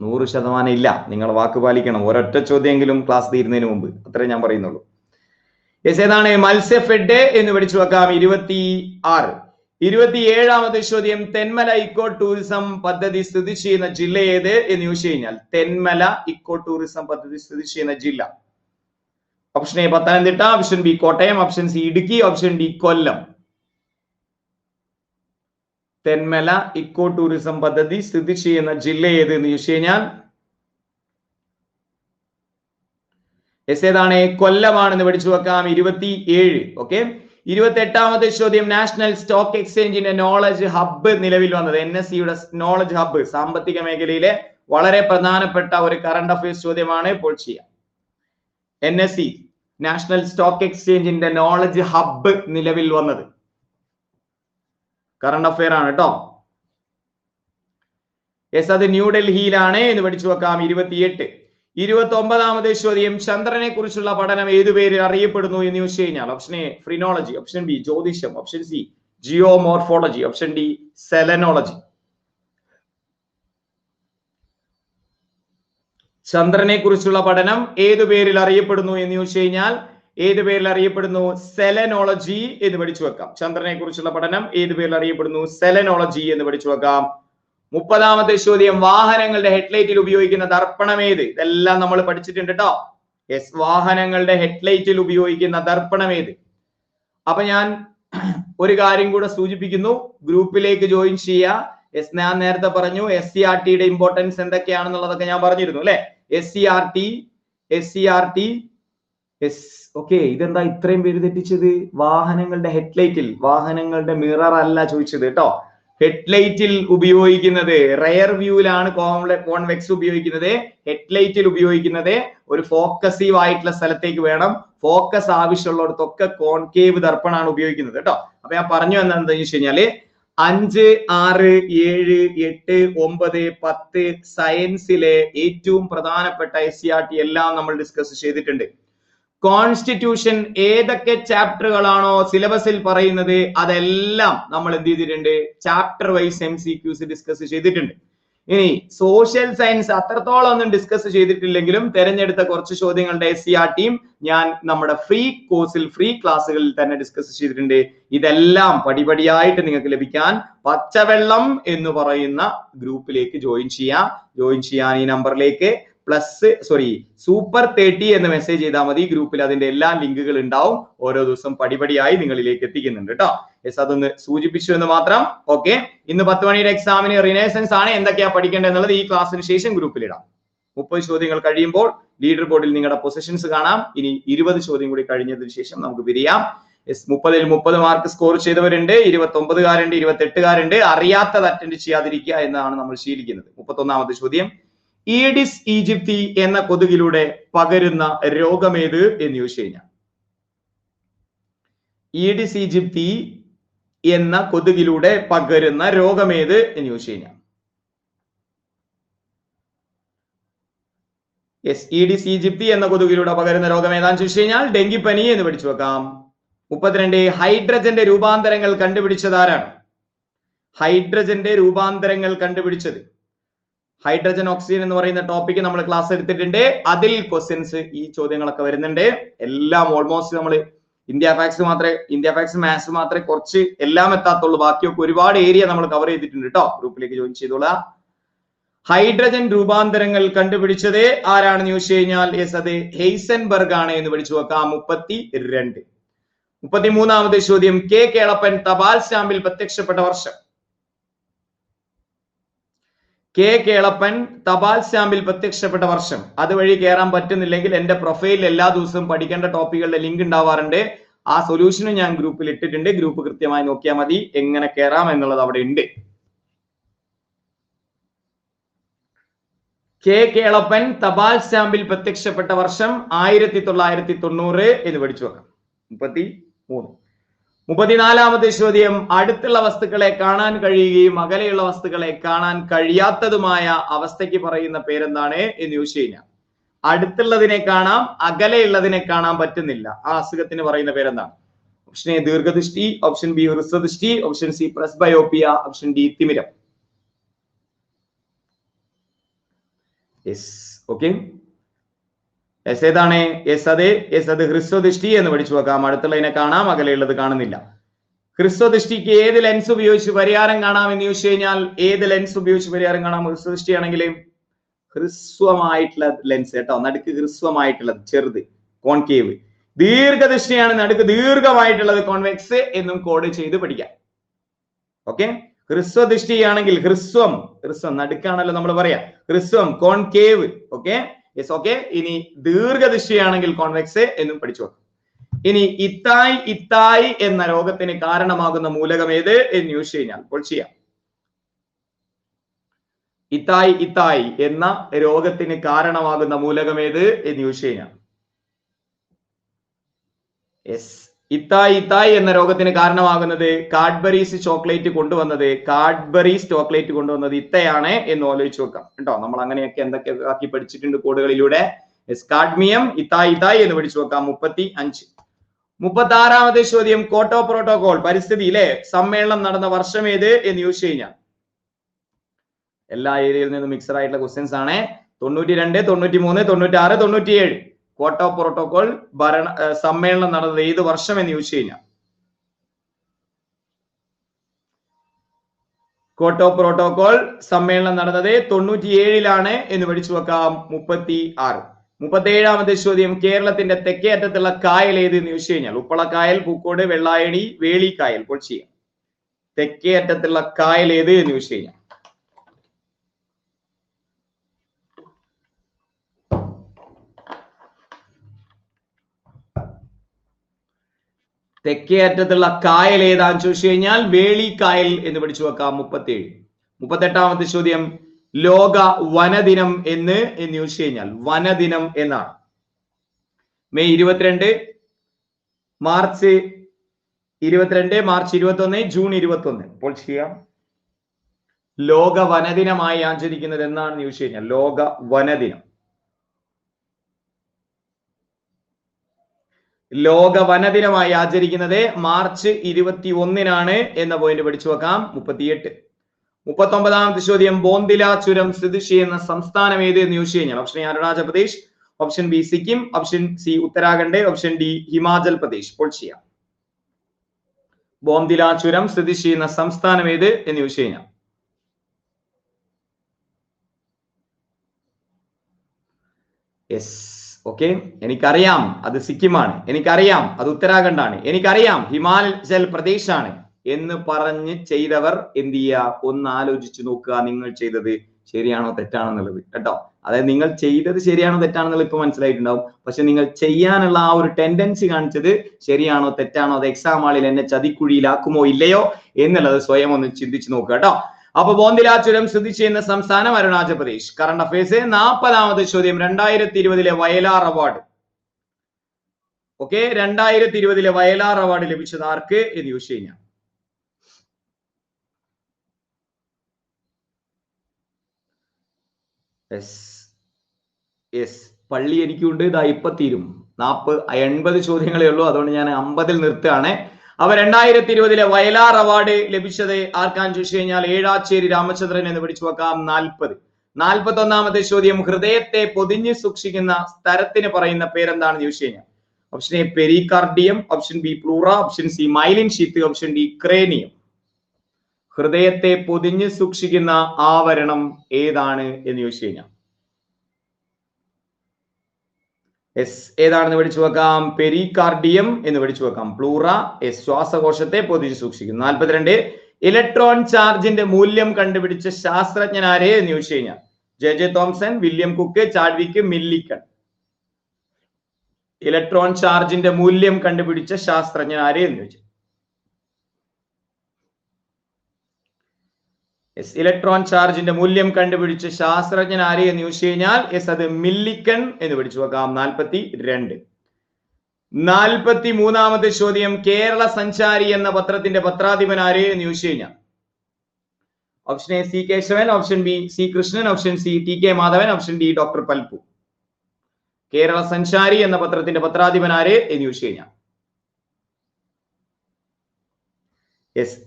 100% ഇല്ല. നിങ്ങൾ വാക്ക് പാലിക്കണം. ഒരൊറ്റ ചോദ്യമെങ്കിലും ക്ലാസ് തീരുന്നതിന് മുമ്പ്. അത്രേ ഞാൻ പറയുന്നുള്ളൂ. യെസ്, ഏതാണ്? മത്സ്യഫെഡ് എന്ന് പഠിച്ചു വെക്കാം. 26. 27ാമത്തെ ചോദ്യം, തെന്മല ഇക്കോ ടൂറിസം പദ്ധതി സ്ഥിതി ചെയ്യുന്ന ജില്ല ഏത് എന്ന് ചോദിച്ചു കഴിഞ്ഞാൽ, തെന്മല ഇക്കോ ടൂറിസം പദ്ധതി സ്ഥിതി ചെയ്യുന്ന ജില്ല option A Pathanamthitta, option B Kottayam, option C Idukki, option D Kollam. Thenmala eco tourism പദ്ധതി സ്ഥിതി ചെയ്യുന്ന ജില്ല ഏത് എന്ന് ചോദിച്ചു കഴിഞ്ഞാൽ ഏതാണ്? കൊല്ലമാണെന്ന് പഠിച്ചു വെക്കാം. 27. ഓക്കെ. 28ാമത്തെ ചോദ്യം, നാഷണൽ സ്റ്റോക്ക് എക്സ്ചേഞ്ചിന്റെ നോളജ് ഹബ്ബ് നിലവിൽ വന്നത്. NSEയുടെ നോളജ് ഹബ്ബ് സാമ്പത്തിക മേഖലയിലെ വളരെ പ്രധാനപ്പെട്ട ഒരു കറണ്ട് അഫയേഴ്സ് ചോദ്യമാണ്. ഇപ്പോൾ ചെയ്യാം. NSE നാഷണൽ സ്റ്റോക്ക് എക്സ്ചേഞ്ചിന്റെ നോളജ് ഹബ്ബ് നിലവിൽ വന്നത് കറണ്ട് അഫയർ ആണ് കേട്ടോ. യെസ്, അത് ന്യൂഡൽഹിയിലാണ് എന്ന് പഠിച്ചു വെക്കാം. 28. 29ാമത്തെ ചോദ്യം, ചന്ദ്രനെ കുറിച്ചുള്ള പഠനം ഏതു പേരിൽ അറിയപ്പെടുന്നു എന്ന് ചോദിച്ചു കഴിഞ്ഞാൽ, option A phrenology, option B ജ്യോതിഷം, option C geomorphology, option D selenology. ചന്ദ്രനെ കുറിച്ചുള്ള പഠനം ഏതു പേരിൽ അറിയപ്പെടുന്നു എന്ന് ചോദിച്ചു കഴിഞ്ഞാൽ ഏത് പേരിൽ അറിയപ്പെടുന്നു? സെലനോളജി എന്ന് പഠിച്ചു വെക്കാം. ചന്ദ്രനെ കുറിച്ചുള്ള പഠനം ഏത് പേരിൽ അറിയപ്പെടുന്നു? സെലനോളജി എന്ന് പഠിച്ചു വെക്കാം. 30ാമത്തെ ചോദ്യം, വാഹനങ്ങളുടെ ഹെഡ്ലൈറ്റിൽ ഉപയോഗിക്കുന്ന ദർപ്പണം ഏത്? ഇതെല്ലാം നമ്മൾ പഠിച്ചിട്ടുണ്ട് കേട്ടോ. യെസ്, വാഹനങ്ങളുടെ ഹെഡ്ലൈറ്റിൽ ഉപയോഗിക്കുന്ന ദർപ്പണം ഏത്? അപ്പൊ ഞാൻ ഒരു കാര്യം കൂടെ സൂചിപ്പിക്കുന്നു, ഗ്രൂപ്പിലേക്ക് ജോയിൻ ചെയ്യുക. യെസ്, ഞാൻ നേരത്തെ പറഞ്ഞു SCRTയുടെ ഇമ്പോർട്ടൻസ് എന്തൊക്കെയാണെന്നുള്ളതൊക്കെ ഞാൻ പറഞ്ഞിരുന്നു അല്ലെ. SCRT. Yes, okay. ഇതെന്താ ഇത്രയും പേര് തെറ്റിച്ചത്? വാഹനങ്ങളുടെ ഹെഡ്ലൈറ്റിൽ, വാഹനങ്ങളുടെ മിറർ അല്ല ചോദിച്ചത് കേട്ടോ. ഹെഡ്ലൈറ്റിൽ ഉപയോഗിക്കുന്നത് റെയർ വ്യൂവിലാണ് കോൺവെക്സ് ഉപയോഗിക്കുന്നത്. ഹെഡ്ലൈറ്റിൽ ഉപയോഗിക്കുന്നത് ഒരു ഫോക്കസീവ് ആയിട്ടുള്ള സ്ഥലത്തേക്ക് വേണം. ഫോക്കസ് ആവശ്യമുള്ളിടത്തൊക്കെ കോൺകേവ് ദർപ്പണമാണ് ഉപയോഗിക്കുന്നത് കേട്ടോ. അപ്പൊ ഞാൻ പറഞ്ഞു എന്താണെന്ന് വെച്ച് കഴിഞ്ഞാല് 5, 6, 7, 8, 9, 10 സയൻസിലെ ഏറ്റവും പ്രധാനപ്പെട്ട SCRT എല്ലാം നമ്മൾ ഡിസ്കസ് ചെയ്തിട്ടുണ്ട്. കോൺസ്റ്റിറ്റ്യൂഷൻ ഏതൊക്കെ ചാപ്റ്ററുകളാണോ സിലബസിൽ പറയുന്നത് അതെല്ലാം നമ്മൾ എന്ത് ചെയ്തിട്ടുണ്ട്? ചാപ്റ്റർ വൈസ് MCQs ഡിസ്കസ് ചെയ്തിട്ടുണ്ട്. ഇനി സോഷ്യൽ സയൻസ് അത്രത്തോളം ഒന്നും ഡിസ്കസ് ചെയ്തിട്ടില്ലെങ്കിലും തെരഞ്ഞെടുത്ത കുറച്ച് ചോദ്യങ്ങളുടെ SCRTയും ഞാൻ നമ്മുടെ ഫ്രീ കോഴ്സിൽ, ഫ്രീ ക്ലാസ്സുകളിൽ തന്നെ ഡിസ്കസ് ചെയ്തിട്ടുണ്ട്. ഇതെല്ലാം പടിപടിയായിട്ട് നിങ്ങൾക്ക് ലഭിക്കാൻ പച്ചവെള്ളം എന്ന് പറയുന്ന ഗ്രൂപ്പിലേക്ക് ജോയിൻ ചെയ്യാൻ ഈ നമ്പറിലേക്ക് സൂപ്പർ 30 എന്ന് മെസ്സേജ് ചെയ്താൽ മതി. ഗ്രൂപ്പിൽ അതിന്റെ എല്ലാ ലിങ്കുകൾ ഉണ്ടാവും. ഓരോ ദിവസം പടിപടിയായി നിങ്ങളിലേക്ക് എത്തിക്കുന്നുണ്ട് കേട്ടോ. യെസ്, അതൊന്ന് സൂചിപ്പിച്ചു എന്ന് മാത്രം. ഓക്കെ, ഇന്ന് 10 മണിയുടെ എക്സാമിന് റിനേസൻസ് ആണ്. എന്തൊക്കെയാ പഠിക്കേണ്ടത് എന്നുള്ളത് ഈ ക്ലാസ്സിന് ശേഷം ഗ്രൂപ്പിൽ ഇടാം. 30 ചോദ്യങ്ങൾ കഴിയുമ്പോൾ ലീഡർ ബോർഡിൽ നിങ്ങളുടെ പൊസിഷൻസ് കാണാം. ഇനി 20 ചോദ്യം കൂടി കഴിഞ്ഞതിന് ശേഷം നമുക്ക് പിരിയാം. യെസ്, 30ൽ 30 മാർക്ക് സ്കോർ ചെയ്തവരുണ്ട്, 29കാരുണ്ട്, 28കാരുണ്ട്. അറിയാത്തത് അറ്റൻഡ് ചെയ്യാതിരിക്കുക എന്നാണ് നമ്മൾ ശീലിക്കുന്നത്. 31ാമത്തെ ചോദ്യം, ഈഡിസ് ഈജിപ്തി എന്ന കൊതുകിലൂടെ പകരുന്ന രോഗമേത് എന്ന് ചോദിച്ചു കഴിഞ്ഞാൽ, ഈഡിസ് ഈജിപ്തി എന്ന കൊതുകിലൂടെ പകരുന്ന രോഗമേത് എന്ന് ചോദിച്ചു കഴിഞ്ഞാൽ, യെസ്, ഈഡിസ് ഈജിപ്തി എന്ന കൊതുകിലൂടെ പകരുന്ന രോഗം ഏതാന്ന് ചോദിച്ചു കഴിഞ്ഞാൽ ഡെങ്കിപ്പനി എന്ന് പഠിച്ചു വെക്കാം. 32, ഹൈഡ്രജന്റെ രൂപാന്തരങ്ങൾ കണ്ടുപിടിച്ചത് ആരാണ്? ഹൈഡ്രജന്റെ രൂപാന്തരങ്ങൾ കണ്ടുപിടിച്ചത്, ഹൈഡ്രജൻ ഓക്സിജൻ എന്ന് പറയുന്ന ടോപ്പിക്ക് നമ്മൾ ക്ലാസ് എടുത്തിട്ടുണ്ട്. അതിൽ ക്വസ്റ്റ്യൻസ് ഈ ചോദ്യങ്ങളൊക്കെ വരുന്നുണ്ട്. എല്ലാം ഓൾമോസ്റ്റ് നമ്മൾ ഇന്ത്യ ഫാക്സ് മാത്സ് മാത്രമേ കുറച്ച് എല്ലാം എത്താത്തുള്ളൂ. ബാക്കിയൊക്കെ ഒരുപാട് ഏരിയ നമ്മൾ കവർ ചെയ്തിട്ടുണ്ട് കേട്ടോ. ഗ്രൂപ്പിലേക്ക് ജോയിൻ ചെയ്തോളാം. ഹൈഡ്രജൻ രൂപാന്തരങ്ങൾ കണ്ടുപിടിച്ചത് ആരാണെന്ന് ചോദിച്ചു കഴിഞ്ഞാൽ യെസ്, അത് ഹെയ്സൻബർഗ് ആണ് എന്ന് പഠിച്ചു വെക്കാം. 32. 33ാമത്തെ ചോദ്യം, കെ കേളപ്പൻ തപാൽ സ്റ്റാമ്പിൽ പ്രത്യക്ഷപ്പെട്ട വർഷം. കെ കേളപ്പൻ തപാൽ സ്റ്റാമ്പിൽ പ്രത്യക്ഷപ്പെട്ട വർഷം. അതുവഴി കയറാൻ പറ്റുന്നില്ലെങ്കിൽ എന്റെ പ്രൊഫൈലിൽ എല്ലാ ദിവസവും പഠിക്കേണ്ട ടോപ്പിക്കുകളുടെ ലിങ്ക് ഉണ്ടാവാറുണ്ട്. ആ സൊല്യൂഷനും ഞാൻ ഗ്രൂപ്പിൽ ഇട്ടിട്ടുണ്ട്. ഗ്രൂപ്പ് കൃത്യമായി നോക്കിയാൽ മതി എങ്ങനെ കയറാം എന്നുള്ളത് അവിടെ ഉണ്ട്. കെ കേളപ്പൻ തപാൽ സ്റ്റാമ്പിൽ പ്രത്യക്ഷപ്പെട്ട വർഷം 1990 എന്ന് പഠിച്ചു വെക്കാം. 33. 34ാമത്തെ ചോദ്യം, അടുത്തുള്ള വസ്തുക്കളെ കാണാൻ കഴിയുകയും അകലെയുള്ള വസ്തുക്കളെ കാണാൻ കഴിയാത്തതുമായ അവസ്ഥയ്ക്ക് പറയുന്ന പേരെന്താണ് എന്ന് ചോദിച്ചു കഴിഞ്ഞാൽ, അടുത്തുള്ളതിനെ കാണാം, അകലെയുള്ളതിനെ കാണാൻ പറ്റുന്നില്ല. ആ അസുഖത്തിന് പറയുന്ന പേരെന്താണ്? ഓപ്ഷൻ എ ദീർഘദൃഷ്ടി, ഓപ്ഷൻ ബി ഹ്രസ്വദൃഷ്ടി, option C presbyopia, option D തിമിരം. Yes okay. യെസ് ഏതാണ്? യെസ് അത് ഹ്രസ്വദൃഷ്ടി എന്ന് പഠിച്ചു വെക്കാം. അടുത്തുള്ളതിനെ കാണാം, അകലെയുള്ളത് കാണുന്നില്ല. ഹ്രസ്വദൃഷ്ടിക്ക് ഏത് ലെൻസ് ഉപയോഗിച്ച് പരിഹാരം കാണാം എന്ന് ചോദിച്ചു കഴിഞ്ഞാൽ ഏത് ലെൻസ് ഉപയോഗിച്ച് പരിഹാരം കാണാം? ഹ്രസ്വദൃഷ്ടി ആണെങ്കിൽ ഹ്രസ്വമായിട്ടുള്ള ലെൻസ് കേട്ടോ, നടുക്ക് ഹ്രസ്വമായിട്ടുള്ളത് ചെറുത് കോൺകേവ്. ദീർഘദൃഷ്ടിയാണ് നടുക്ക് ദീർഘമായിട്ടുള്ളത് കോൺവെക്സ് എന്നും കോഡ് ചെയ്ത് പഠിക്കാം. ഓക്കെ. ഹ്രസ്വദൃഷ്ടിയാണെങ്കിൽ ഹ്രസ്വം നടുക്കാണല്ലോ നമ്മൾ പറയാ, ഹ്രസ്വം കോൺകേവ്. Okay yes okay. ഇനി ദീർഘദൃഷ്ടിയാണെങ്കിൽ കോൺവെക്സ് എന്നും പഠിച്ചു വെക്കാം. ഇനി ഇത്തായി എന്ന രോഗത്തിന് കാരണമാകുന്ന മൂലകം ഏത് എന്ന് ചോദിച്ചു കഴിഞ്ഞാൽ ഇപ്പോൾ ചെയ്യാം. ഇത്തായി എന്ന രോഗത്തിന് കാരണമാകുന്ന മൂലകം ഏത് എന്ന് ചോദിച്ചു കഴിഞ്ഞാൽ യെസ് ഇത്തായി എന്ന രോഗത്തിന് കാരണമാകുന്നത് കാഡ്ബറീസ് ചോക്ലേറ്റ് കൊണ്ടുവന്നത് ഇത്തയാണ് എന്ന് ആലോചിച്ച് വെക്കാം കേട്ടോ. നമ്മൾ അങ്ങനെയൊക്കെ എന്തൊക്കെ ആക്കി പഠിച്ചിട്ടുണ്ട് കോഡുകളിലൂടെ. കാഡ്മിയം ഇത്തായി എന്ന് പഠിച്ചു വെക്കാം. 35. 36ാമത്തെ ചോദ്യം, ക്യോട്ടോ പ്രോട്ടോകോൾ പരിസ്ഥിതിയിലെ സമ്മേളനം നടന്ന വർഷം ഏത് എന്ന് ചോദിച്ചു കഴിഞ്ഞാൽ എല്ലാ ഏരിയയിൽ നിന്നും മിക്സഡ് ആയിട്ടുള്ള ക്വസ്റ്റ്യൻസ് ആണ്. 92, 93, 96, 97. ക്യോട്ടോ പ്രോട്ടോകോൾ സമ്മേളനം നടന്നത് ഏത് വർഷം എന്ന് ചോദിച്ചു കഴിഞ്ഞാൽ ക്യോട്ടോ പ്രോട്ടോകോൾ സമ്മേളനം നടന്നത് 97ലാണ് എന്ന് പഠിച്ചു വെക്കാം. 36. 37ാമത്തെ ചോദ്യം, കേരളത്തിന്റെ തെക്കേ അറ്റത്തുള്ള കായൽ ഏത് എന്ന് ചോദിച്ചു കഴിഞ്ഞാൽ ഉപ്പളക്കായൽ, പൂക്കോട്, വെള്ളായണി, വേളിക്കായൽ. ഇപ്പോൾ ചെയ്യാം. തെക്കേ അറ്റത്തുള്ള കായൽ ഏത് എന്ന് ചോദിച്ചു കഴിഞ്ഞാൽ തെക്കേ അറ്റത്തുള്ള കായൽ ഏതാന്ന് ചോദിച്ചു കഴിഞ്ഞാൽ വേളിക്കായൽ എന്ന് പഠിച്ചു വെക്കാം. 37. 38ാമത്തെ ചോദ്യം, ലോക വനദിനം എന്ന് ചോദിച്ചു കഴിഞ്ഞാൽ വനദിനം എന്നാണ്. May 22, March 22, March 21, June 21. ഇപ്പോൾ ചെയ്യാം. ലോക വനദിനമായി ആചരിക്കുന്നത് എന്നാണെന്ന് ചോദിച്ചു കഴിഞ്ഞാൽ ലോക വനദിനം ആചരിക്കുന്നത് മാർച്ച് 21 എന്ന പോയിന്റ് പഠിച്ചു വെക്കാം. 38. 39ാമത്തെ ചോദ്യം, ബോന്ദില ചുരം സ്ഥിതി ചെയ്യുന്ന സംസ്ഥാനം ഏത് എന്ന് ചോദിച്ചു കഴിഞ്ഞാൽ option A Arunachal Pradesh, option B Sikkim, option C Uttarakhand, option D Himachal Pradesh. ഇപ്പോൾ ചെയ്യാം. ബോന്ദില ചുരം സ്ഥിതി ചെയ്യുന്ന സംസ്ഥാനം ഏത് എന്ന് ചോദിച്ചു കഴിഞ്ഞാൽ യെസ് ഓക്കെ. എനിക്കറിയാം അത് സിക്കിമാണ്, എനിക്കറിയാം അത് ഉത്തരാഖണ്ഡാണ്, എനിക്കറിയാം ഹിമാചൽ പ്രദേശ് ആണ് എന്ന് പറഞ്ഞ് ചെയ്തവർ എന്ത് ചെയ്യുക, ഒന്ന് ആലോചിച്ച് നോക്കുക നിങ്ങൾ ചെയ്തത് ശരിയാണോ തെറ്റാണോ എന്നുള്ളത് കേട്ടോ. അതായത് നിങ്ങൾ ചെയ്തത് ശരിയാണോ തെറ്റാണെന്നുള്ളത് ഇപ്പൊ മനസ്സിലായിട്ടുണ്ടാവും. പക്ഷെ നിങ്ങൾ ചെയ്യാനുള്ള ആ ഒരു ടെൻഡൻസി കാണിച്ചത് ശരിയാണോ തെറ്റാണോ, അത് എക്സാം ഹാളിൽ എന്നെ ചതിക്കുഴിയിലാക്കുമോ ഇല്ലയോ എന്നുള്ളത് സ്വയം ഒന്ന് ചിന്തിച്ചു നോക്കുക കേട്ടോ. അപ്പൊ ബോന്ദില ചുരം സ്ഥിതി ചെയ്യുന്ന സംസ്ഥാനം അരുണാചൽ പ്രദേശ്. കറണ്ട് അഫയേഴ്സ് 40ാമത്തെ ചോദ്യം, 2020 Vayalar award. Okay, 2020 Vayalar award ലഭിച്ചത് ആർക്ക് എന്ന് ചോദിച്ചു കഴിഞ്ഞാൽ പള്ളി എനിക്കുണ്ട്. ഇതാ ഇപ്പൊ തീരും. 80 ചോദ്യങ്ങളേ ഉള്ളൂ, അതുകൊണ്ട് ഞാൻ 50ൽ നിർത്തുകയാണ്. അപ്പൊ 2020 വയലാർ അവാർഡ് ലഭിച്ചത് ആർക്കാന്ന് ചോദിച്ചു കഴിഞ്ഞാൽ ഏഴാച്ചേരി രാമചന്ദ്രൻ എന്ന് പഠിച്ചു വെക്കാം. 40. 41ാമത്തെ ചോദ്യം, ഹൃദയത്തെ പൊതിഞ്ഞു സൂക്ഷിക്കുന്ന സ്ഥലത്തിന് പറയുന്ന പേരെന്താണെന്ന് ചോദിച്ചു കഴിഞ്ഞാൽ option A pericardium, option B pleura, option C myelin sheath, option D cranium. ഹൃദയത്തെ പൊതിഞ്ഞു സൂക്ഷിക്കുന്ന ആവരണം ഏതാണ് എന്ന് ചോദിച്ചു കഴിഞ്ഞാൽ ഏതാണെന്ന് പഠിച്ചു വെക്കാം. പെരികാർഡിയം എന്ന് പഠിച്ചു വെക്കാം. പ്ലൂറ ശ്വാസകോശത്തെ പൊതിഞ്ഞു സൂക്ഷിക്കുന്നു. 42 ഇലക്ട്രോൺ ചാർജിന്റെ മൂല്യം കണ്ടുപിടിച്ച ശാസ്ത്രജ്ഞനാരെ എന്ന് ചോദിച്ചു കഴിഞ്ഞാൽ J Thomson, William Cook, Chadwick, Millikan. Electron ചാർജിന്റെ മൂല്യം കണ്ടുപിടിച്ച ശാസ്ത്രജ്ഞനാരെ എന്ന് ചോദിച്ചു. ഇലക്ട്രോൺ ചാർജിന്റെ മൂല്യം കണ്ടുപിടിച്ച ശാസ്ത്രജ്ഞൻ ആരെ എന്ന് ചോദിച്ചു കഴിഞ്ഞാൽ അത് മില്ലിക്കൺ എന്ന് പഠിച്ചു വെക്കാം. 42. 43ാമത്തെ ചോദ്യം, കേരള സഞ്ചാരി എന്ന പത്രത്തിന്റെ പത്രാധിപൻ ആരെ എന്ന് ചോദിച്ചു കഴിഞ്ഞാൽ option A C Kesavan, option B C Krishnan, option C T K Madhavan, option D doctor Palpu. Kerala Sanchari എന്ന പത്രത്തിന്റെ പത്രാധിപൻ ആരെ എന്ന് ചോദിച്ചു കഴിഞ്ഞാൽ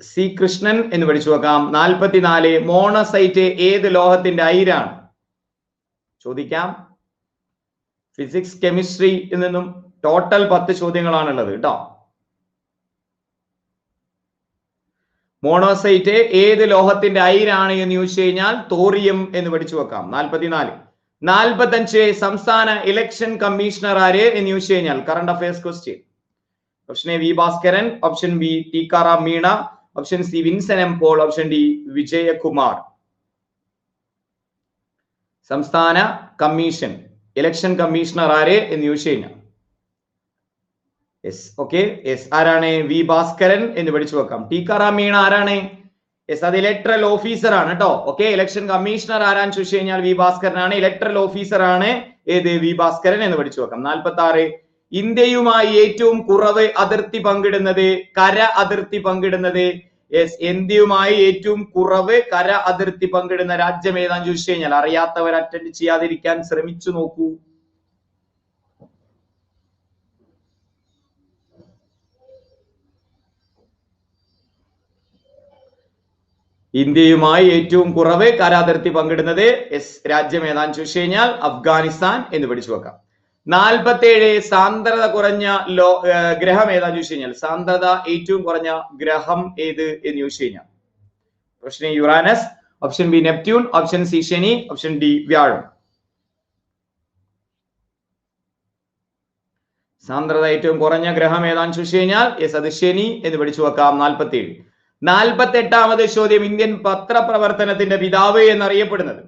സി കൃഷ്ണൻ എന്ന് പഠിച്ചു വെക്കാം. 44 മോണസൈറ്റ് ഏത് ലോഹത്തിന്റെ അയിരാണ്? ചോദിക്കാം. ഫിസിക്സ് കെമിസ്ട്രിയിൽ നിന്നും ടോട്ടൽ 10 ചോദ്യങ്ങളാണുള്ളത് കേട്ടോ. മോണോസൈറ്റ് ഏത് ലോഹത്തിന്റെ അയിരാണ് എന്ന് ചോദിച്ചു കഴിഞ്ഞാൽ തോറിയം എന്ന് പഠിച്ചു വെക്കാം. 44. 45 സംസ്ഥാന ഇലക്ഷൻ കമ്മീഷണർ ആര് എന്ന് ചോദിച്ചു കഴിഞ്ഞാൽ current affairs question. Option A V Bhaskaran, option B Tikaram Meena, option C Vincent M Paul, option D Vijayakumar. സംസ്ഥാന കമ്മീഷൻ ഇലക്ഷൻ കമ്മീഷണർ ആര് എന്ന് ചോദിച്ചു കഴിഞ്ഞാൽ യെസ് ഓക്കെ യെസ് ആരാണ്? വി ഭാസ്കരൻ എന്ന് പഠിച്ചു വെക്കാം. ടിക്കാറാം മീണ ആരാണ്? യെസ് അത് ഇലക്ട്രൽ ഓഫീസർ ആണ് കേട്ടോ. ഓക്കെ ഇലക്ഷൻ കമ്മീഷണർ ആരാന്ന് ചോദിച്ചു കഴിഞ്ഞാൽ വി ഭാസ്കരനാണ്. ഇലക്ട്രൽ ഓഫീസർ ആണ് ഏത്? വി ഭാസ്കരൻ എന്ന് പഠിച്ചു വെക്കാം. 46 ഇന്ത്യയുമായി ഏറ്റവും കുറവ് അതിർത്തി പങ്കിടുന്നത്, കര അതിർത്തി പങ്കിടുന്നത്, യെസ് ഇന്ത്യയുമായി ഏറ്റവും കുറവ് കര അതിർത്തി പങ്കിടുന്ന രാജ്യം ഏതാന്ന് ചോദിച്ചു കഴിഞ്ഞാൽ അറിയാത്തവർ അറ്റൻഡ് ചെയ്യാതിരിക്കാൻ ശ്രമിച്ചു നോക്കൂ. ഇന്ത്യയുമായി ഏറ്റവും കുറവ് കരാതിർത്തി പങ്കിടുന്നത് യെസ് രാജ്യം ഏതാന്ന് ചോദിച്ചു കഴിഞ്ഞാൽ അഫ്ഗാനിസ്ഥാൻ എന്ന് പഠിച്ചു വെക്കാം. 47 സാന്ദ്രത കുറഞ്ഞ ഗ്രഹം ഏതാന്ന് ചോദിച്ചു കഴിഞ്ഞാൽ സാന്ദ്രത ഏറ്റവും കുറഞ്ഞ ഗ്രഹം ഏത് എന്ന് ചോദിച്ചു കഴിഞ്ഞാൽ option A Uranus, option B Neptune, option C ശനി, ഓപ്ഷൻ ഡി വ്യാഴം. സാന്ദ്രത ഏറ്റവും കുറഞ്ഞ ഗ്രഹം ഏതാന്ന് ചോദിച്ചു കഴിഞ്ഞാൽ യെസ് അത് ശനി എന്ന് പഠിച്ചു വെക്കാം. 47. 48ാമത് ചോദ്യം ഇന്ത്യൻ പത്രപ്രവർത്തനത്തിന്റെ പിതാവ് എന്നറിയപ്പെടുന്നത്,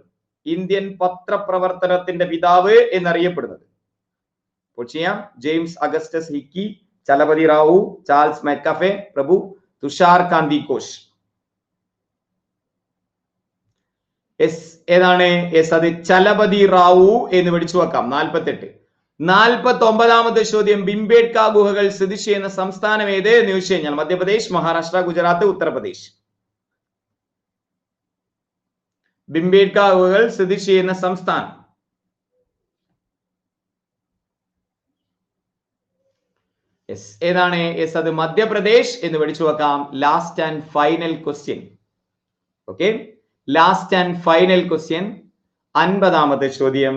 ഇന്ത്യൻ പത്രപ്രവർത്തനത്തിന്റെ പിതാവ് എന്നറിയപ്പെടുന്നത് ചെയ്യാം. James Augustus Hicky, Chalapathi Rao, Charles Metcalfe പ്രഭു, തുഷാർ കാന്തി ഘോഷ്. എസ് ഏതാണ്? എസ് അത് ചലപതി റാവു എന്ന് പഠിച്ചു വെക്കാം. 48. 49ാമത് ചോദ്യം ഭിംബേട്ക ഗുഹകൾ സ്ഥിതി ചെയ്യുന്ന സംസ്ഥാനം ഏത് എന്ന് ചോദിച്ചു കഴിഞ്ഞാൽ മധ്യപ്രദേശ്, മഹാരാഷ്ട്ര, ഗുജറാത്ത്, ഉത്തർപ്രദേശ്. ഭിംബേട്ക ഗുഹകൾ സ്ഥിതി ചെയ്യുന്ന സംസ്ഥാനം യെസ് ഏതാണ്? യെസ് അത് മധ്യപ്രദേശ് എന്ന് പഠിച്ചു വെക്കാം. Last and final question. Okay last and final question. 50ാമത്തെ ചോദ്യം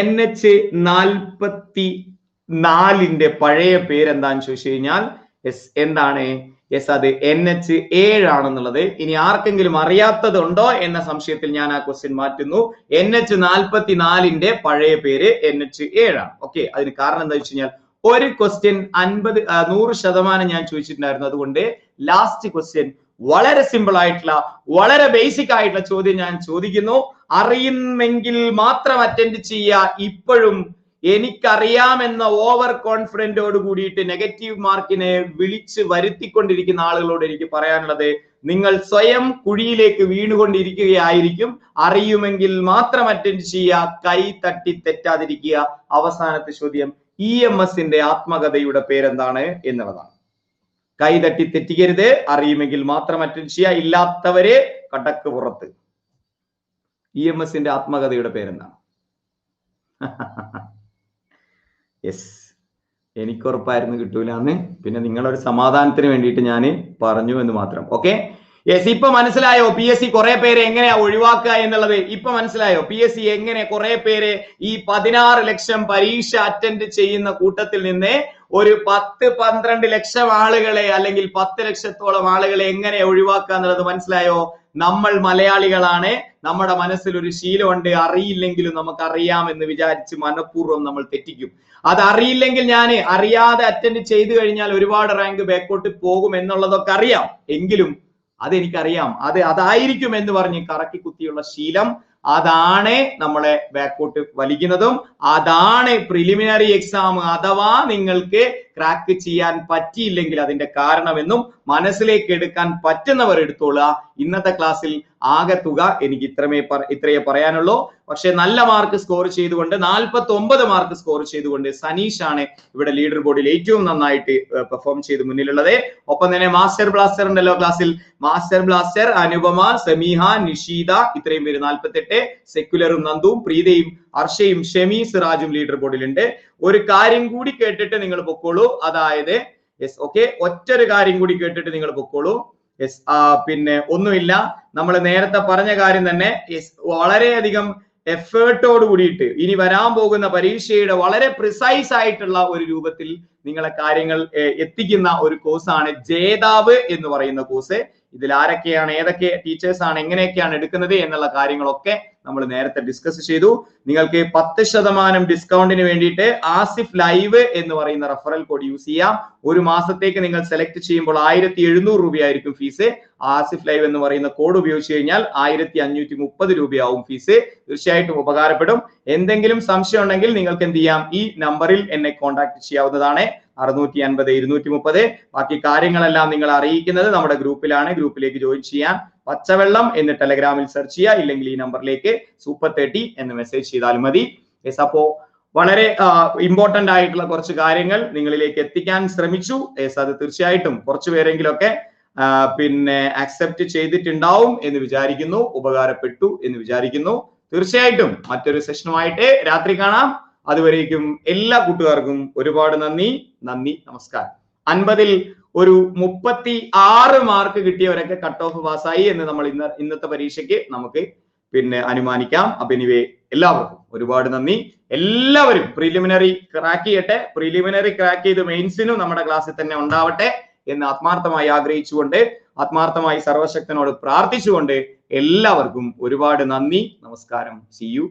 NH44 പഴയ പേരെന്താന്ന് ചോദിച്ചു കഴിഞ്ഞാൽ യെസ് എന്താണ്? യെസ് അത് NH7 ആണെന്നുള്ളത് ഇനി ആർക്കെങ്കിലും അറിയാത്തതുണ്ടോ എന്ന സംശയത്തിൽ ഞാൻ ആ ക്വസ്റ്റ്യൻ മാറ്റുന്നു. NH44 പഴയ പേര് NH7 ആണ്. ഓക്കെ അതിന് കാരണം എന്താ വെച്ച് കഴിഞ്ഞാൽ ഒരു ക്വസ്റ്റ്യൻ 100% ഞാൻ ചോദിച്ചിട്ടുണ്ടായിരുന്നു. അതുകൊണ്ട് ലാസ്റ്റ് ക്വസ്റ്റ്യൻ വളരെ സിമ്പിൾ ആയിട്ടുള്ള വളരെ ബേസിക് ആയിട്ടുള്ള ചോദ്യം ഞാൻ ചോദിക്കുന്നു. അറിയുമെങ്കിൽ മാത്രം അറ്റൻഡ് ചെയ്യുക. ഇപ്പോഴും എനിക്കറിയാമെന്ന ഓവർ കോൺഫിഡന്റോട് കൂടിയിട്ട് നെഗറ്റീവ് മാർക്കിനെ വിളിച്ച് വരുത്തിക്കൊണ്ടിരിക്കുന്ന ആളുകളോട് എനിക്ക് പറയാനുള്ളത് നിങ്ങൾ സ്വയം കുഴിയിലേക്ക് വീണുകൊണ്ടിരിക്കുകയായിരിക്കും. അറിയുമെങ്കിൽ മാത്രം അറ്റൻഡ് ചെയ്യുക, കൈ തട്ടി തെറ്റാതിരിക്കുക. അവസാനത്തെ ചോദ്യം EMSന്റെ ആത്മകഥയുടെ പേരെന്താണ് എന്നുള്ളതാണ്. കൈ തട്ടി തെറ്റിക്കരുത്, അറിയുമെങ്കിൽ മാത്രം അറ്റൻഡ് ചെയ്യുക, ഇല്ലാത്തവരെ കടക്ക് പുറത്ത്. EMSന്റെ ആത്മകഥയുടെ പേരെന്താണ്? യെസ് എനിക്കുറപ്പായിരുന്നു കിട്ടൂലെന്ന്, പിന്നെ നിങ്ങളൊരു സമാധാനത്തിന് വേണ്ടിയിട്ട് ഞാൻ പറഞ്ഞു എന്ന് മാത്രം. ഓക്കെ യെസ് ഇപ്പൊ മനസ്സിലായോ PSC കുറെ പേരെ എങ്ങനെയാ ഒഴിവാക്കുക എന്നുള്ളത്? ഇപ്പൊ മനസ്സിലായോ PSC എങ്ങനെ കുറെ പേരെ ഈ 16 ലക്ഷം പരീക്ഷ അറ്റൻഡ് ചെയ്യുന്ന കൂട്ടത്തിൽ നിന്ന് ഒരു 10-12 ലക്ഷം ആളുകളെ അല്ലെങ്കിൽ 10 ലക്ഷത്തോളം ആളുകളെ എങ്ങനെ ഒഴിവാക്കുക എന്നുള്ളത് മനസ്സിലായോ? നമ്മൾ മലയാളികളാണ്, നമ്മുടെ മനസ്സിൽ ഒരു ശീലമുണ്ട്, അറിയില്ലെങ്കിലും നമുക്ക് അറിയാം എന്ന് വിചാരിച്ച് മനഃപൂർവ്വം നമ്മൾ തെറ്റിക്കും. അത് അറിയില്ലെങ്കിൽ ഞാൻ അറിയാതെ അറ്റൻഡ് ചെയ്തു കഴിഞ്ഞാൽ ഒരുപാട് റാങ്ക് ബാക്കോട്ട് പോകും എന്നുള്ളതൊക്കെ അറിയാം, എങ്കിലും അതെനിക്കറിയാം, അതായിരിക്കും എന്ന് പറഞ്ഞ് കറക്കി കുത്തിയുള്ള ശീലം അതാണ് നമ്മളെ ബാക്കോട്ട് വലിക്കുന്നതും. അതാണ് പ്രിലിമിനറി എക്സാം അഥവാ നിങ്ങൾക്ക് ക്രാക്ക് ചെയ്യാൻ പറ്റിയില്ലെങ്കിൽ അതിന്റെ കാരണമെന്നും മനസ്സിലേക്ക് എടുക്കാൻ പറ്റുന്നവർ എടുത്തോളുക. ഇന്നത്തെ ക്ലാസ്സിൽ ആകെ തുക എനിക്ക് ഇത്രയേ പറയാനുള്ളൂ. പക്ഷെ നല്ല മാർക്ക് സ്കോർ ചെയ്തുകൊണ്ട് 49 മാർക്ക് സ്കോർ ചെയ്തുകൊണ്ട് സനീഷ് ആണ് ഇവിടെ ലീഡർ ബോർഡിൽ ഏറ്റവും നന്നായിട്ട് പെർഫോം ചെയ്ത് മുന്നിലുള്ളത്. ഒപ്പം തന്നെ മാസ്റ്റർ ബ്ലാസ്റ്റർ ഉണ്ടല്ലോ ക്ലാസ്സിൽ, മാസ്റ്റർ ബ്ലാസ്റ്റർ അനുപമ, സമീഹ, നിഷീദ, ഇത്രയും പേര് 48, സെക്യുലറും നന്ദുവും പ്രീതയും അർഷയും ഷെമി സിറാജും ലീഡർ ബോർഡിലുണ്ട്. ഒരു കാര്യം കൂടി കേട്ടിട്ട് നിങ്ങൾ പൊക്കോളൂ, അതായത് യെസ് ഓക്കെ ഒറ്റൊരു കാര്യം കൂടി കേട്ടിട്ട് നിങ്ങൾ പൊക്കോളൂ. യെസ് പിന്നെ ഒന്നുമില്ല, നമ്മൾ നേരത്തെ പറഞ്ഞ കാര്യം തന്നെ. യെസ് വളരെയധികം എഫേർട്ടോട് കൂടിയിട്ട് ഇനി വരാൻ പോകുന്ന പരീക്ഷയുടെ വളരെ പ്രിസൈസ് ആയിട്ടുള്ള ഒരു രൂപത്തിൽ നിങ്ങളെ കാര്യങ്ങൾ എത്തിക്കുന്ന ഒരു കോഴ്സാണ് ജേതാവ് എന്ന് പറയുന്ന കോഴ്സ്. ഇതിൽ ആരൊക്കെയാണ്, ഏതൊക്കെ ടീച്ചേഴ്സ് ആണ്, എങ്ങനെയൊക്കെയാണ് എടുക്കുന്നത് എന്നുള്ള കാര്യങ്ങളൊക്കെ നമ്മൾ നേരത്തെ ഡിസ്കസ് ചെയ്തു. നിങ്ങൾക്ക് 10% ഡിസ്കൗണ്ടിന് വേണ്ടിയിട്ട് ആസിഫ് ലൈവ് എന്ന് പറയുന്ന റെഫറൽ കോഡ് യൂസ് ചെയ്യാം. ഒരു മാസത്തേക്ക് നിങ്ങൾ സെലക്ട് ചെയ്യുമ്പോൾ 1700 രൂപയായിരിക്കും ഫീസ്. ആസിഫ് ലൈവ് എന്ന് പറയുന്ന കോഡ് ഉപയോഗിച്ച് കഴിഞ്ഞാൽ 1530 രൂപയാവും ഫീസ്. തീർച്ചയായിട്ടും ഉപകാരപ്പെടും. എന്തെങ്കിലും സംശയം ഉണ്ടെങ്കിൽ നിങ്ങൾക്ക് എന്ത് ചെയ്യാം, ഈ നമ്പറിൽ എന്നെ കോൺടാക്ട് ചെയ്യാവുന്നതാണ്. 650 230. ബാക്കി കാര്യങ്ങളെല്ലാം നിങ്ങൾ അറിയിക്കുന്നത് നമ്മുടെ ഗ്രൂപ്പിലാണ്. ഗ്രൂപ്പിലേക്ക് ജോയിൻ ചെയ്യാൻ പച്ചവെള്ളം എന്ന് ടെലഗ്രാമിൽ സെർച്ച് ചെയ്യുക, ഇല്ലെങ്കിൽ ഈ നമ്പറിലേക്ക് സൂപ്പർ 30 എന്ന് മെസ്സേജ് ചെയ്താൽ മതി. യെസ്, അപ്പോ വളരെ ഇമ്പോർട്ടന്റ് ആയിട്ടുള്ള കുറച്ച് കാര്യങ്ങൾ നിങ്ങളിലേക്ക് എത്തിക്കാൻ ശ്രമിച്ചു. യെസ്, അത് തീർച്ചയായിട്ടും കുറച്ചു പേരെങ്കിലൊക്കെ പിന്നെ അക്സെപ്റ്റ് ചെയ്തിട്ടുണ്ടാവും എന്ന് വിചാരിക്കുന്നു, ഉപകാരപ്പെട്ടു എന്ന് വിചാരിക്കുന്നു. തീർച്ചയായിട്ടും മറ്റൊരു സെഷനുമായിട്ട് രാത്രി കാണാം. അതുവരേക്കും എല്ലാ കൂട്ടുകാർക്കും ഒരുപാട് നന്ദി, നമസ്കാരം. 50-ൽ ഒരു 36 മാർക്ക് കിട്ടിയവരൊക്കെ കട്ട് ഓഫ് പാസ്സായി എന്ന് നമ്മൾ ഇന്നത്തെ പരീക്ഷയ്ക്ക് നമുക്ക് പിന്നെ അനുമാനിക്കാം. അപ്പൊ എനിവേ എല്ലാവർക്കും ഒരുപാട് നന്ദി. എല്ലാവരും പ്രിലിമിനറി ക്രാക്ക് ചെയ്യട്ടെ. പ്രിലിമിനറി ക്രാക്ക് ചെയ്ത് മെയിൻസിനും നമ്മുടെ ക്ലാസ്സിൽ തന്നെ ഉണ്ടാവട്ടെ എന്ന് ആത്മാർത്ഥമായി ആഗ്രഹിച്ചുകൊണ്ട്, ആത്മാർത്ഥമായി സർവശക്തനോട് പ്രാർത്ഥിച്ചുകൊണ്ട് എല്ലാവർക്കും ഒരുപാട് നന്ദി, നമസ്കാരം. See U.